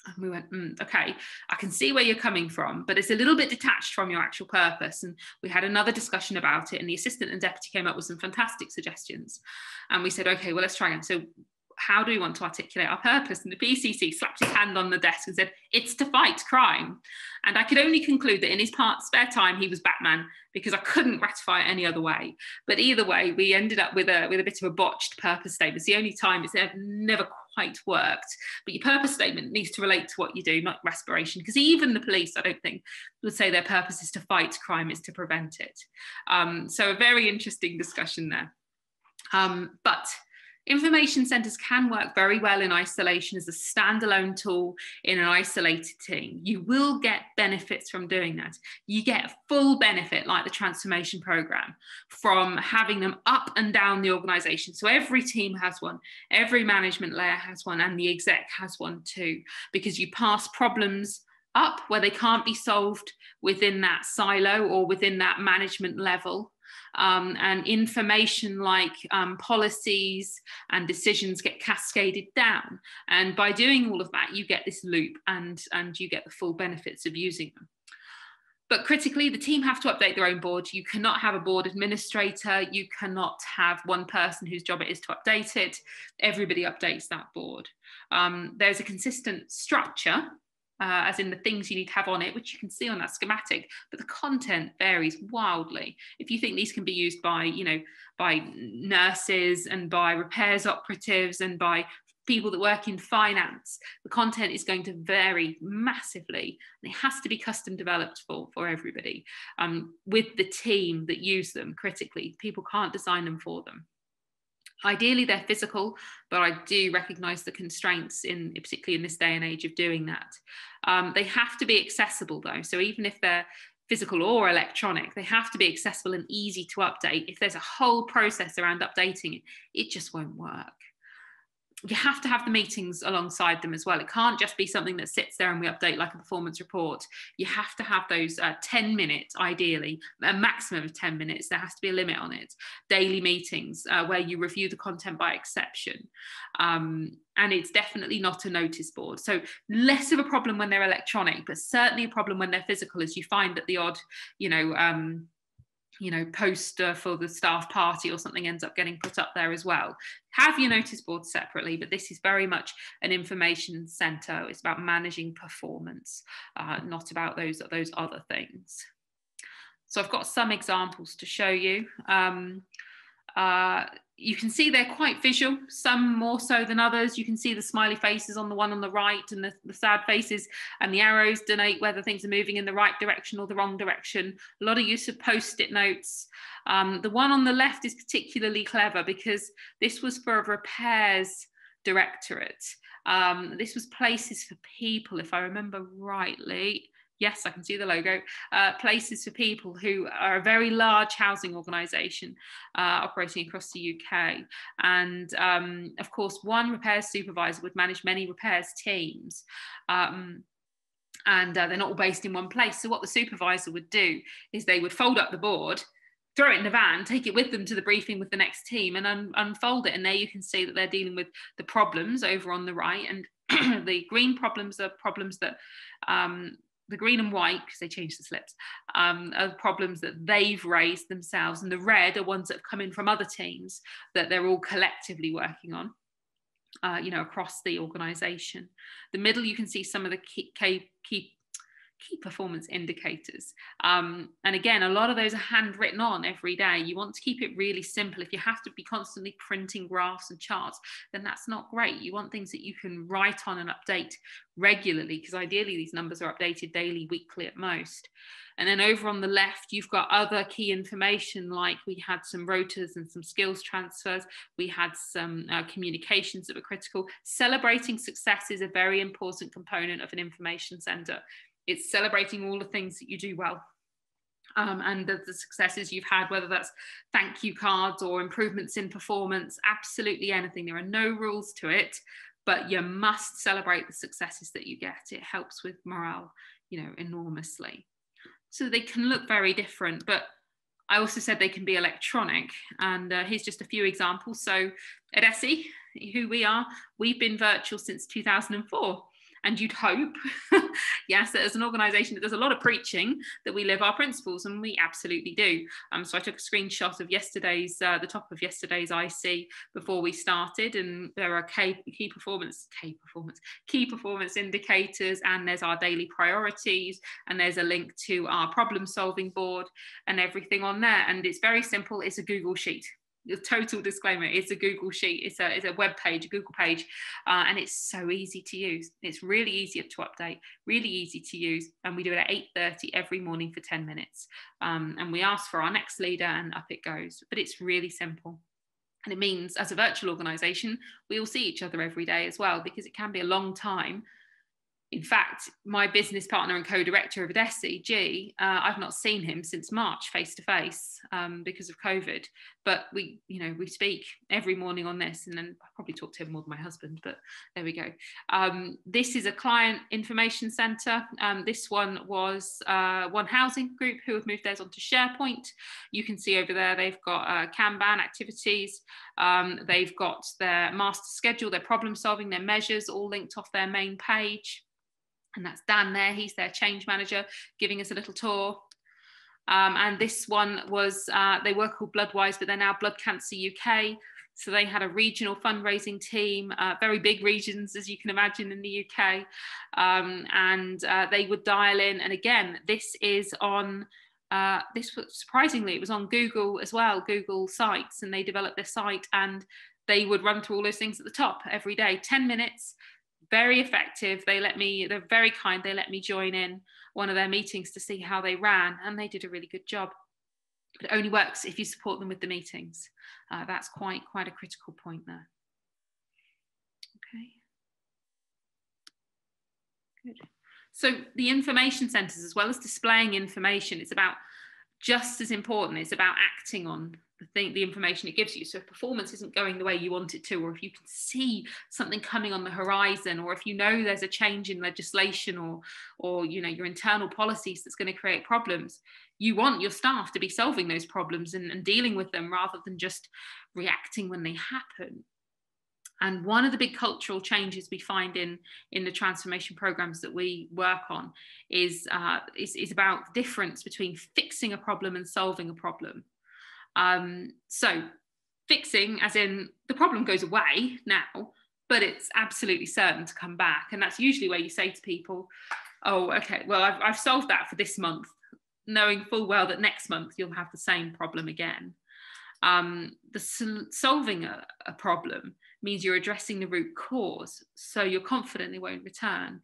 And we went, okay, I can see where you're coming from, but it's a little bit detached from your actual purpose. And we had another discussion about it, and the assistant and deputy came up with some fantastic suggestions. And we said, okay, well, let's try again. So how do we want to articulate our purpose? And the PCC slapped his hand on the desk and said, it's to fight crime. And I could only conclude that in his spare time, he was Batman, because I couldn't ratify it any other way. But either way, we ended up with a bit of a botched purpose statement. It's the only time it's never quite worked. But your purpose statement needs to relate to what you do, not respiration, because even the police, I don't think, would say their purpose is to fight crime, is to prevent it. So a very interesting discussion there. But information centres can work very well in isolation as a standalone tool in an isolated team. You will get benefits from doing that. You get full benefit, like the transformation programme, from having them up and down the organisation. So every team has one, every management layer has one, and the exec has one too, because you pass problems up where they can't be solved within that silo or within that management level. And information like policies and decisions get cascaded down. And by doing all of that, you get this loop, and you get the full benefits of using them. But critically, the team have to update their own board. You cannot have a board administrator. You cannot have one person whose job it is to update it. Everybody updates that board. There's a consistent structure, as in the things you need to have on it, which you can see on that schematic, but the content varies wildly. If you think these can be used by, by nurses and by repairs operatives and by people that work in finance, the content is going to vary massively, and it has to be custom developed for everybody, with the team that use them critically. People can't design them for them. Ideally, they're physical, but I do recognise the constraints, particularly in this day and age, of doing that. They have to be accessible, though. So even if they're physical or electronic, they have to be accessible and easy to update. If there's a whole process around updating it, it just won't work. You have to have the meetings alongside them as well. It can't just be something that sits there and we update like a performance report. You have to have those 10 minutes, ideally, a maximum of 10 minutes. There has to be a limit on it. Daily meetings where you review the content by exception. And it's definitely not a notice board. So less of a problem when they're electronic, but certainly a problem when they're physical, as you find that the odd, poster for the staff party or something ends up getting put up there as well. Have your notice board separately, but this is very much an information centre. It's about managing performance, not about those other things. So I've got some examples to show you. You can see they're quite visual, some more so than others. You can see the smiley faces on the one on the right, and the sad faces, and the arrows denote whether things are moving in the right direction or the wrong direction. A lot of use of post-it notes. The one on the left is particularly clever because this was for a repairs directorate. This was places for people, if I remember rightly. Yes, I can see the logo. Places for people who are a very large housing organisation operating across the UK. And of course, one repairs supervisor would manage many repairs teams. And they're not all based in one place. So what the supervisor would do is they would fold up the board, throw it in the van, take it with them to the briefing with the next team, and unfold it. And there you can see that they're dealing with the problems over on the right, and the green problems are problems that the green and white, because they changed the slips, are problems that they've raised themselves, and the red are ones that have come in from other teams that they're all collectively working on, across the organisation. The middle, you can see some of the key performance indicators. And again, a lot of those are handwritten on every day. You want to keep it really simple. If you have to be constantly printing graphs and charts, then that's not great. You want things that you can write on and update regularly, because ideally these numbers are updated daily, weekly at most. And then over on the left, you've got other key information, like we had some rotas and some skills transfers. We had some communications that were critical. Celebrating success is a very important component of an information centre. It's celebrating all the things that you do well, and the successes you've had, whether that's thank you cards or improvements in performance, absolutely anything. There are no rules to it, but you must celebrate the successes that you get. It helps with morale, enormously. So they can look very different, but I also said they can be electronic. And here's just a few examples. So at ESSE, who we are, we've been virtual since 2004. And you'd hope, yes, that as an organisation that does a lot of preaching, that we live our principles, and we absolutely do. So I took a screenshot of the top of yesterday's IC before we started, and there are key performance indicators, and there's our daily priorities, and there's a link to our problem solving board and everything on there. And it's very simple. It's a Google sheet. The total disclaimer, it's a Google sheet, it's a web page, a Google page, and it's so easy to use. It's really easy to update, really easy to use, and we do it at 8:30 every morning for 10 minutes. And we ask for our next leader, and up it goes. But it's really simple. And it means, as a virtual organisation, we all see each other every day as well, because it can be a long time. In fact, my business partner and co-director of ESSE, G, I've not seen him since March face to face because of COVID. But we speak every morning on this, and then I probably talk to him more than my husband, but there we go. This is a client information centre. This one was One Housing Group, who have moved theirs onto SharePoint. You can see over there they've got Kanban activities. They've got their master schedule, their problem solving, their measures, all linked off their main page. And that's Dan there, he's their change manager, giving us a little tour. And this one was, they were called Bloodwise, but they're now Blood Cancer UK. So they had a regional fundraising team, very big regions, as you can imagine, in the UK. And they would dial in. And again, this is on, this was surprisingly, it was on Google as well, Google Sites, and they developed their site, and they would run through all those things at the top every day, 10 minutes. Very effective. They're very kind. They let me join in one of their meetings to see how they ran, and they did a really good job. But it only works if you support them with the meetings. That's quite a critical point there. Okay. Good. So the information centres, as well as displaying information, it's about just as important. It's about acting on the information it gives you. So if performance isn't going the way you want it to, or if you can see something coming on the horizon, or if you know there's a change in legislation or your internal policies that's going to create problems, you want your staff to be solving those problems and dealing with them, rather than just reacting when they happen. And one of the big cultural changes we find in the transformation programs that we work on is about the difference between fixing a problem and solving a problem. So fixing, as in the problem goes away now, but it's absolutely certain to come back. And that's usually where you say to people, oh, okay, well, I've solved that for this month, knowing full well that next month you'll have the same problem again. Solving a problem means you're addressing the root cause, so you're confident they won't return.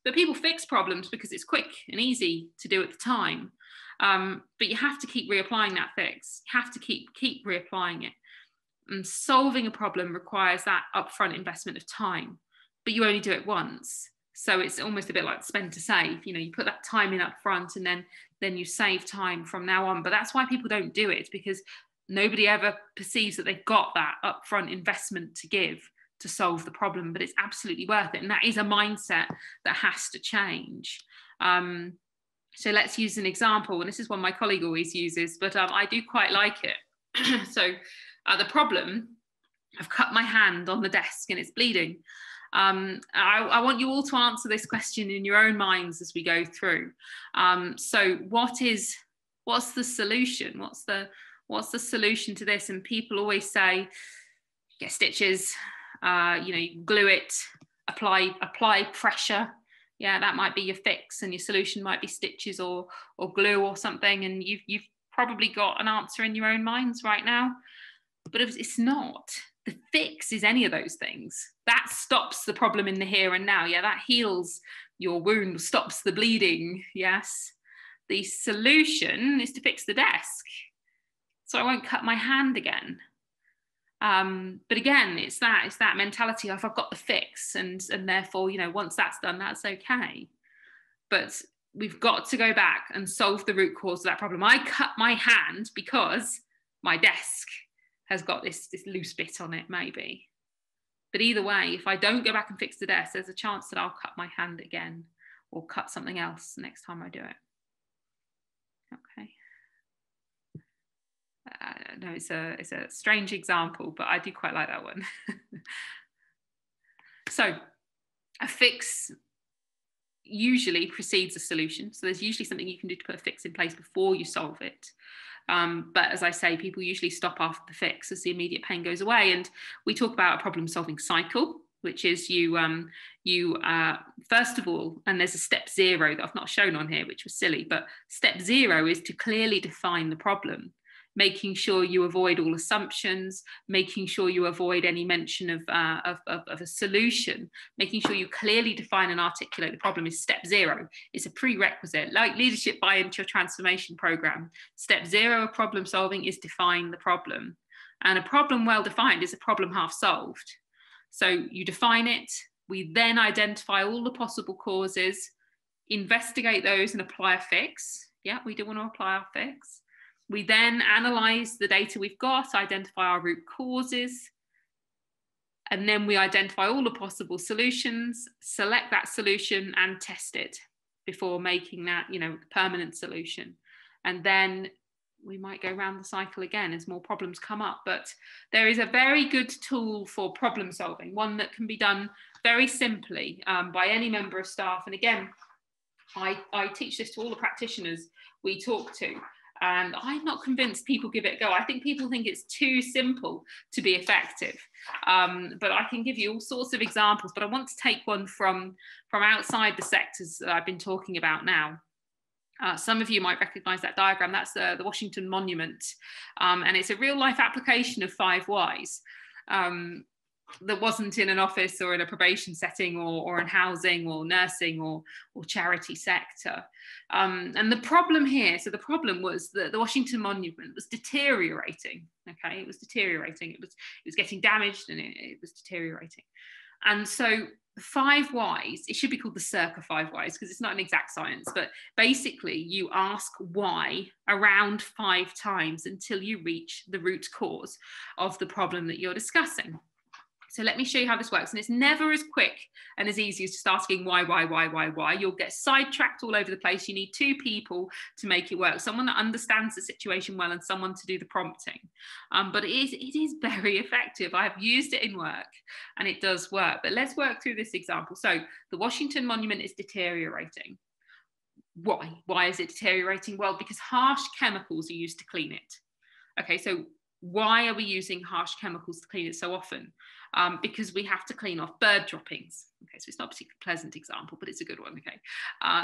But people fix problems because it's quick and easy to do at the time. But you have to keep reapplying that fix. You have to keep reapplying it. And solving a problem requires that upfront investment of time, but you only do it once. So it's almost a bit like spend to save. You put that time in up front, and then you save time from now on. But that's why people don't do it, because nobody ever perceives that they've got that upfront investment to give to solve the problem. But it's absolutely worth it. And that is a mindset that has to change. So let's use an example, and this is one my colleague always uses, but I do quite like it. So the problem, I've cut my hand on the desk and it's bleeding. I want you all to answer this question in your own minds as we go through. So what's the solution? What's the solution to this? And people always say, get stitches, you glue it, apply pressure. Yeah, that might be your fix, and your solution might be stitches or glue or something. And you've probably got an answer in your own minds right now, but it's not. The fix is any of those things. That stops the problem in the here and now. Yeah, that heals your wound, stops the bleeding. Yes. The solution is to fix the desk, so I won't cut my hand again. But again, it's that mentality of I've got the fix, and therefore, once that's done, that's okay. But we've got to go back and solve the root cause of that problem. I cut my hand because my desk has got this loose bit on it, maybe. But either way, if I don't go back and fix the desk, there's a chance that I'll cut my hand again or cut something else the next time I do it. Okay. No, it's a strange example, but I do quite like that one. So a fix usually precedes a solution. So there's usually something you can do to put a fix in place before you solve it. But as I say, people usually stop after the fix as the immediate pain goes away. And we talk about a problem-solving cycle, which is you first of all, and there's a step 0 that I've not shown on here, which was silly, but step 0 is to clearly define the problem, making sure you avoid all assumptions, making sure you avoid any mention of a solution, making sure you clearly define and articulate the problem is step 0. It's a prerequisite, like leadership buy-in to your transformation program. Step 0 of problem solving is define the problem. And a problem well defined is a problem half solved. So you define it, we then identify all the possible causes, investigate those and apply a fix. Yeah, we do want to apply our fix. We then analyze the data we've got, identify our root causes, and then we identify all the possible solutions, select that solution and test it before making that, permanent solution. And then we might go around the cycle again as more problems come up. But there is a very good tool for problem solving, one that can be done very simply by any member of staff. And again, I teach this to all the practitioners we talk to. And I'm not convinced people give it a go. I think people think it's too simple to be effective. But I can give you all sorts of examples, but I want to take one from outside the sectors that I've been talking about now. Some of you might recognize that diagram. That's the Washington Monument. And it's a real life application of 5 whys. That wasn't in an office or in a probation setting or in housing or nursing or charity sector. And the problem here, so the problem was that the Washington Monument was deteriorating. Okay, it was deteriorating. It was getting damaged and it was deteriorating. And so the 5 whys, it should be called the circa 5 whys because it's not an exact science, but basically you ask why around 5 times until you reach the root cause of the problem that you're discussing. So let me show you how this works. And it's never as quick and as easy as just asking why. You'll get sidetracked all over the place. You need 2 people to make it work. Someone that understands the situation well and someone to do the prompting. But it is very effective. I've used it in work and it does work. But let's work through this example. So the Washington Monument is deteriorating. Why? Why is it deteriorating? Well, because harsh chemicals are used to clean it. Okay, so why are we using harsh chemicals to clean it so often? Because we have to clean off bird droppings. Okay, so it's not a particularly pleasant example, but it's a good one, okay?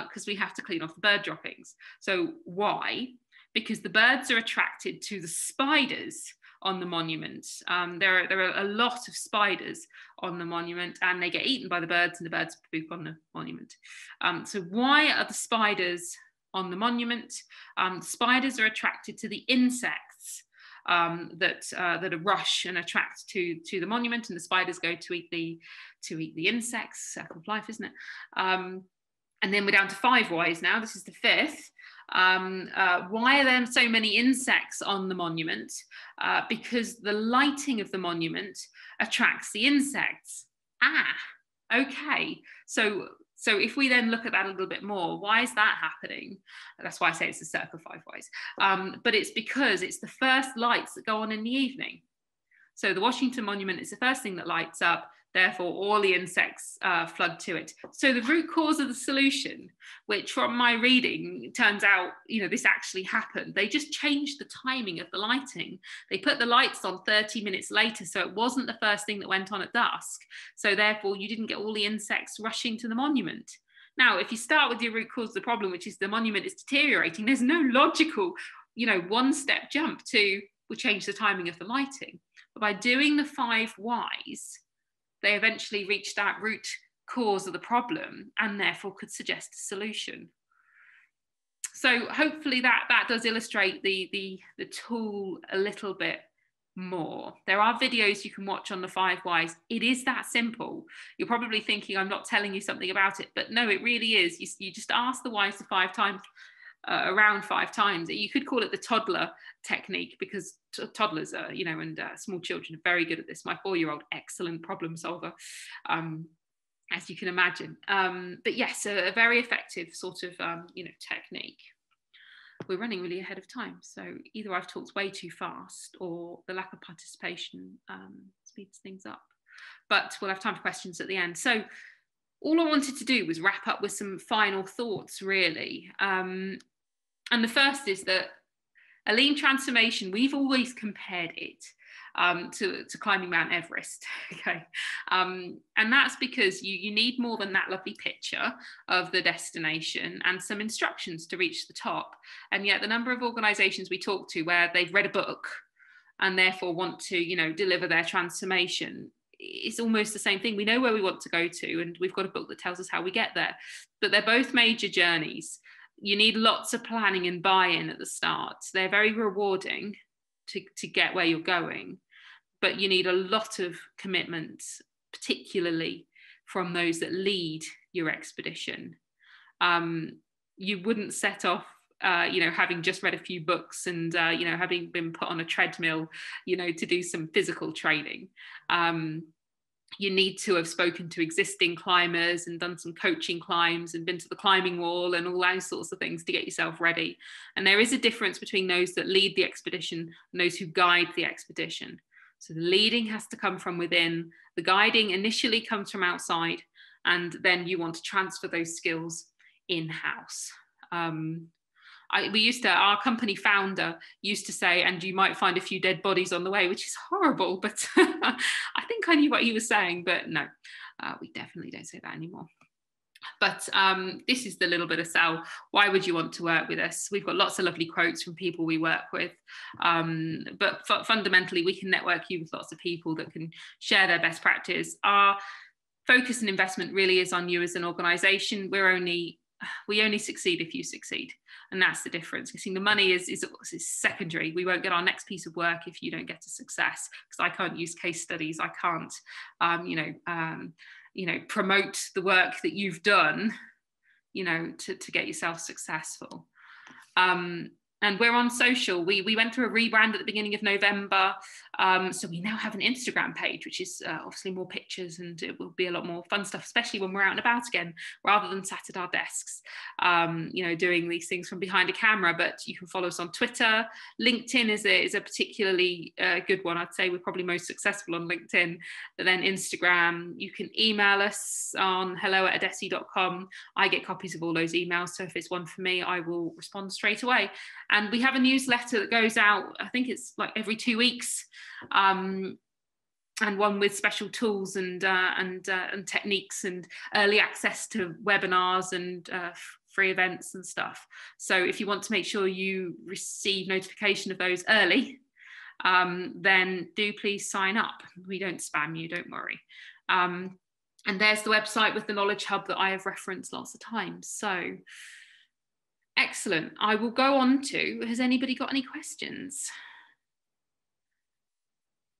Because we have to clean off the bird droppings. So why? Because the birds are attracted to the spiders on the monument. There are a lot of spiders on the monument and they get eaten by the birds and the birds poop on the monument. So why are the spiders on the monument? Spiders are attracted to the insects that rush and attract to the monument, and the spiders go to eat the insects. Circle of life, isn't it? And then we're down to 5 whys now. This is the 5th. Why are there so many insects on the monument? Because the lighting of the monument attracts the insects. Okay, so if we then look at that a little bit more, why is that happening? That's why I say it's a circle 5 whys. But it's because it's the first lights that go on in the evening. So the Washington Monument is the first thing that lights up, therefore all the insects flood to it. So the root cause of the solution, which from my reading turns out, this actually happened. They just changed the timing of the lighting. They put the lights on 30 minutes later, so it wasn't the first thing that went on at dusk. So therefore you didn't get all the insects rushing to the monument. Now, if you start with your root cause of the problem, which is the monument is deteriorating, there's no logical, one-step jump to, we'll change the timing of the lighting. But by doing the 5 whys, they eventually reached that root cause of the problem and therefore could suggest a solution. So hopefully that does illustrate the tool a little bit more. There are videos you can watch on the 5 whys. It is that simple. You're probably thinking I'm not telling you something about it, but no, it really is. You just ask the whys 5 times. Around 5 times. You could call it the toddler technique, because toddlers are, and small children are very good at this. My 4-year-old, excellent problem solver, as you can imagine. But yes, a very effective sort of, technique. We're running really ahead of time. So either I've talked way too fast or the lack of participation speeds things up. But we'll have time for questions at the end. So all I wanted to do was wrap up with some final thoughts, really. And the first is that a lean transformation, we've always compared it to climbing Mount Everest, okay? And that's because you need more than that lovely picture of the destination and some instructions to reach the top. And yet the number of organisations we talk to where they've read a book and therefore want to, deliver their transformation, it's almost the same thing. We know where we want to go to, and we've got a book that tells us how we get there. But they're both major journeys. You need lots of planning and buy-in at the start. They're very rewarding to get where you're going, but you need a lot of commitment, particularly from those that lead your expedition. You wouldn't set off having just read a few books and, having been put on a treadmill, to do some physical training. You need to have spoken to existing climbers and done some coaching climbs and been to the climbing wall and all those sorts of things to get yourself ready. And there is a difference between those that lead the expedition and those who guide the expedition. So the leading has to come from within. The guiding initially comes from outside, and then you want to transfer those skills in-house. Our company founder used to say, and you might find a few dead bodies on the way, which is horrible, but I think I knew what he was saying, but no, we definitely don't say that anymore. But this is the little bit of sell. Why would you want to work with us? We've got lots of lovely quotes from people we work with, but fundamentally we can network you with lots of people that can share their best practice. Our focus and investment really is on you as an organisation. We only succeed if you succeed. And that's the difference. You see, the money is secondary. We won't get our next piece of work if you don't get a success, because I can't use case studies. I can't, promote the work that you've done, to get yourself successful. And we're on social. We went through a rebrand at the beginning of November. So we now have an Instagram page, which is obviously more pictures, and it will be a lot more fun stuff, especially when we're out and about again, rather than sat at our desks, doing these things from behind a camera. But you can follow us on Twitter. LinkedIn is a particularly good one. I'd say we're probably most successful on LinkedIn. But then Instagram, you can email us on hello@adesi.com. I get copies of all those emails. So if it's one for me, I will respond straight away. And we have a newsletter that goes out, I think it's like every 2 weeks, and one with special tools and techniques and early access to webinars and free events and stuff. So if you want to make sure you receive notification of those early, then do please sign up. We don't spam you, don't worry. And there's the website with the Knowledge Hub that I have referenced lots of times. So excellent. I will go on to, has anybody got any questions?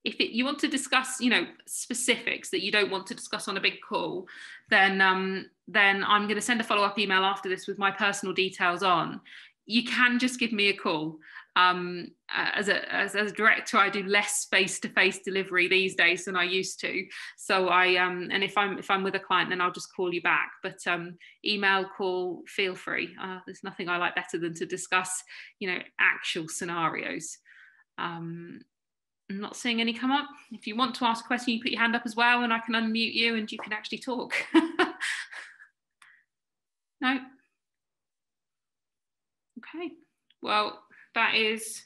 If you want to discuss, specifics that you don't want to discuss on a big call, then I'm going to send a follow-up email after this with my personal details on. You can just give me a call. As a director, I do less face-to-face delivery these days than I used to. So and if I'm with a client, then I'll just call you back. But email, call, feel free. There's nothing I like better than to discuss, actual scenarios. I'm not seeing any come up. If you want to ask a question, you put your hand up as well, and I can unmute you, and you can actually talk. No. Okay. Well, that is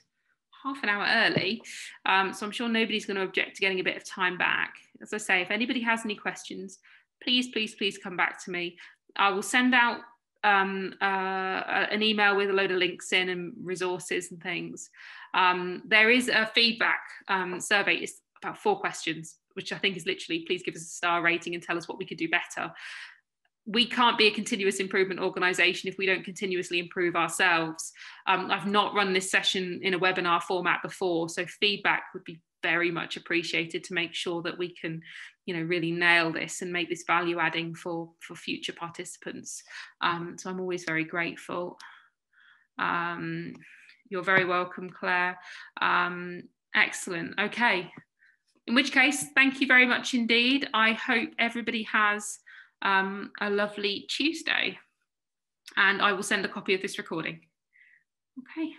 half an hour early, so I'm sure nobody's going to object to getting a bit of time back. As I say, if anybody has any questions, please come back to me. I will send out an email with a load of links in and resources and things. There is a feedback survey. It's about 4 questions, which I think is literally, please give us a star rating and tell us what we could do better. We can't be a continuous improvement organisation if we don't continuously improve ourselves. I've not run this session in a webinar format before, so feedback would be very much appreciated to make sure that we can, really nail this and make this value adding for future participants. So I'm always very grateful. You're very welcome, Claire. Excellent. Okay. In which case, thank you very much indeed. I hope everybody has a lovely Tuesday, and I will send a copy of this recording. Okay.